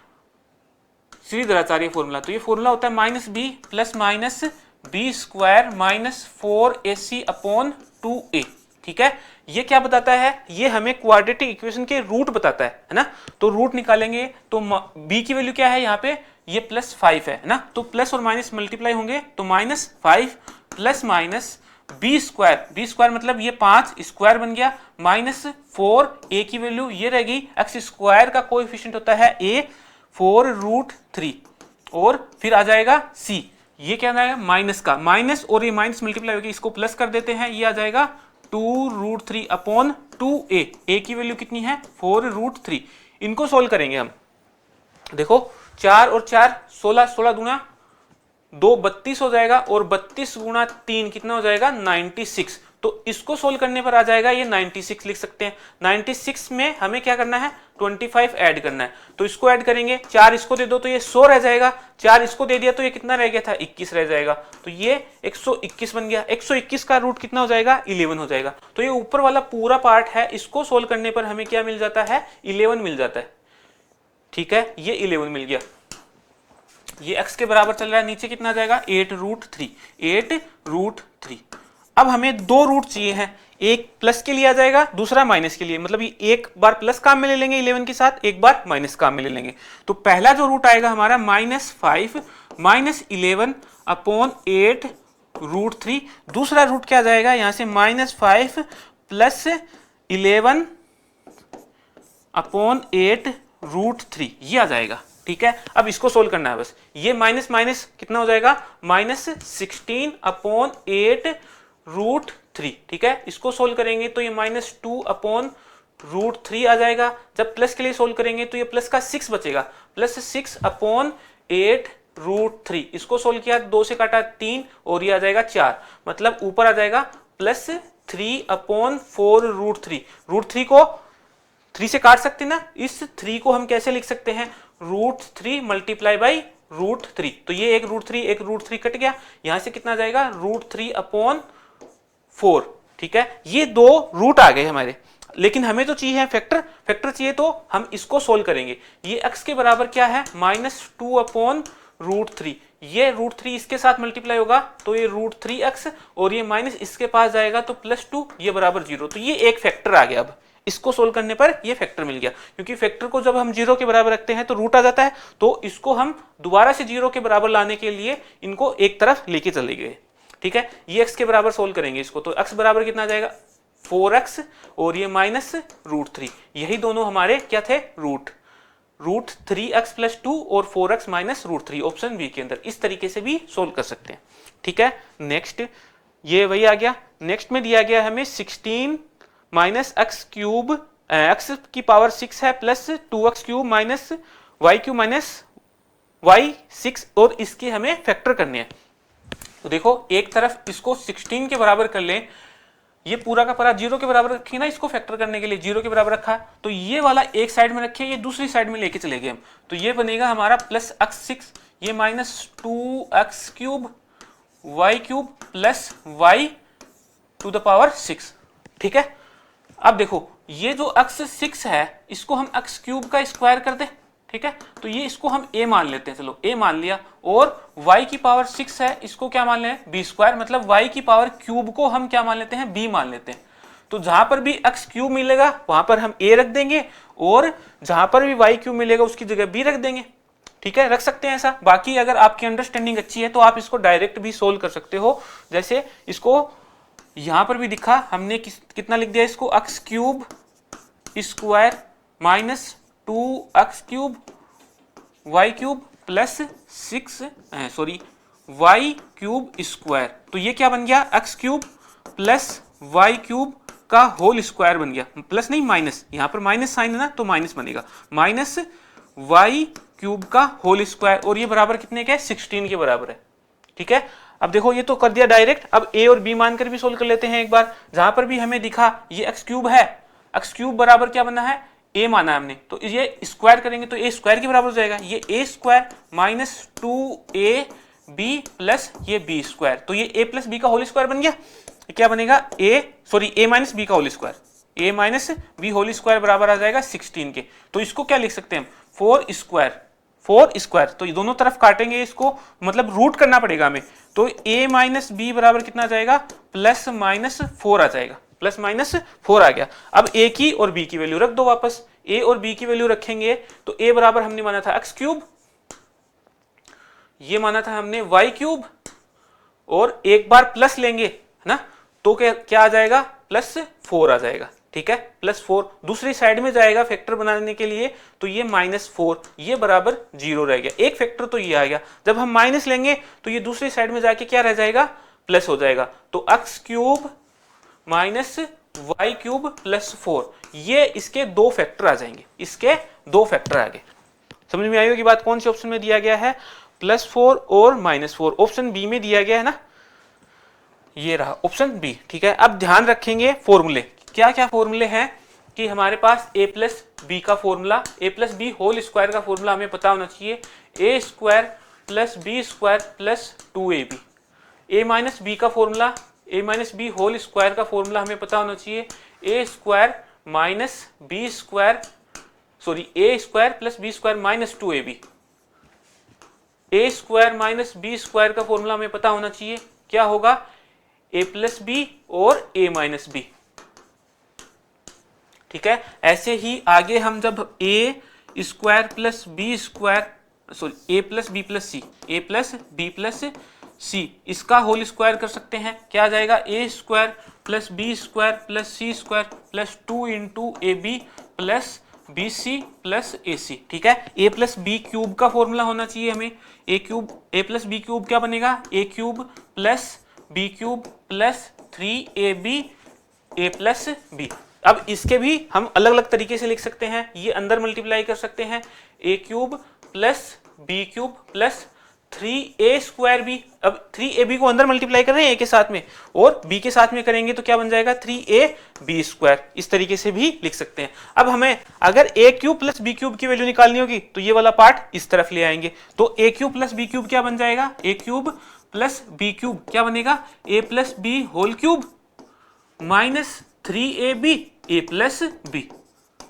श्रीधराचार्य फॉर्मूला। तो ये फॉर्मूला होता है minus b plus minus B square minus 4ac upon 2a। ठीक है, ये क्या बताता है? ये हमें क्वाड्रेटिक इक्वेशन के रूट बताता है ना। तो रूट निकालेंगे तो b की वैल्यू क्या है यहाँ पे? ये +5 है ना। तो प्लस और माइनस मल्टीप्लाई होंगे तो -5 प्लस माइनस बी स्क्वायर मतलब ये 5 स्क्वायर बन गया माइनस 4a की वैल्यू ये रहेगी। एक्स स्क्वायर का कोएफिशिएंट होता है a 4√3 और फिर आ जाएगा c। ये क्या आएगा? माइनस का माइनस और ये माइनस मल्टीप्लाई होगी, इसको प्लस कर देते हैं, ये आ जाएगा 2√3 अपॉन 2a। a की वैल्यू कितनी है? 4√3। इनको सोल्व करेंगे हम। देखो 4 और 4 16, 16 दूना 2 32 हो जाएगा और 32 गुणा 3 कितना हो जाएगा? 96। तो इसको सोल्व करने पर आ जाएगा ये 96 लिख सकते हैं। 96 में हमें क्या करना है? 25 ऐड करना है। तो इसको ऐड करेंगे, 4 इसको दे दो तो ये 100 रह जाएगा, 4 इसको दे दिया तो ये कितना रह गया था? 21 रह जाएगा। तो ये 121 बन गया। 121 का रूट कितना हो जाएगा? 11 हो जाएगा। तो ये ऊपर वाला पूरा पार्ट है, इसको सोल्व करने पर हमें क्या मिल जाता है? 11 मिल जाता है। ठीक है, ये 11 मिल गया। ये x के बराबर चल रहा है, नीचे कितना आ जाएगा? 8√3। 8√3। अब हमें दो रूट चाहिए हैं, एक प्लस के लिए आ जाएगा, दूसरा माइनस के लिए। मतलब ये एक बार प्लस काम में ले लेंगे 11 के साथ, एक बार माइनस काम में ले लेंगे। तो पहला जो रूट आएगा हमारा -5 -11 अपॉन 8√3। दूसरा रूट क्या आ जाएगा? यहां से -5 प्लस 11 अपॉन 8√3 ये आ जाएगा। ठीक है, अब इसको सोल्व करना है बस। ये माइनस माइनस कितना हो जाएगा? -16 अपॉन 8√3। ठीक है, इसको सोल्व करेंगे तो ये -2 अपॉन √3 आ जाएगा। जब प्लस के लिए सोल्व करेंगे तो ये प्लस का 6 बचेगा, +6 अपॉन 8√3। इसको सोल्व किया, 2 से काटा 3 और ये आ जाएगा 4। मतलब ऊपर आ जाएगा +3 अपॉन 4√3। √3 को 3 से काट सकते ना, इस 3 को हम कैसे लिख सकते हैं? √3 मल्टीप्लाई बाई √3। तो ये एक √3 कट गया, यहां से कितना जाएगा? √3 अपॉन 4। ठीक है, ये दो रूट आ गए हमारे, लेकिन हमें तो चाहिए फैक्टर चाहिए, तो हम इसको सोल्व करेंगे। ये x के बराबर क्या है? -2 अपॉन √3। ये √3 इसके साथ मल्टीप्लाई होगा तो ये √3x और ये माइनस इसके पास जाएगा तो +2, ये बराबर 0। तो ये एक फैक्टर आ गया। अब इसको सोल्व करने पर ये फैक्टर मिल गया, क्योंकि फैक्टर को जब हम 0 के बराबर रखते हैं तो रूट आ जाता है। तो इसको हम दोबारा से 0 के बराबर लाने के लिए इनको एक तरफ लेके चले गए। ठीक है, ये x के बराबर सोल्व करेंगे इसको, तो x बराबर कितना आ जाएगा? 4x और ये -√3। यही दोनों हमारे क्या थे? √3x + 2 और 4x -√3 ऑप्शन बी के अंदर। इस तरीके से भी सोल्व कर सकते हैं। ठीक है, नेक्स्ट ये वही आ गया। नेक्स्ट में दिया गया हमें 16 -x³ x की पावर 6 है plus 2x³ minus y³ minus y6 और इसके हमें फैक्टर करने हैं। तो देखो एक तरफ इसको 16 के बराबर कर लें, ये पूरा का पूरा 0 के बराबर रखिए ना, इसको फैक्टर करने के लिए 0 के बराबर रखा, तो ये वाला एक साइड में रखिए, ये दूसरी साइड में लेके चले गए हम। तो ये बनेगा हमारा +x6, ये -2x³ y³ प्लस y⁶। ठीक है, अब देखो ये जो x6 है इसको हम x³ का स्क्वायर कर दे। ठीक है, तो ये इसको हम a मान लेते हैं, चलो a मान लिया, और y की पावर 6 है इसको क्या मान लें? b², मतलब y की पावर क्यूब को हम क्या मान लेते हैं? b मान लेते हैं। तो जहां पर भी x³ मिलेगा वहां पर हम a रख देंगे, और जहां पर भी y³ मिलेगा उसकी जगह b रख देंगे। ठीक है, रख सकते हैं ऐसा। बाकी अगर आपकी अंडरस्टैंडिंग अच्छी है तो आप इसको डायरेक्ट भी सोल्व कर सकते हो। जैसे इसको यहां पर भी दिखा हमने कितना लिख दिया इसको? x³ square minus 2x³ y³ plus 6 y³ square. तो ये क्या बन गया? x³ प्लस y³ का होल स्क्वायर बन गया, प्लस नहीं माइनस, यहां पर माइनस साइन है ना तो माइनस बनेगा, माइनस y³ का होल स्क्वायर, और ये बराबर कितने के? 16 के बराबर है। ठीक है, अब देखो ये तो कर दिया डायरेक्ट, अब a और b मानकर भी सोल्व कर लेते हैं एक बार। जहां पर भी हमें दिखा ये एक्स क्यूब है, एक्स क्यूब बराबर क्या बना है, a माना है हमने, तो ये स्क्वायर करेंगे तो a स्क्वायर के बराबर हो जाएगा, ये a square minus 2ab plus ये b स्क्वायर, तो ये a प्लस बी का होल स्क्वायर बन गया। क्या बनेगा, a माइनस बी का whole square, a minus B whole square बराबर आ जाएगा 16 के। तो इसको क्या लिख सकते हैं हम, 4 स्क्वायर, तो ये दोनों तरफ काटेंगे इसको, मतलब रूट करना पड़ेगा हमें, तो a माइनस बी बराबर कितना आ जाएगा, प्लस माइनस 4 आ जाएगा, प्लस माइनस 4 आ गया। अब a की और b की वैल्यू रख दो वापस, a और b की वैल्यू रखेंगे तो a बराबर हमने माना था एक्स क्यूब, ये माना था हमने वाई क्यूब, और एक बार प्लस लेंगे है ना, तो क्या आ जाएगा, प्लस 4 आ जाएगा, ठीक है, प्लस 4 दूसरी साइड में जाएगा फैक्टर बनाने के लिए, तो ये माइनस 4, ये बराबर 0 रह गया, एक फैक्टर तो ये आ गया। जब हम माइनस लेंगे तो ये दूसरी साइड में जाके क्या रह जाएगा, प्लस हो जाएगा, तो x cube minus y cube plus 4, ये इसके दो फैक्टर आ जाएंगे, इसके दो फैक्टर आ गए। समझ में आई होगी बात, कौन से ऑप्शन में दिया गया है, +4 और -4, ऑप्शन बी में दिया गया है ना, ये रहा ऑप्शन बी, ठीक है। अब ध्यान रखेंगे फॉर्मूले, क्या क्या फॉर्मूले हैं कि हमारे पास a प्लस बी का formula, a plus B whole square का फॉर्मूला हमें पता होना चाहिए, a square plus B square plus 2ab, a minus B का formula, a minus B whole square का फॉर्मूला हमें पता होना चाहिए, a square minus B square, sorry a square plus B square minus 2ab, a square minus B square का formula हमें पता होना चाहिए, क्या होगा, a प्लस बी और a माइनस बी, ठीक है। ऐसे ही आगे हम जब a square plus B square, sorry a plus B plus C, a plus B plus C, इसका होल स्क्वायर कर सकते हैं, क्या आ जाएगा, a square plus B square plus C square plus 2 into A B plus B C plus A C, ठीक है। a plus B cube का फॉर्मूला होना चाहिए हमें, a प्लस बी क्यूब क्या बनेगा, a cube plus B cube plus 3ab a plus b. अब इसके भी हम अलग अलग तरीके से लिख सकते हैं, ये अंदर मल्टीप्लाई कर सकते हैं, a cube plus B cube plus 3a square b, अब 3ab को अंदर मल्टीप्लाई कर रहे हैं a के साथ में, और b के साथ में करेंगे तो क्या बन जाएगा, 3ab स्क्वायर, इस तरीके से भी लिख सकते हैं। अब हमें अगर a cube plus B cube की वैल्यू निकालनी होगी तो ये वाला पार्ट इस तरफ ले आएंगे, तो a cube plus B cube क्या बन जाएगा, a cube plus B cube क्या बनेगा, a plus B whole cube minus 3ab a plus b,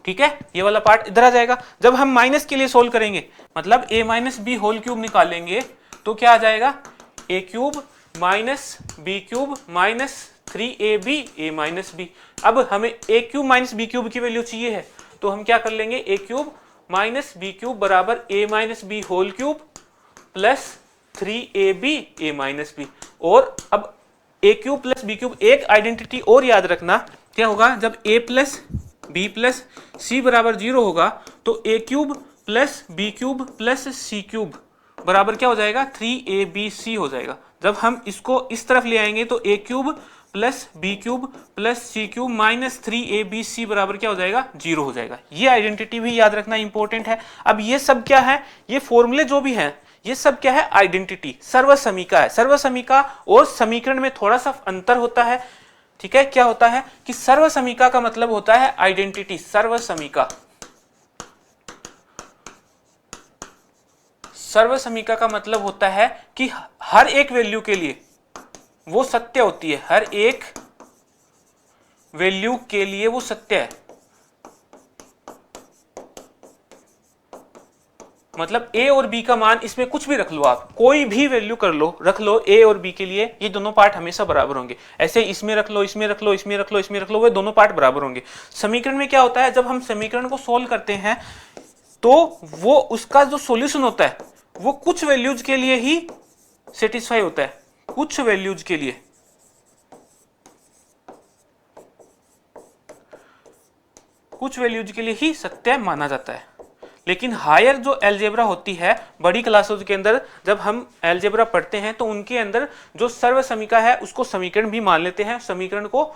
ठीक है, ये वाला पार्ट इधर आ जाएगा। जब हम माइनस के लिए सोल्व करेंगे, मतलब a minus B whole cube निकालेंगे तो क्या आ जाएगा, a cube minus b cube minus 3ab a minus b. अब हमें a cube minus b cube की वैल्यू चाहिए है, तो हम क्या कर लेंगे, a cube minus b cube बराबर a minus B whole cube plus 3ab a minus b. और अब a cube plus B cube, एक आइडेंटिटी और याद रखना, क्या होगा, जब a plus B plus c बराबर 0 होगा तो a cube plus B cube plus c cube बराबर क्या हो जाएगा, 3abc हो जाएगा। जब हम इसको इस तरफ ले आएंगे तो a cube plus B cube plus c cube minus 3abc बराबर क्या हो जाएगा, 0 हो जाएगा। ये आइडेंटिटी भी याद रखना इंपॉर्टेंट है। अब ये सब क्या है, ये फॉर्मूले जो भी हैं ये सब क्या है, आइडेंटिटी, सर्वसमीका है। सर्वसमीका और समीकरण में थोड़ा सा अंतर होता है, ठीक है। क्या होता है कि सर्वसमीका का मतलब होता है आइडेंटिटी, सर्वसमीका, सर्वसमीका का मतलब होता है कि हर एक वैल्यू के लिए वो सत्य होती है, हर एक वैल्यू के लिए वो सत्य है। मतलब a और b का मान, इसमें कुछ भी रख लो, आप कोई भी वैल्यू कर लो, रख लो a और b के लिए, ये दोनों पार्ट हमेशा बराबर होंगे। ऐसे इसमें रख लो, इसमें रख लो, इसमें रख लो, इसमें रख लो, वो दोनों पार्ट बराबर होंगे। समीकरण में क्या होता है, जब हम समीकरण को सोल्व करते हैं तो वो उसका जो सॉल्यूशन होता है वो कुछ वैल्यूज के लिए ही सेटिस्फाई होता है, कुछ वैल्यूज के लिए, कुछ वैल्यूज के लिए ही सत्य माना जाता है। लेकिन हायर जो अलजेब्रा होती है बड़ी क्लासेस के अंदर, जब हम अलजेब्रा पढ़ते हैं तो उनके अंदर जो सर्व समीका है उसको समीकरण भी मान लेते हैं, समीकरण को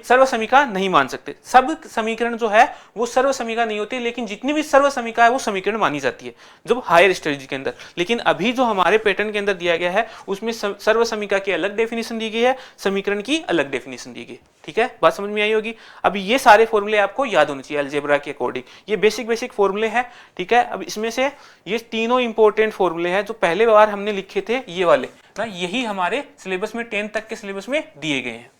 सर्व समीका नहीं मान सकते। सब समीकरण जो है वो सर्व समीका नहीं होती, लेकिन जितनी भी सर्व समीका है वो समीकरण मानी जाती है जब हायर स्टेज के अंदर। लेकिन अभी जो हमारे पैटर्न के अंदर दिया गया है उसमें सर्व समीका की अलग डेफिनेशन दी गई है, समीकरण की अलग डेफिनेशन दी गई। ठीक है, बात समझ में आई होगी। अब ये सारे फॉर्मूले आपको याद होने चाहिए अलजेब्रा के अकॉर्डिंग, ये बेसिक फॉर्मूले हैं। ठीक है, अब इसमें से ये तीनों इंपॉर्टेंट फॉर्मूले हैं जो पहले बार हमने लिखे थे, ये वाले ना, यही हमारे सिलेबस में 10 तक के सिलेबस में दिए गए हैं,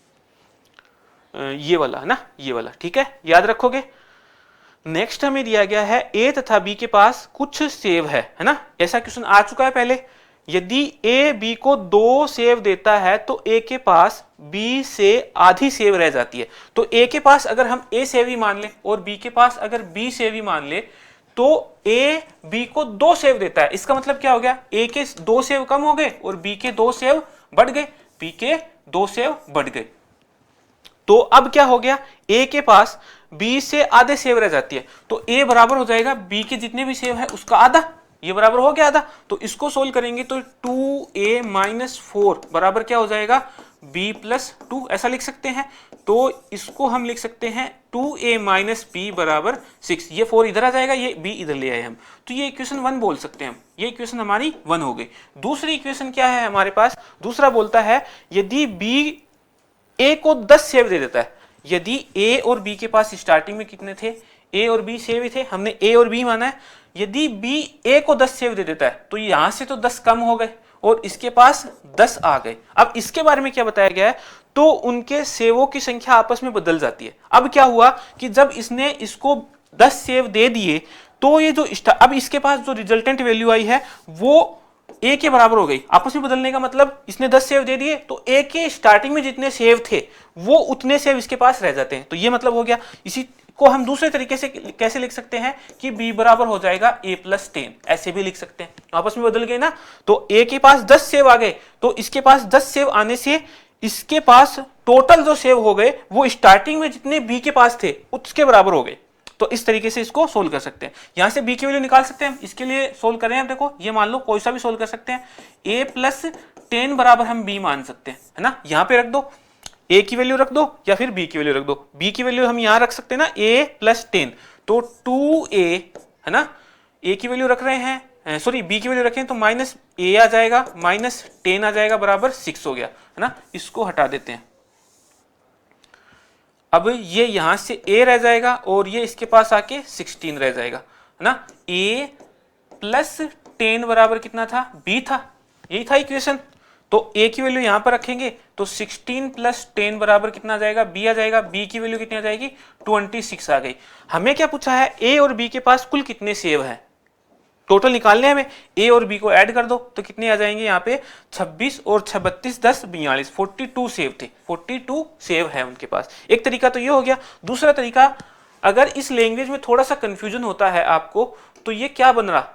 ये वाला है ना, ये वाला। ठीक है, याद रखोगे। नेक्स्ट हमें दिया गया है ए तथा बी के पास कुछ सेव है ना, ऐसा क्वेश्चन आ चुका है पहले। यदि ए बी को 2 सेव देता है तो ए के पास बी से आधी सेव रह जाती है। तो ए के पास अगर हम ए सेव ही मान ले और बी के पास अगर बी सेव ही मान ले तो ए बी को 2 सेव देता है। इसका मतलब क्या हो गया, ए के 2 सेव कम हो गए और बी के 2 सेव बढ़ गए, बी के 2 सेव बढ़ गए। तो अब क्या हो गया, ए के पास बी से आधे सेव रह जाती है, तो ए बराबर हो जाएगा बी के जितने भी सेव है उसका आधा, ये बराबर हो गया आधा। तो इसको सोल्व करेंगे तो 2a - 4 बराबर क्या हो जाएगा, b + 2, ऐसा लिख सकते हैं। तो इसको हम लिख सकते हैं 2a - b बराबर 6। ये 4 इधर आ जाएगा, ये b इधर ले आए हम, तो ये इक्वेशन 1 बोल सकते हैं हम, ये इक्वेशन हमारी 1 हो गई। दूसरी इक्वेशन क्या है हमारे पास, दूसरा बोलता है यदि b a को 10 सेव दे देता है। यदि a और b के पास स्टार्टिंग में कितने थे, a और b सेव ही थे, हमने a और b माना है। यदि b a को 10 सेव दे देता है तो यहां से तो 10 कम हो गए और इसके पास 10 आ गए। अब इसके बारे में क्या बताया गया है, तो उनके सेवों की संख्या आपस में बदल जाती है। अब क्या हुआ कि जब इसने इसको 10 सेव दे दिए तो ये जो अब इसके पास जो रिजल्टेंट वैल्यू आई है वो ए के बराबर हो गई। आपस में बदलने का मतलब इसने 10 सेव दे दिए तो ए के स्टार्टिंग में जितने सेव थे वो उतने सेव इसके पास रह जाते हैं, तो ये मतलब हो गया। इसी को हम दूसरे तरीके से कैसे लिख सकते हैं कि b बराबर हो जाएगा a + 10, ऐसे भी लिख सकते हैं। आपस में बदल गए ना, तो a के पास 10 सेव आ गए तो इसके पास 10 सेव आने से इसके पास टोटल जो सेव हो गए वो स्टार्टिंग में जितने b के पास थे उसके बराबर हो गए। तो इस तरीके से इसको सोल्व कर सकते हैं। यहां से b की वैल्यू निकाल सकते हैं, इसके लिए सोल्व करें आप, देखो ये मान लो कोई सा भी सोल्व कर सकते हैं। a + 10 बराबर हम b मान सकते हैं, है ना। यहां पे रख दो, a की वैल्यू रख दो या फिर b की वैल्यू रख दो। b की वैल्यू हम यहां रख सकते हैं ना, a + 10, तो 2a है ना, a की वैल्यू रख रहे हैं, सॉरी b की वैल्यू रखें तो -a आ जाएगा, -10 आ जाएगा, बराबर 6 हो गया, है ना। इसको हटा देते हैं। अब ये यहां से a रह जाएगा और ये इसके पास आके 16 रह जाएगा, है ना। a + 10 बराबर कितना था, b था, यही था इक्वेशन। तो a की वैल्यू यहां पर रखेंगे तो 16 + 10 बराबर कितना आ जाएगा, b आ जाएगा। b की वैल्यू कितनी आ जाएगी, 26 आ गई। हमें क्या पूछा है, a और b के पास कुल कितने सेव है, टोटल निकालने हमें। a और b को ऐड कर दो तो कितने आ जाएंगे, यहाँ पे 26 और 32 10 42, 42 सेव थे, 42 सेव है उनके पास। एक तरीका तो ये हो गया। दूसरा तरीका, अगर इस लैंग्वेज में थोड़ा सा कंफ्यूजन होता है आपको तो ये क्या बन रहा,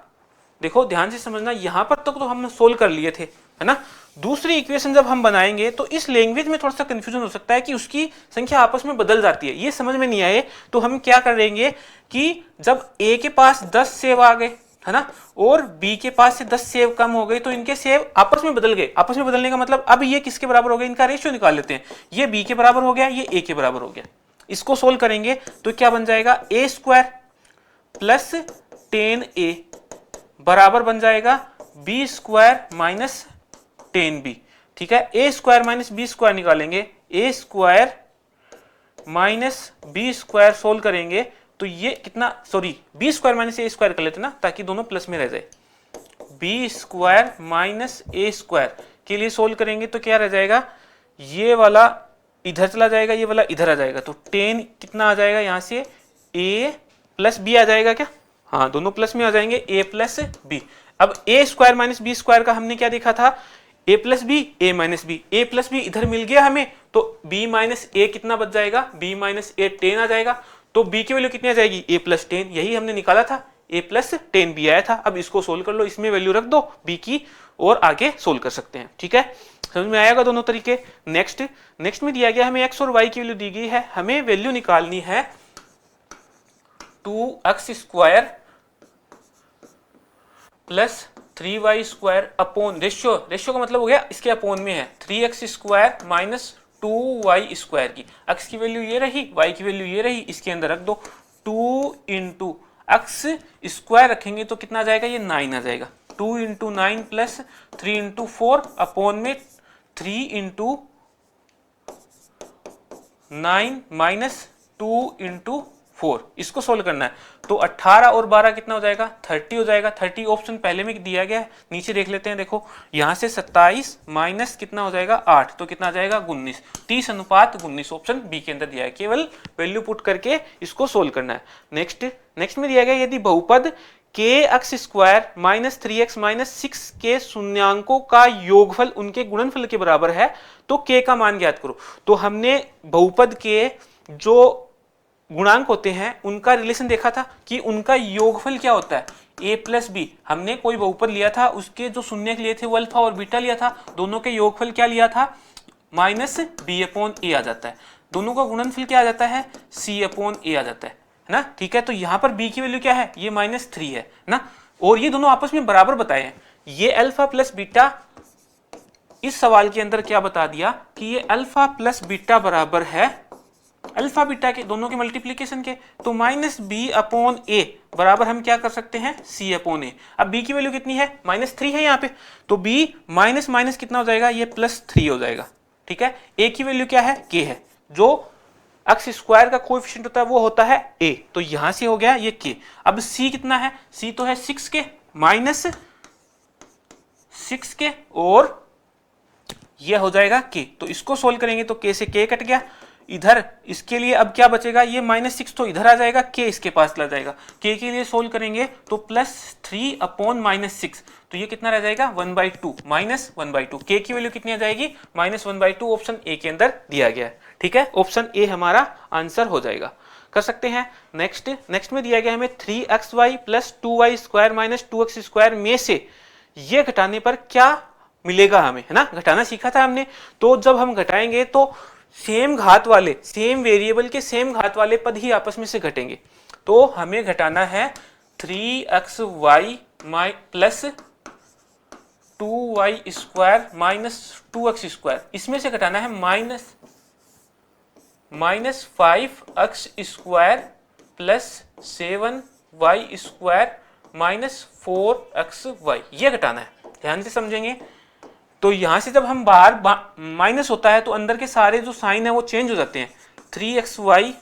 देखो ध्यान से समझना, यहां पर तक तो हमने सोल्व कर लिए थे, है ना। दूसरी इक्वेशन जब हम बनाएंगे तो इस लैंग्वेज में थोड़ा सा कंफ्यूजन हो सकता है कि उसकी संख्या आपस में बदल जाती है, ये समझ में नहीं आए तो हम क्या करेंगे कि जब a के पास 10 सेव आ गए, है ना, और b के पास से 10 सेव कम हो गए तो इनके सेव आपस में बदल गए। आपस में बदलने का मतलब अब ये किसके बराबर हो गए, इनका रेशियो निकाल लेते हैं। ये b के बराबर हो गया, ये a के बराबर हो गया। इसको सोल्व करेंगे तो क्या बन जाएगा, a² + 10a बराबर बन जाएगा b² - 10b। ठीक है, a² - b² निकालेंगे, a² - b² सोल्व करेंगे तो ये कितना, सॉरी b² - a² कर लेते ना ताकि दोनों प्लस में रह जाए। b² - a² के लिए सोल्व करेंगे तो क्या रह जाएगा, ये वाला इधर चला जाएगा, ये वाला इधर आ जाएगा, तो 10 कितना आ जाएगा, यहाँ से a + b आ जाएगा क्या, हाँ दोनों प्लस में आ जाएंगे, a + b। अब a² - b² का हमने क्या देखा था, a + b a - b, a + b इधर मिल गया हमें तो b - a कितना बच जाएगा, b - a 10 आ जाएगा। तो b की वैल्यू कितनी आ जाएगी, a + 10, यही हमने निकाला था, a + 10b आया था। अब इसको सोल्व कर लो, इसमें वैल्यू रख दो b की और आगे सोल्व कर सकते हैं। ठीक है, समझ में आएगा दोनों तरीके। नेक्स्ट में दिया गया हमें x और y की वैल्यू दी गई है, हमें वैल्यू निकालनी है 2x² plus 3y square upon ratio का मतलब हो गया इसके अपोन में है 3x square minus 2y square की x की वैल्यू ये रही y की वैल्यू ये रही, इसके अंदर रख दो 2 इंटू एक्स स्क्वायर रखेंगे तो कितना आ जाएगा, ये 9 आ जाएगा। 2 इंटू 9 प्लस 3 इंटू 4 अपॉन में 3 इंटू 9 माइनस 2 इंटू 4, इसको सोल्व करना है। तो 18 और 12 कितना हो जाएगा, 30 हो जाएगा। 30 ऑप्शन पहले में दिया गया है, नीचे देख लेते हैं। देखो यहाँ से 27 माइनस कितना हो जाएगा 8, तो कितना आ जाएगा 19। 30:19 ऑप्शन बी के अंदर दिया है। केवल वैल्यू पुट करके इसको सोल्व करना है। नेक्स्ट में दिया गया यदि बहुपद के x square minus 3x minus 6 के शून्यांकों का योगफल उनके गुणनफल के बराबर है तो k का मान ज्ञात करो। तो हमने बहुपद के जो गुणांक होते हैं उनका रिलेशन देखा था कि उनका योगफल क्या होता है, a प्लस बी। हमने कोई बहुपद लिया था, उसके जो शून्यक लिए थे वो अल्फा और बीटा लिया था, दोनों के योगफल क्या लिया था, माइनस बी अपॉन ए आ जाता है। दोनों का गुणनफल क्या आ जाता है, सी अपॉन ए आ जाता है ना। ठीक है, तो यहाँ पर b की वैल्यू क्या है, ये -3 है ना, और ये दोनों आपस में बराबर बताए हैं। ये अल्फा प्लस बीटा इस सवाल के अंदर क्या बता दिया कि ये अल्फा प्लस बीटा बराबर है अल्फा बीटा के दोनों के मल्टीप्लीकेशन के। तो माइनस बी अपॉन ए बराबर हम क्या कर सकते हैं, सी अपॉन ए। अब b की वैल्यू कितनी है, -3 है यहाँ पे, तो b माइनस माइनस कितना हो जाएगा, ये +3 हो जाएगा। ठीक है, a की वैल्यू क्या है, k है। जो एक्स स्क्वायर का कोएफिशिएंट होता है वो होता है a, तो यहां से हो गया ये k। अब c कितना है, c तो है 6k माइनस 6k और ये हो जाएगा k। तो इसको सोल्व करेंगे तो k से k कट गया, इधर इसके लिए अब क्या बचेगा, ये -6 तो इधर आ जाएगा, k इसके पास ला जाएगा। k के लिए सोल्व करेंगे तो +3 अपॉन -6, तो ये कितना रह जाएगा 1/2 माइनस 1/2। k की वैल्यू कितनी आ जाएगी, -1/2 ऑप्शन ए के अंदर दिया गया है। ठीक है, ऑप्शन ए हमारा आंसर हो जाएगा। कर सकते हैं नेक्स्ट में दिया गया हमें 3xy plus 2y square minus 2x square में से ये घटाने पर क्या मिलेगा हमें, है ना। घटाना सीखा था हमने, तो जब हम घटाएंगे तो सेम घात वाले, सेम वेरिएबल के सेम घात वाले पद ही आपस में से घटेंगे। तो हमें घटाना है 3xy plus 2y square minus 2x square, इसमें से घटाना है -5x square plus 7y square minus 4xy, ये घटाना है। ध्यान से समझेंगे। तो यहां से जब हम बाहर माइनस होता है तो अंदर के सारे जो साइन है वो चेंज हो जाते हैं। 3xy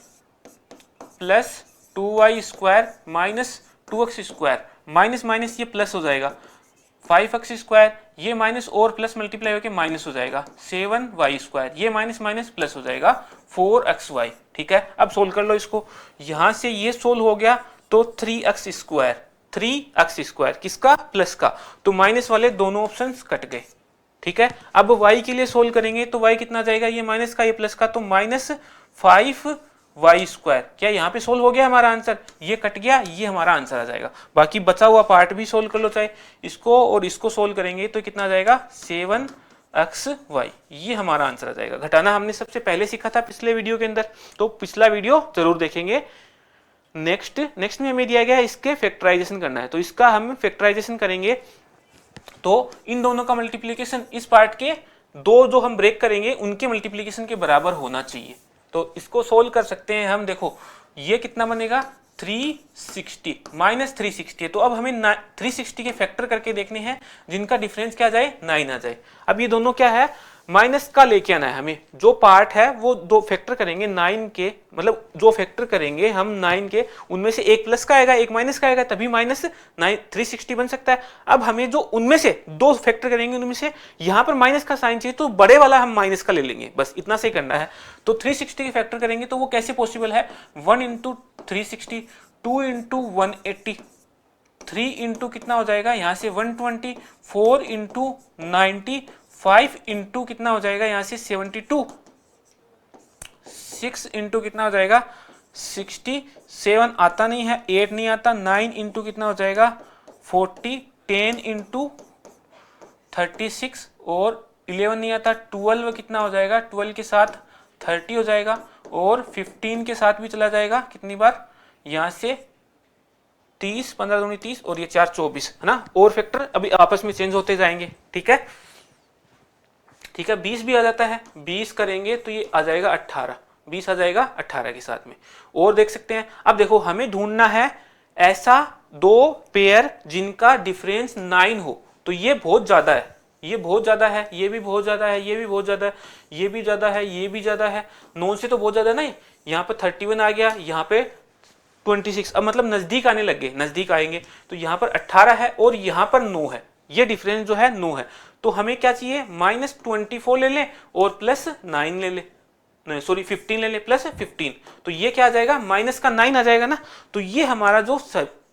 plus 2y square minus 2x square, minus minus ये प्लस हो जाएगा, 5x स्क्वायर, ये माइनस और प्लस मल्टीप्लाई होकर माइनस हो जाएगा, 7y स्क्वायर, ये माइनस माइनस प्लस हो जाएगा 4xy। ठीक है, अब सोल्व कर लो इसको। यहां से ये सोल्व हो गया तो 3x स्क्वायर किसका, प्लस का, तो माइनस वाले दोनों ऑप्शंस कट गए। ठीक है, अब y के लिए सोल्व करेंगे तो y कितना जाएगा, ये माइनस का ये प्लस का, तो -5y स्क्वायर। क्या यहाँ पे सोल्व हो गया हमारा आंसर, ये कट गया, ये हमारा आंसर आ जाएगा। बाकी बचा हुआ पार्ट भी सोल्व कर लो, चाहे इसको और इसको सोल्व करेंगे तो कितना जाएगा 7xy, ये हमारा आंसर आ जाएगा। घटाना हमने सबसे पहले सीखा था पिछले वीडियो के अंदर, तो पिछला वीडियो जरूर देखेंगे। नेक्स्ट में हमें दिया गया है इसके फैक्टराइजेशन करना है, तो इसका हम फैक्टराइजेशन करेंगे। तो इन दोनों का मल्टीप्लिकेशन इस पार्ट के दो जो हम ब्रेक करेंगे उनके मल्टीप्लिकेशन के बराबर होना चाहिए। तो इसको सोल्व कर सकते हैं हम। देखो ये कितना बनेगा 360 माइनस 360 है, तो अब हमें 360 के फैक्टर करके देखने हैं जिनका डिफरेंस क्या जाए 9 आ जाए। अब ये दोनों क्या है, माइनस का लेके आना है हमें। जो पार्ट है वो दो फैक्टर करेंगे 9 के, मतलब जो फैक्टर करेंगे हम 9 के, उनमें से एक प्लस का आएगा एक माइनस का आएगा, तभी माइनस 360 बन सकता है। अब हमें जो उनमें से दो फैक्टर करेंगे उनमें से यहाँ पर माइनस का साइन चाहिए, तो बड़े वाला हम माइनस का ले लेंगे, बस इतना से करना है। तो 360 के फैक्टर करेंगे तो वो कैसे पॉसिबल है, 1 इंटू 360, 2 इंटू 180, 3 इंटू कितना हो जाएगा यहाँ से 120, 4 इंटू 90, 5 इंटू कितना हो जाएगा यहाँ से 72, 6 इंटू कितना हो जाएगा 60, 7 आता नहीं है, 8 नहीं आता, 9 इंटू कितना हो जाएगा 40, 10 इंटू 36 और 11 नहीं आता, 12 कितना हो जाएगा, 12 के साथ 30 हो जाएगा और 15 के साथ भी चला जाएगा, कितनी बार यहाँ से 30, 15 दूनी 30 और ये 4 24 है ना। और फैक्टर अभी आपस में चेंज होते जाएंगे, ठीक है। ठीक है, 20 भी आ जाता है, 20 करेंगे तो ये आ जाएगा 18, 20 आ जाएगा 18 के साथ में। और देख सकते हैं, अब देखो हमें ढूंढना है ऐसा दो पेयर जिनका डिफरेंस 9 हो। तो ये बहुत ज्यादा है, ये बहुत ज्यादा है, ये भी बहुत ज्यादा है, ये भी बहुत ज्यादा है, ये भी ज्यादा है, ये भी ज्यादा है, 9 से तो बहुत ज्यादा नहीं। यहाँ पे 31 आ गया, यहाँ पे 26, अब मतलब नजदीक आने लग गए, नजदीक आएंगे। तो यहाँ पर 18 है और यहाँ पर 9 है, ये डिफरेंस जो है 9 है। तो हमें क्या चाहिए, -24 ले लें और +9 ले लें, नहीं सॉरी 15 ले लें, +15। तो ये क्या आ जाएगा, माइनस का 9 आ जाएगा ना। तो ये हमारा जो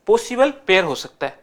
पॉसिबल पेयर हो सकता है,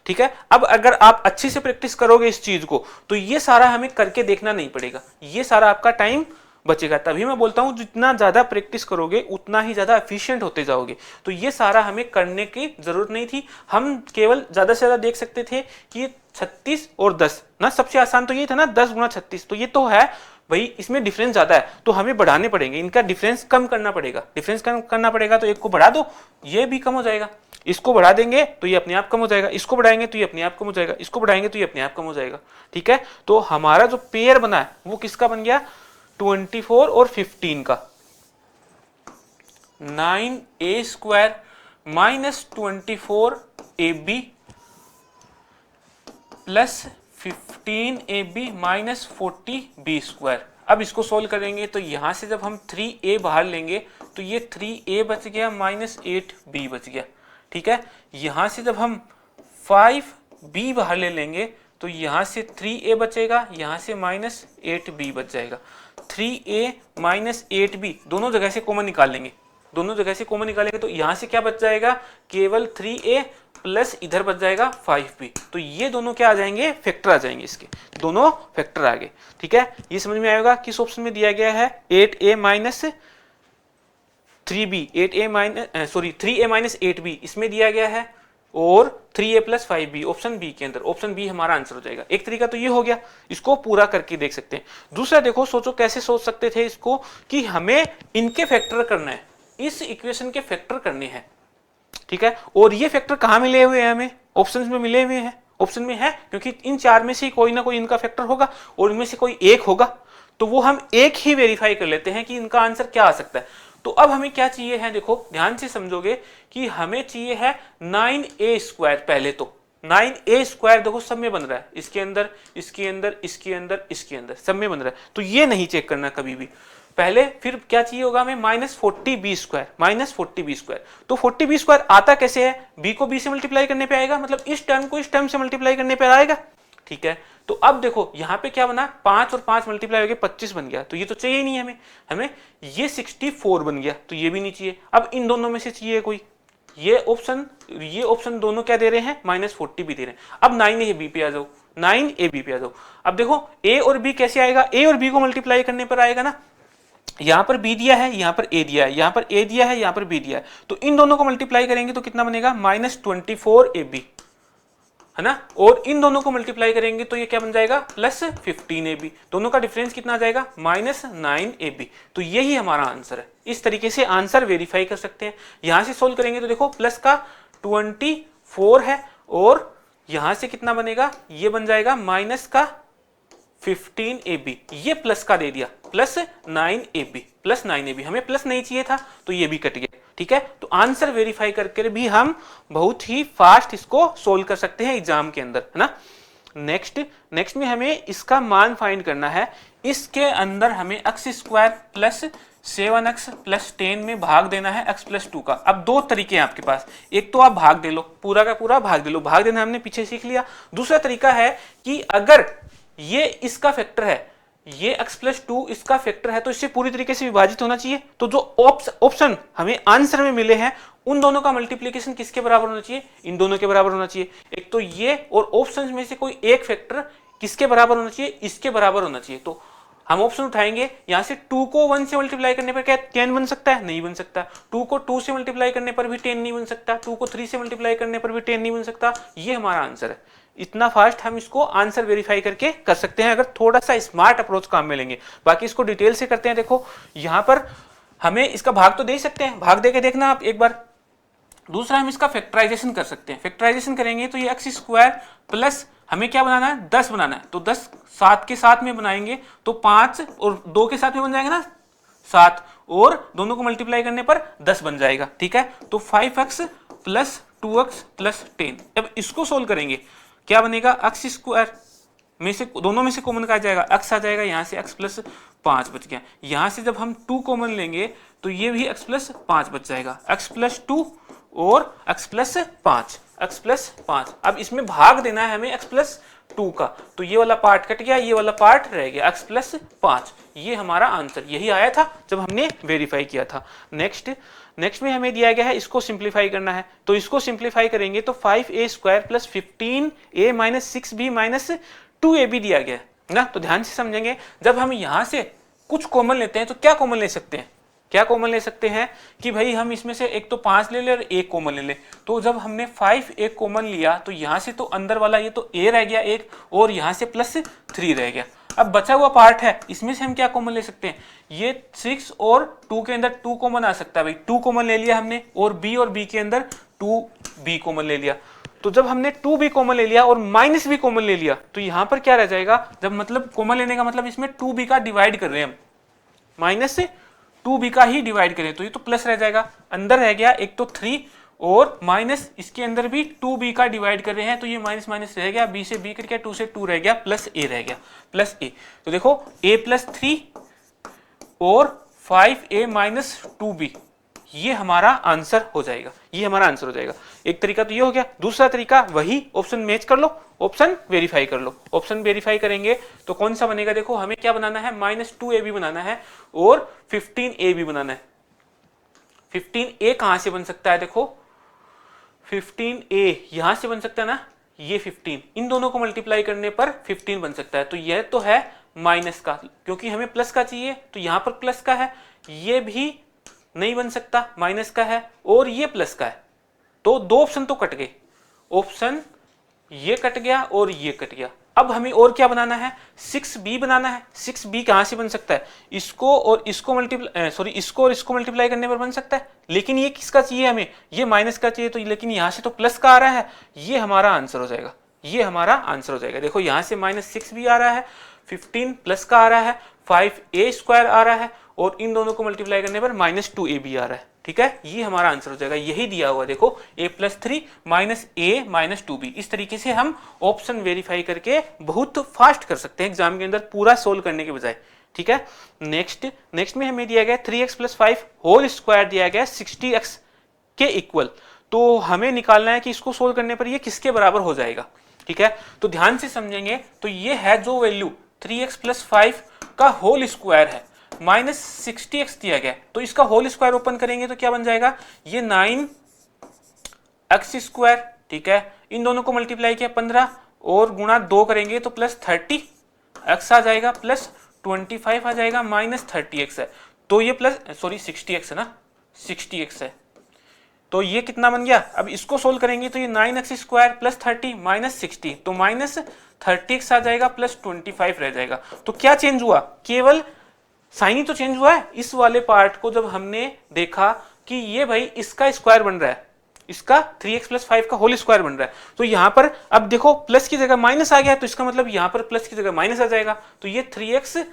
ठीक है। अब अगर आप अच्छे से प्रैक्टिस करोगे इस चीज को तो ये सारा हमें करके देखना नहीं पड़ेगा, ये सारा आपका टाइम बचेगा। तभी मैं बोलता हूं जितना ज्यादा प्रैक्टिस करोगे उतना ही ज्यादा एफिशिएंट होते जाओगे। तो ये सारा हमें करने की जरूरत नहीं थी, हम केवल ज्यादा से ज्यादा देख सकते थे कि 36 और 10 ना, सबसे आसान तो ये था ना 10 गुना 36, तो ये तो है भाई, इसमें डिफरेंस ज्यादा है तो हमें बढ़ाने पड़ेंगे, इनका डिफरेंस कम करना पड़ेगा। डिफरेंस कम करना पड़ेगा तो एक को बढ़ा दो, ये भी कम हो जाएगा, इसको बढ़ा देंगे तो ये अपने आप कम हो जाएगा, इसको बढ़ाएंगे तो ये अपने आप कम हो जाएगा, इसको बढ़ाएंगे तो ये अपने आप कम हो जाएगा, ठीक है। तो हमारा जो पेयर बना है वो किसका बन गया, 24 और 15 का। 9a² -24ab +15ab -40b²। अब इसको सोल्व करेंगे तो यहां से जब हम 3a बाहर लेंगे तो ये 3a बच गया, -8b बच गया, ठीक है। यहां से जब हम 5b बाहर ले लेंगे तो यहां से 3a बचेगा, यहां से -8b बच जाएगा। 3a -8b दोनों जगह से कॉमन निकाल लेंगे, दोनों जगह से कॉमन निकालेंगे तो यहां से क्या बच जाएगा, केवल 3a प्लस इधर बच जाएगा 5b। तो ये दोनों क्या आ जाएंगे, फैक्टर आ जाएंगे, इसके दोनों फैक्टर आ गए, ठीक है। ये समझ में आएगा किस ऑप्शन में दिया गया है, 8a -3b, 3a -8b इसमें दिया गया है, और 3a + 5b ऑप्शन बी के अंदर, ऑप्शन बी हमारा आंसर हो जाएगा। एक तरीका तो ये हो गया, इसको पूरा करके देख सकते हैं। दूसरा देखो, सोचो कैसे सोच सकते थे इसको, कि हमें इनके फैक्टर करना है, इस इक्वेशन के फैक्टर करने हैं, ठीक है। और ये फैक्टर कहां मिले हुए हैं, हमें ऑप्शंस में मिले हुए हैं, ऑप्शन में है, क्योंकि इन चार में से कोई ना कोई इनका फैक्टर होगा और इनमें से कोई एक होगा, तो वो हम एक ही वेरीफाई कर लेते हैं कि इनका आंसर क्या आ सकता है। तो अब हमें क्या चाहिए है, देखो ध्यान से समझोगे कि हमें चाहिए है 9a²। पहले तो 9a² देखो सब में बन रहा है, इसके अंदर, इसके अंदर, इसके अंदर, इसके अंदर, सब में बन रहा है, तो ये नहीं चेक करना कभी भी पहले। फिर क्या चाहिए होगा हमें, -40b², -40b²। तो 40b² आता कैसे है, b को b से मल्टीप्लाई करने पे आएगा, मतलब इस टर्म को इस टर्म से मल्टीप्लाई करने पे आएगा, ठीक है। तो अब देखो यहाँ पे क्या बना, 5 और 5 मल्टीप्लाई हो गए 25 बन गया, तो ये तो चाहिए नहीं हमें, हमें ये 64 बन गया, तो ये भी नहीं चाहिए। अब इन दोनों में से चाहिए कोई, ये ऑप्शन दोनों क्या दे रहे हैं, -40 भी दे रहे हैं। अब 9ab पे आ जाओ, 9ab पे आ जाओ। अब देखो a और b कैसे आएगा, a और b को मल्टीप्लाई करने पर आएगा ना, यहां पर b दिया है, यहां पर a दिया है, यहां पर a दिया है, यहां पर b दिया है, तो इन दोनों को मल्टीप्लाई करेंगे तो कितना बनेगा, -24ab, है ना। और इन दोनों को मल्टीप्लाई करेंगे तो ये क्या बन जाएगा, +15ab। दोनों का डिफरेंस कितना आ जाएगा, -9ab। तो यही हमारा आंसर है। इस तरीके से आंसर वेरीफाई कर सकते हैं। यहां से सोल्व करेंगे तो देखो प्लस का 24 है, और यहां से कितना बनेगा, ये बन जाएगा -15ab, ये प्लस का दे दिया, +9ab, हमें प्लस नहीं चाहिए था तो ये भी कट गया, ठीक है। तो आंसर वेरीफाई करके भी हम बहुत ही फास्ट इसको सोल्व कर सकते हैं एग्जाम के अंदर, है ना। नेक्स्ट में हमें इसका मान फाइंड करना है। इसके अंदर हमें x² + 7x + 10 में भाग देना है x + 2 का। अब दो तरीके हैं आपके पास, एक तो आप भाग दे लो, पूरा का पूरा भाग दे लो, भाग देना हमने पीछे सीख लिया। दूसरा तरीका है कि अगर ये इसका फैक्टर है, ये x + 2 इसका फैक्टर है, तो इससे पूरी तरीके से विभाजित होना चाहिए। तो जो ऑप्शन हमें आंसर में मिले हैं उन दोनों का मल्टीप्लिकेशन किसके बराबर होना चाहिए, इन दोनों के बराबर होना चाहिए। एक तो ये, और ऑप्शन में से कोई एक फैक्टर किसके बराबर होना चाहिए, इसके बराबर होना चाहिए। तो हम ऑप्शन उठाएंगे, यहां से 2 को 1 से मल्टीप्लाई करने पर क्या 10 बन सकता है, नहीं बन सकता। 2 को 2 से मल्टीप्लाई करने पर भी 10 नहीं बन सकता। 2 को 3 से मल्टीप्लाई करने पर भी 10 नहीं बन सकता। ये हमारा आंसर है। इतना फास्ट हम इसको आंसर वेरीफाई करके कर सकते हैं अगर थोड़ा सा स्मार्ट अप्रोच काम में लेंगे। बाकी इसको डिटेल से करते हैं। देखो यहां पर हमें इसका भाग तो दे सकते हैं, भाग देके देखना आप एक बार। दूसरा हम इसका फैक्टराइजेशन कर सकते हैं। फैक्टराइजेशन करेंगे तो ये एक्स स्क्वायर प्लस हमें क्या बनाना है 10 बनाना है, तो 10 7 के साथ में बनाएंगे तो 5 और 2 के साथ में बन जाएगा ना 7, और दोनों को मल्टीप्लाई करने पर 10 बन जाएगा। ठीक है, तो 5x प्लस 2x प्लस 10। अब इसको सोल्व करेंगे क्या बनेगा, एक्स स्क्वायर में से दोनों में से कॉमन का आ जाएगा, x आ जाएगा, यहाँ से x प्लस 5 बच गया। यहाँ से जब हम 2 कॉमन लेंगे तो ये भी x प्लस 5 बच जाएगा, x प्लस 2 और x प्लस 5, x प्लस 5। अब इसमें भाग देना है हमें x प्लस 2 का, तो ये वाला पार्ट कट गया, ये वाला पार्ट रह गया, x प्लस 5। ये हमारा आंसर यही आया था जब हमने वेरीफाई किया था। नेक्स्ट में हमें दिया गया है इसको सिंप्लीफाई करना है, तो इसको सिंप्लीफाई करेंगे तो 5a square plus 15a minus 6b minus 2ab दिया गया है ना। तो ध्यान से समझेंगे, जब हम यहां से कुछ कॉमन लेते हैं तो क्या कॉमन ले सकते हैं, क्या कॉमन ले सकते हैं कि भाई हम इसमें से एक तो 5 ले ले और एक कॉमन ले ले। तो जब हमने 5 एक कॉमन लिया तो यहाँ से तो अंदर वाला ये तो a रह गया एक, और यहाँ से प्लस 3 रह गया। अब बचा हुआ पार्ट है, इसमें से हम क्या कॉमन ले सकते हैं, ये 6 और 2 के अंदर 2 कॉमन आ सकता है भाई, 2 कॉमन ले लिया हमने, और b के अंदर 2b कॉमन ले लिया। तो जब हमने 2b कॉमन ले लिया और माइनस b कॉमन ले लिया तो यहाँ पर क्या रह जाएगा, जब मतलब कॉमन लेने का मतलब इसमें 2b का डिवाइड कर रहे हैं हम, माइनस से 2b का ही डिवाइड करें तो ये तो प्लस रह जाएगा, अंदर रह गया एक तो 3 और माइनस इसके अंदर भी 2b का डिवाइड कर रहे हैं तो ये माइनस माइनस रह गया, b से b कर गया, 2 से 2 रह गया, प्लस a रह गया, प्लस a। तो देखो a प्लस 3 और 5a माइनस 2b, ये हमारा आंसर हो जाएगा, ये हमारा आंसर हो जाएगा। एक तरीका तो ये हो गया। दूसरा तरीका वही ऑप्शन मैच कर लो, ऑप्शन वेरीफाई कर लो। ऑप्शन वेरीफाई करेंगे तो कौन सा बनेगा, देखो हमें क्या बनाना है, माइनस 2ab बनाना है और 15ab बनाना है। 15a कहां से बन सकता है, देखो 15a यहां से बन सकता है ना, ये 15 इन दोनों को मल्टीप्लाई करने पर 15 बन सकता है। तो यह तो है माइनस का, क्योंकि हमें प्लस का चाहिए तो यहां पर प्लस का है, ये भी नहीं बन सकता, माइनस का है, और ये प्लस का है। तो दो ऑप्शन तो कट गए, ऑप्शन ये कट गया और ये कट गया। अब हमें और क्या बनाना है, 6b बनाना है। 6b कहां से बन सकता है, इसको और इसको मल्टीप्लाई इसको और इसको मल्टीप्लाई करने पर बन सकता है, लेकिन ये किसका चाहिए हमें, ये माइनस का चाहिए, तो लेकिन यहां से तो प्लस का आ रहा है, ये हमारा आंसर हो जाएगा, ये हमारा आंसर हो जाएगा। देखो यहां से माइनस 6b आ रहा है, 15 प्लस का आ रहा है, 5a स्क्वायर आ रहा है, और इन दोनों को मल्टीप्लाई करने पर माइनस 2ab आ रहा है। ठीक है, ये हमारा आंसर हो जाएगा, यही दिया हुआ देखो a plus 3 minus a minus 2b। इस तरीके से हम ऑप्शन वेरीफाई करके बहुत फास्ट कर सकते हैं एग्जाम के अंदर, पूरा सोल्व करने के बजाय। ठीक है, नेक्स्ट में हमें दिया गया 3x प्लस 5 होल स्क्वायर दिया गया 60x के इक्वल। तो हमें निकालना है कि इसको सोल्व करने पर ये किसके बराबर हो जाएगा। ठीक है, तो ध्यान से समझेंगे, तो ये है जो वैल्यू 3x प्लस 5 का होल स्क्वायर है, माइनस 60x दिया गया, तो इसका होल स्क्वायर ओपन करेंगे तो क्या बन जाएगा, ये 9x स्क्वायर। ठीक है, इन दोनों को मल्टीप्लाई किया 15 और गुणा 2 करेंगे तो प्लस 30x आ जाएगा, प्लस 25 आ जाएगा, माइनस 30x है, तो ये प्लस 60x है ना, 60x है, तो ये कितना बन गया। अब इसको सोल्व करेंगे तो ये 9x स्क्वायर प्लस 30 माइनस 60, तो माइनस 30x आ जाएगा, प्लस 25 रह जाएगा। तो क्या चेंज हुआ, केवल साइन ही तो चेंज हुआ है। इस वाले पार्ट को जब हमने देखा कि ये भाई इसका स्क्वायर बन रहा है, इसका 3x प्लस 5 का होल स्क्वायर बन रहा है, तो यहां पर अब देखो प्लस की जगह माइनस आ गया, तो इसका मतलब यहां पर प्लस की जगह माइनस आ जाएगा, तो ये 3x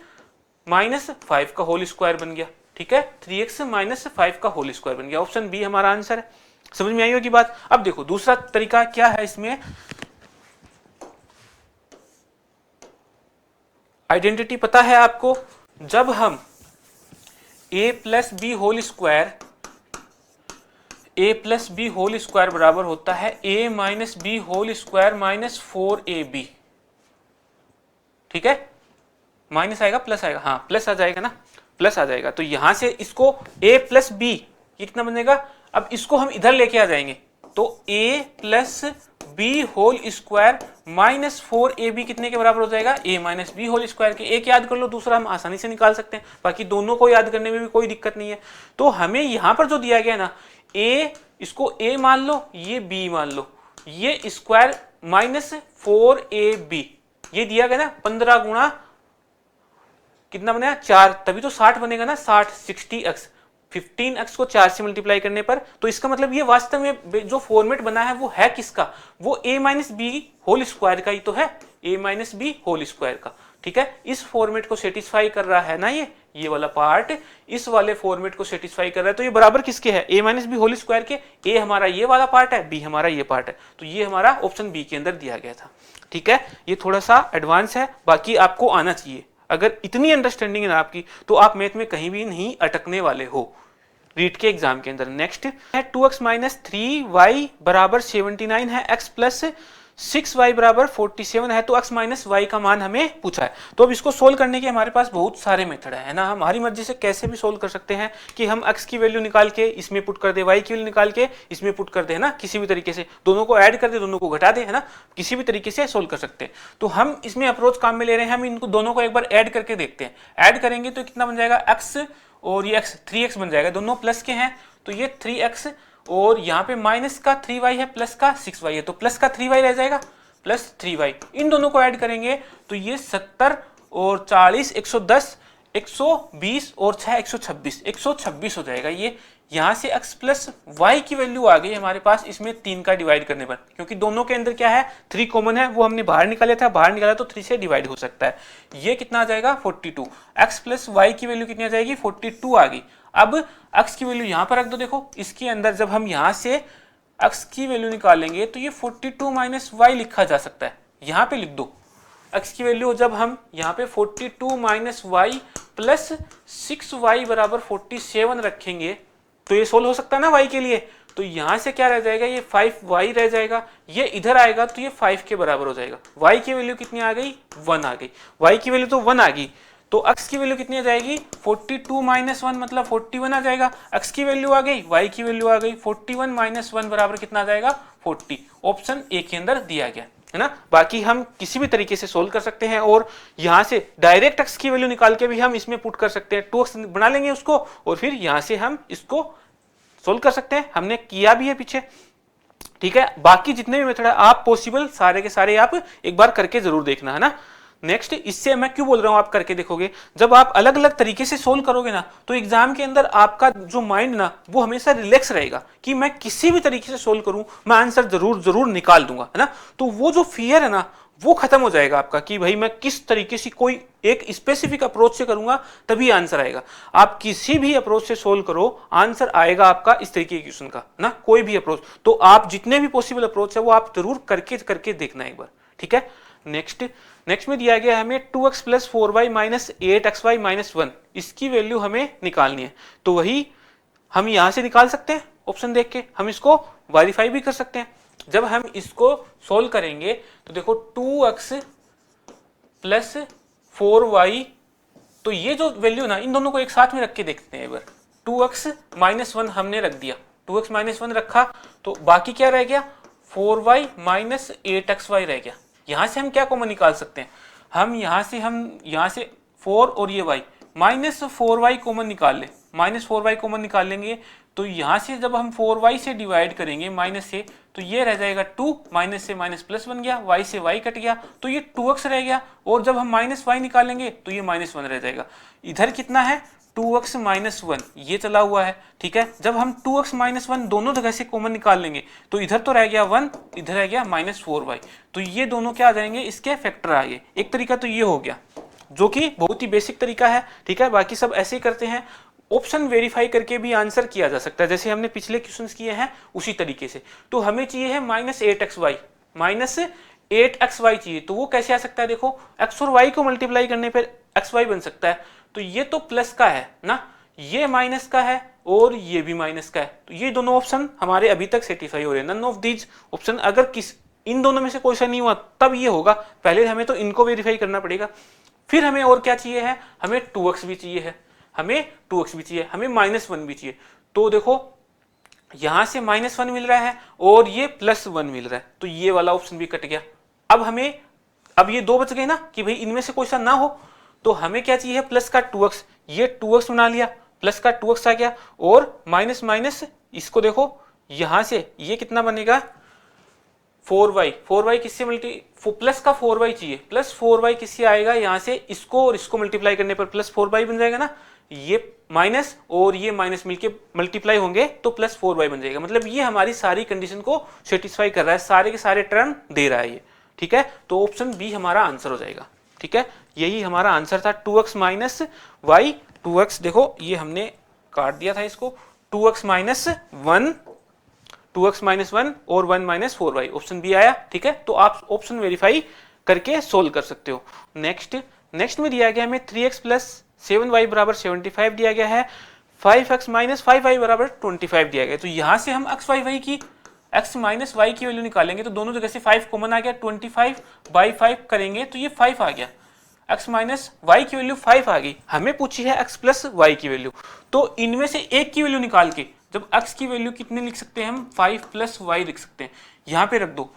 माइनस 5 का होल स्क्वायर बन गया। ठीक है, 3x माइनस 5 का होल स्क्वायर बन गया। ऑप्शन बी हमारा आंसर है। समझ में आई होगी बात। अब देखो दूसरा तरीका क्या है, इसमें आइडेंटिटी पता है आपको, जब हम a plus B whole square बराबर होता है a minus B whole square minus 4ab। ठीक है, माइनस आएगा प्लस आएगा, हाँ प्लस आ जाएगा ना, प्लस आ जाएगा। तो यहां से इसको a प्लस बी ये कितना बनेगा, अब इसको हम इधर लेके आ जाएंगे तो a plus B whole square minus 4ab कितने के बराबर हो जाएगा, a minus B whole square के। एक याद कर लो, दूसरा हम आसानी से निकाल सकते हैं, बाकी दोनों को याद करने में भी कोई दिक्कत नहीं है। तो हमें यहां पर जो दिया गया ना, a इसको a मान लो, ये b मान लो, ये स्क्वायर माइनस 4ab ये दिया गया ना, 15 गुणा कितना बनेगा 4, तभी तो 60 बनेगा ना, 60 60x 15x को 4 से मल्टीप्लाई करने पर। तो इसका मतलब ये वास्तव में जो फॉर्मेट बना है वो है किसका, वो a minus B whole square का ही तो है, a minus B whole square का। ठीक है, इस फॉर्मेट को सेटिस्फाई कर रहा है ना, ये वाला पार्ट इस वाले फॉर्मेट को सेटिस्फाई कर रहा है। तो ये बराबर किसके है, a minus B whole square के। a हमारा ये वाला पार्ट है, b हमारा ये पार्ट है, तो ये हमारा ऑप्शन बी के अंदर दिया गया था। ठीक है, ये थोड़ा सा एडवांस है, बाकी आपको आना चाहिए। अगर इतनी अंडरस्टैंडिंग है आपकी तो आप मैथ में कहीं भी नहीं अटकने वाले हो रीट के एग्जाम के अंदर। नेक्स्ट है 2x माइनस 3y बराबर 79 है, x प्लस 6y बराबर 47 है। तो x माइनस y का मान हमें पूछा है। तो अब इसको सोल्व करने के हमारे पास बहुत सारे मेथड है ना, हमारी मर्जी से कैसे भी सोल्व कर सकते हैं कि हम x की वैल्यू निकाल के इसमें पुट कर दे, y की वैल्यू निकाल के इसमें पुट कर दे, है ना, किसी भी तरीके से दोनों को ऐड कर दे, दोनों को घटा दे, है ना, किसी भी तरीके से सोल्व कर सकते हैं। तो हम इसमें अप्रोच काम में ले रहे हैं, हम इनको दोनों को एक बार ऐड करके देखते हैं। ऐड करेंगे तो कितना बन जाएगा, x और ये x 3x बन जाएगा, दोनों प्लस के हैं तो ये 3x और यहाँ पे माइनस का 3y है, प्लस का 6y है, तो प्लस का 3y रह जाएगा प्लस 3y। इन दोनों को ऐड करेंगे तो ये 70 और 40 110 120 और 6 126 हो जाएगा। ये यहाँ से x प्लस वाई की वैल्यू आ गई हमारे पास इसमें 3 का डिवाइड करने पर, क्योंकि दोनों के अंदर क्या है 3 कॉमन है, वो हमने बाहर निकाला था, बाहर निकाला तो 3 से डिवाइड हो सकता है। ये कितना आ जाएगा 42। x प्लस वाई की वैल्यू कितनी आ जाएगी 42 आ गई। अब x की वैल्यू यहाँ पर रख दो, देखो इसके अंदर जब हम यहाँ से x की वैल्यू निकालेंगे तो ये 42 माइनस वाई लिखा जा सकता है, यहाँ पे लिख दो x की वैल्यू। जब हम यहाँ पे 42 माइनस वाई प्लस 6y बराबर 47 रखेंगे तो ये सोल्व हो सकता है ना y के लिए। तो यहाँ से क्या रह जाएगा, ये 5y रह जाएगा, ये इधर आएगा तो ये 5 के बराबर हो जाएगा। y की वैल्यू कितनी आ गई 1 आ गई, y की वैल्यू तो 1 आ गई, तो x की वैल्यू कितनी आ जाएगी 42 माइनस 1 मतलब 41 आ जाएगा। x की वैल्यू आ गई, y की वैल्यू आ गई, 41 माइनस 1 बराबर कितना आ जाएगा 40। ऑप्शन ए के अंदर दिया गया है ना। बाकी हम किसी भी तरीके से सोल्व कर सकते हैं और यहाँ से डायरेक्ट x की वैल्यू निकाल के भी हम इसमें पुट कर सकते हैं, 2x बना लेंगे उसको और फिर यहाँ से हम इसको सोल्व कर सकते हैं, हमने किया भी है पीछे। ठीक है, बाकी जितने भी मेथड है आप पॉसिबल सारे के सारे आप एक बार करके जरूर देखना, है ना। नेक्स्ट, इससे मैं क्यों बोल रहा हूं आप करके देखोगे, जब आप अलग अलग तरीके से सोल्व करोगे ना तो एग्जाम के अंदर आपका जो माइंड ना वो हमेशा रिलैक्स रहेगा कि मैं किसी भी तरीके से सोल्व करूं मैं आंसर जरूर जरूर निकाल दूंगा, है ना। तो वो जो फियर है ना वो खत्म हो जाएगा आपका कि भाई मैं किस तरीके से कोई एक स्पेसिफिक अप्रोच से करूंगा तभी आंसर आएगा। आप किसी भी अप्रोच से सोल्व करो आंसर आएगा आपका इस तरीके के क्वेश्चन का ना, कोई भी अप्रोच। तो आप जितने भी पॉसिबल अप्रोच है वो आप जरूर करके देखना एक बार। ठीक है, नेक्स्ट में दिया गया हमें 2x plus 4y minus 8xy minus 1, इसकी वैल्यू हमें निकालनी है। तो वही हम यहां से निकाल सकते हैं ऑप्शन देख के, हम इसको वेरीफाई भी कर सकते हैं। जब हम इसको सोल्व करेंगे तो देखो 2x प्लस 4y, तो ये जो वैल्यू ना इन दोनों को एक साथ में रख के देखते हैं एक बार। 2x माइनस 1 हमने रख दिया, 2x माइनस 1 रखा तो बाकी क्या रह गया 4y माइनस 8xy रह गया। यहां से हम क्या कॉमन निकाल सकते हैं, हम यहां से 4 और ये y माइनस 4y कॉमन निकाल ले, माइनस 4y कॉमन निकाल लेंगे तो यहां से जब हम 4y से डिवाइड करेंगे माइनस से तो ये रह जाएगा 2, माइनस से माइनस प्लस बन गया, y से y कट गया तो ये 2x रह गया, और जब हम माइनस y निकालेंगे तो ये माइनस 1 रह जाएगा। इधर कितना है 2x माइनस 1 ये चला हुआ है। ठीक है, जब हम 2x माइनस 1 दोनों जगह से कॉमन निकाल लेंगे तो इधर तो रह गया 1, इधर रह गया माइनस 4y, तो ये दोनों क्या आ जाएंगे इसके फैक्टर आ गए। एक तरीका तो ये हो गया जो कि बहुत ही बेसिक तरीका है। ठीक है, बाकी सब ऐसे ही करते हैं, ऑप्शन वेरीफाई करके भी आंसर किया जा सकता है जैसे हमने पिछले क्वेश्चंस किए हैं उसी तरीके से। तो हमें चाहिए है माइनस 8xy, माइनस 8xy चाहिए, तो वो कैसे आ सकता है, देखो x और y को मल्टीप्लाई करने पर xy बन सकता है, तो ये तो प्लस का है ना, ये माइनस का है और ये भी माइनस का है, तो ये दोनों ऑप्शन हमारे अभी तक सेटिस्फाई हो रहे हैं। नन ऑफ दीज ऑप्शन, अगर इन दोनों में से कोई सा नहीं हुआ तब ये होगा, पहले हमें तो इनको वेरीफाई करना पड़ेगा। फिर हमें और क्या चाहिए है, हमें 2x भी चाहिए है, हमें 2x भी चाहिए, हमें माइनस 1 भी चाहिए। तो देखो यहां से माइनस 1 मिल रहा है और ये प्लस 1 मिल रहा है, तो ये वाला ऑप्शन भी कट गया। अब ये दो बच गए ना कि भाई इनमें से कोई सा ना हो, तो हमें क्या चाहिए प्लस का 2x, ये 2x बना लिया, प्लस का 2x आ गया, और माइनस माइनस इसको देखो यहां से ये कितना बनेगा 4y किससे प्लस का 4y चाहिए, प्लस 4y किससे आएगा यहाँ से इसको और इसको मल्टीप्लाई करने पर प्लस 4y बन जाएगा ना, ये माइनस और ये माइनस मिलके मल्टीप्लाई होंगे तो प्लस 4y बन जाएगा। मतलब ये हमारी सारी कंडीशन को सेटिस्फाई कर रहा है, सारे के सारे टर्म दे रहा है ये, ठीक है। तो ऑप्शन बी हमारा आंसर हो जाएगा, ठीक है। यही हमारा आंसर था 2x माइनस वाई। 2x देखो ये हमने काट दिया था इसको, 2x माइनस 1, 2x माइनस 1 और 1 माइनस 4y, ऑप्शन बी आया, ठीक है। तो आप ऑप्शन वेरीफाई करके सोल्व कर सकते हो। नेक्स्ट में दिया गया हमें 3x प्लस 7y बराबर 75 दिया गया है, 5x माइनस 5y बराबर 25 दिया गया। तो यहां से हम x माइनस y की वैल्यू निकालेंगे तो दोनों जगह से 5 कॉमन आ गया, 25 बाई 5 करेंगे तो ये 5 आ गया, x माइनस y की वैल्यू 5 आ गई। हमें पूछी है x प्लस y की वैल्यू, तो इनमें से एक की वैल्यू निकाल के जब x की वैल्यू कितने लिख सकते हैं हम, 5 प्लस y लिख सकते हैं। यहाँ पे रख दो,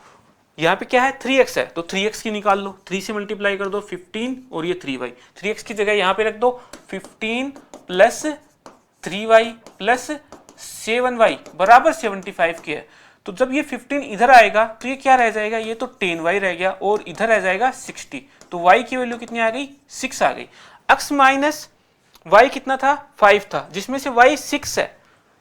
यहाँ पे क्या है 3x है तो 3x की निकाल लो, 3 से मल्टीप्लाई कर दो 15 और ये 3y, 3x की जगह यहाँ पे रख दो 15 प्लस 3y प्लस 7y बराबर 75 के है। तो जब ये 15 इधर आएगा तो ये क्या रह जाएगा, ये तो 10y रह गया और इधर रह जाएगा 60। तो y की वैल्यू कितनी आ गई, 6 आ गई। x माइनस y कितना था, 5 था, जिसमें से y 6 है,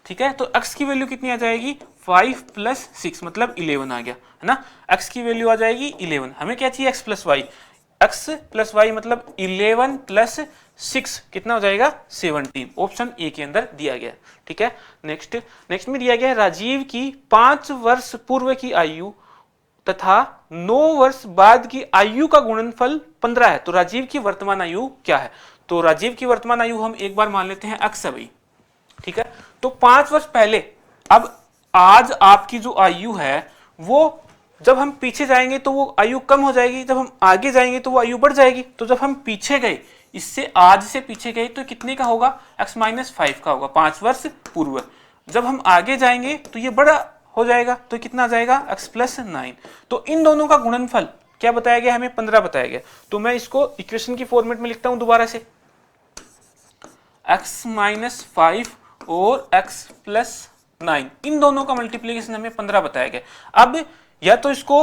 ठीक है। तो x की वैल्यू कितनी आ जाएगी, 5 प्लस 6 मतलब 11 आ गया, है ना। x की वैल्यू आ जाएगी 11। हमें क्या चाहिए, x प्लस y मतलब 11 प्लस 6 कितना हो जाएगा, 17। ऑप्शन ए के अंदर दिया गया, ठीक है। नेक्स्ट में दिया गया है राजीव की 5 वर्ष पूर्व की आयु तथा 9 वर्ष बाद की आयु का गुणनफल 15 है। तो राजीव की वर्तमान आयु क्या है, तो राजीव की वर्तमान आयु हम एक बार मान लेते हैं x है भाई, ठीक है। तो 5 वर्ष पहले, अब आज आपकी जो आयु है वो जब हम पीछे जाएंगे तो वो आयु कम हो जाएगी, जब हम आगे जाएंगे तो वो आयु बढ़ जाएगी। तो जब हम पीछे गए, इससे आज से पीछे गए तो कितने का होगा, x माइनस 5 का होगा, 5 वर्ष पूर्व। जब हम आगे जाएंगे तो ये बड़ा हो जाएगा तो कितना आ जाएगा, x प्लस 9। तो इन दोनों का गुणनफल क्या बताया गया, हमें 15 बताया गया। तो मैं इसको इक्वेशन की फॉर्मेट में लिखता हूं दोबारा से, x माइनस 5 और x प्लस 9, इन दोनों का मल्टीप्लीकेशन हमें 15 बताया गया। अब या तो इसको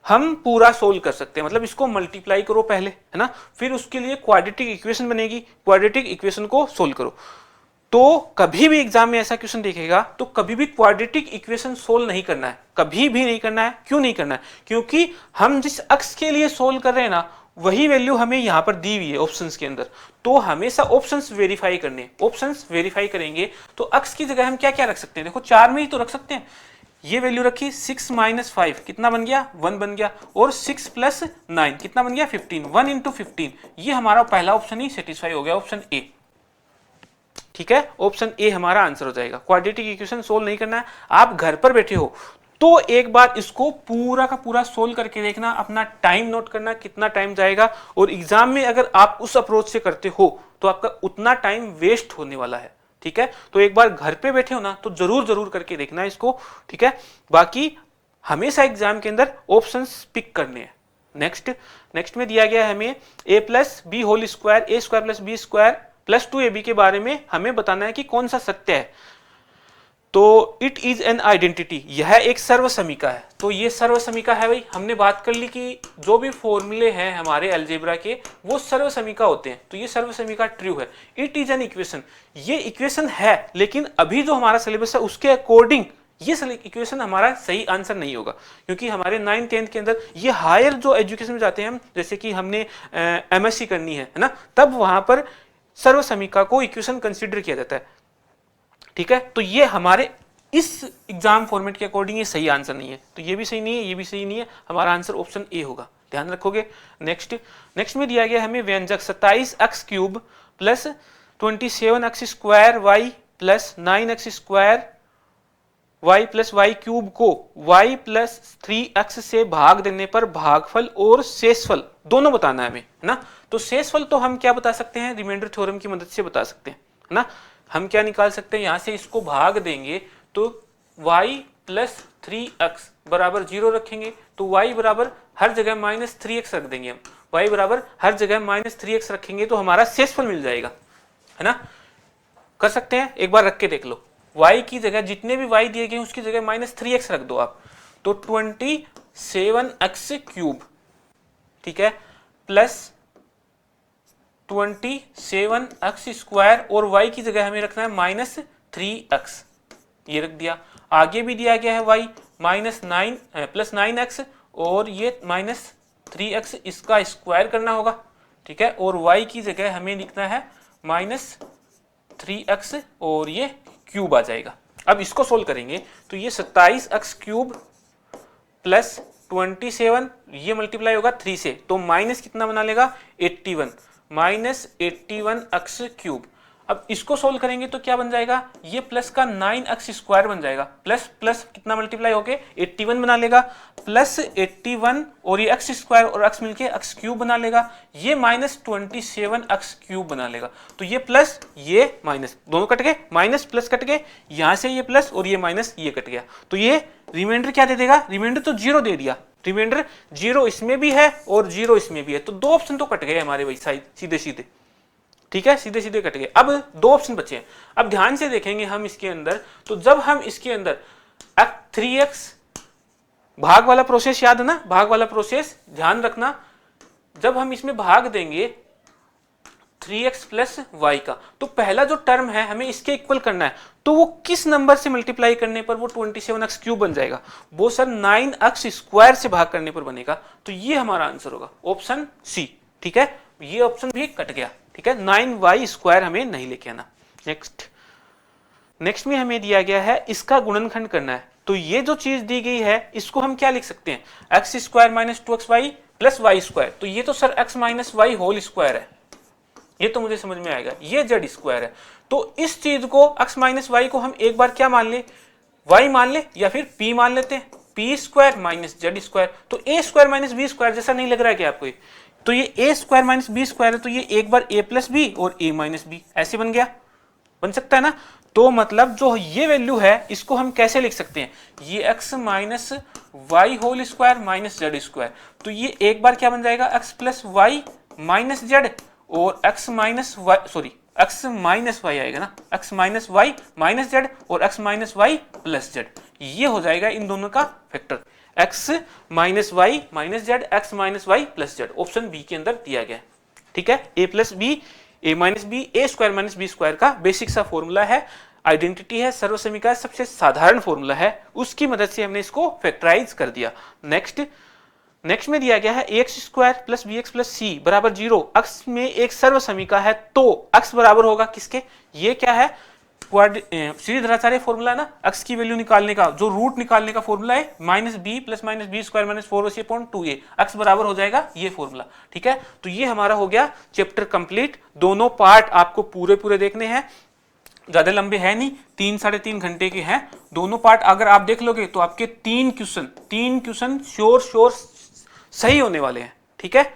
हम पूरा सोल्व कर सकते हैं, मतलब इसको मल्टीप्लाई करो पहले, है ना, फिर उसके लिए क्वाड्रेटिक इक्वेशन बनेगी, क्वाड्रेटिक इक्वेशन को सोल्व करो। तो कभी भी एग्जाम में ऐसा क्वेश्चन देखेगा तो कभी भी क्वाड्रेटिक इक्वेशन सोल्व नहीं करना है, कभी भी नहीं करना है। क्यों नहीं करना है, क्योंकि हम जिस अक्ष के लिए सोल्व कर रहे हैं ना वही वैल्यू हमें यहां पर दी हुई है ऑप्शंस के अंदर। तो हमेशा ऑप्शंस वेरीफाई करने, ऑप्शंस वेरीफाई करेंगे तो अक्ष की जगह हम क्या क्या रख सकते हैं, देखो 4 में ही तो रख सकते हैं। ये वैल्यू रखी 6 माइनस 5 कितना बन गया, 1 बन गया, और 6 प्लस 9 कितना बन गया, 15, 1 इंटू 15। ये हमारा पहला ऑप्शन ही सेटिस्फाई हो गया, ऑप्शन ए, ठीक है। ऑप्शन ए हमारा आंसर हो जाएगा। क्वाड्रेटिक इक्वेशन सोल्व नहीं करना है, आप घर पर बैठे हो तो एक बार इसको पूरा का पूरा सोल्व करके देखना, अपना टाइम नोट करना कितना टाइम जाएगा, और एग्जाम में अगर आप उस अप्रोच से करते हो तो आपका उतना टाइम वेस्ट होने वाला है, ठीक है। तो एक बार घर पे बैठे हो ना तो जरूर करके देखना इसको, ठीक है। बाकी हमेशा एग्जाम के अंदर ऑप्शंस पिक करने हैं। नेक्स्ट में दिया गया है हमें a plus B whole square, a square plus B square plus 2ab के बारे में हमें बताना है कि कौन सा सत्य है। तो इट इज एन आइडेंटिटी, यह एक सर्व समीका है। तो ये सर्व समीका है भाई, हमने बात कर ली कि जो भी फॉर्मूले हैं हमारे अलजेब्रा के वो सर्व समीका होते हैं। तो ये सर्व समीका ट्रू है। इट इज एन इक्वेशन, ये इक्वेशन है, लेकिन अभी जो हमारा सिलेबस है उसके अकॉर्डिंग ये इक्वेशन हमारा सही आंसर नहीं होगा, क्योंकि हमारे 9th 10th के अंदर ये हायर जो एजुकेशन में जाते हैं हम, जैसे कि हमने MSc करनी है ना, तब वहां पर सर्व समीका को इक्वेशन कंसीडर किया जाता है, ठीक है। तो ये हमारे इस एग्जाम फॉर्मेट के अकॉर्डिंग ये सही आंसर नहीं है। तो ये भी सही नहीं है, ये भी सही नहीं है, हमारा आंसर ऑप्शन ए होगा, ध्यान रखोगे। नेक्स्ट में दिया गया हमें व्यंजक 27x cube plus 27x square y plus 9x square y plus y cube को y प्लस 3x से भाग देने पर भागफल और शेषफल दोनों बताना है हमें, है ना। तो शेषफल तो हम क्या बता सकते हैं, रिमाइंडर थ्योरम की मदद से बता सकते हैं, है ना। हम क्या निकाल सकते हैं, यहां से इसको भाग देंगे तो y प्लस 3x बराबर 0 रखेंगे, तो y बराबर हर जगह माइनस 3x रख देंगे हम, y बराबर हर जगह माइनस 3x रखेंगे तो हमारा शेषफल मिल जाएगा, है ना। कर सकते हैं, एक बार रख के देख लो। y की जगह जितने भी y दिए गए उसकी जगह माइनस 3x रख दो आप, तो 27x क्यूब, ठीक है, प्लस 27x² और y की जगह हमें रखना है -3x, ये रख दिया। आगे भी दिया गया है y +9x और ये -3x, इसका स्क्वायर करना होगा, ठीक है। और y की जगह हमें लिखना है -3x और ये क्यूब आ जाएगा। अब इसको सोल्व करेंगे तो ये 27x³ प्लस 27, ये मल्टीप्लाई होगा 3 से, तो माइनस कितना बना लेगा 81, -81x³। अब इसको सोल्व करेंगे तो क्या बन जाएगा, ये प्लस का 9x² बन जाएगा, प्लस प्लस कितना मल्टीप्लाई होके 81 बना लेगा, प्लस 81 और ये x² और x मिलके x³ बना लेगा, ये -27x³ बना लेगा। तो ये प्लस ये माइनस दोनों कट गए, माइनस प्लस कट गए, यहां से ये प्लस और ये माइनस ये कट गया, तो ये रिमाइंडर क्या दे देगा, रिमाइंडर तो 0 दे दिया, रिमाइंडर 0 इसमें भी है और 0 इसमें भी है, तो दो ऑप्शन तो कट गए हमारे भाई साइड सीधे सीधे, ठीक है, सीधे सीधे कट गए। अब दो ऑप्शन बचे हैं। अब ध्यान से देखेंगे हम इसके अंदर, तो जब हम इसके अंदर 3x भाग वाला प्रोसेस याद है ना, भाग वाला प्रोसेस ध्यान रखना, जब हम इसमें भाग देंगे 3x प्लस y का, तो पहला जो टर्म है हमें इसके इक्वल करना है, तो वो किस नंबर से मल्टीप्लाई करने पर वो 27x³ बन जाएगा, वो सर 9x² से भाग करने पर बनेगा। तो ये हमारा आंसर होगा ऑप्शन सी, ठीक है, ये ऑप्शन भी कट गया, ठीक है, 9y² हमें नहीं लेके आना। नेक्स्ट में हमें दिया गया है इसका गुणनखंड करना है, तो ये जो चीज दी गई है इसको हम क्या लिख सकते हैं, x² - 2xy प्लस y², तो ये तो sir x - y whole square है, ये तो मुझे समझ में आएगा, ये z² है। तो इस चीज को x - y को हम एक बार क्या मान ले, y मान ले या फिर p मान लेते हैं, p² - z², तो a² - b² जैसा नहीं लग रहा है क्या आपको, तो ये a² - b² है, तो ये एक बार a + b और a - b ऐसे बन गया, बन सकता है ना। तो मतलब जो ये वैल्यू है इसको हम कैसे लिख सकते हैं, ये x - y whole square minus z², तो ये एक बार क्या बन जाएगा x + y - z और x - y आएगा ना, x - y - z और x - y + z, ये हो जाएगा इन दोनों का factor, x - y - z, x - y + z, option B के अंदर दिया गया है, ठीक है। a + b a - b a² - b² का बेसिक सा फॉर्मूला है, आइडेंटिटी है, सर्वसमीकरण सबसे साधारण फॉर्मूला है, उसकी मदद से हमने इसको फैक्टराइज कर दिया। नेक्स्ट में दिया गया है ax² + bx + c = 0, x में एक सर्वसमीका है, तो x बराबर होगा किसके, ये क्या है सीरीधराचार्य फॉर्मूला है ना, x की वैल्यू निकालने का, जो रूट निकालने का फॉर्मूला है -b + -b² - 4/2a, x बराबर हो जाएगा ये फॉर्मूला, ठीक है। तो ये हमारा हो गया चैप्टर कंप्लीट, दोनों पार्ट आपको पूरे देखने हैं, ज्यादा लंबे हैं नहीं, 3 साढ़े 3 घंटे के हैं दोनों पार्ट, अगर आप देख लोगे तो आपके 3 क्वेश्चन श्योर सही होने वाले हैं, ठीक है।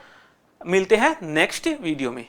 मिलते हैं नेक्स्ट वीडियो में।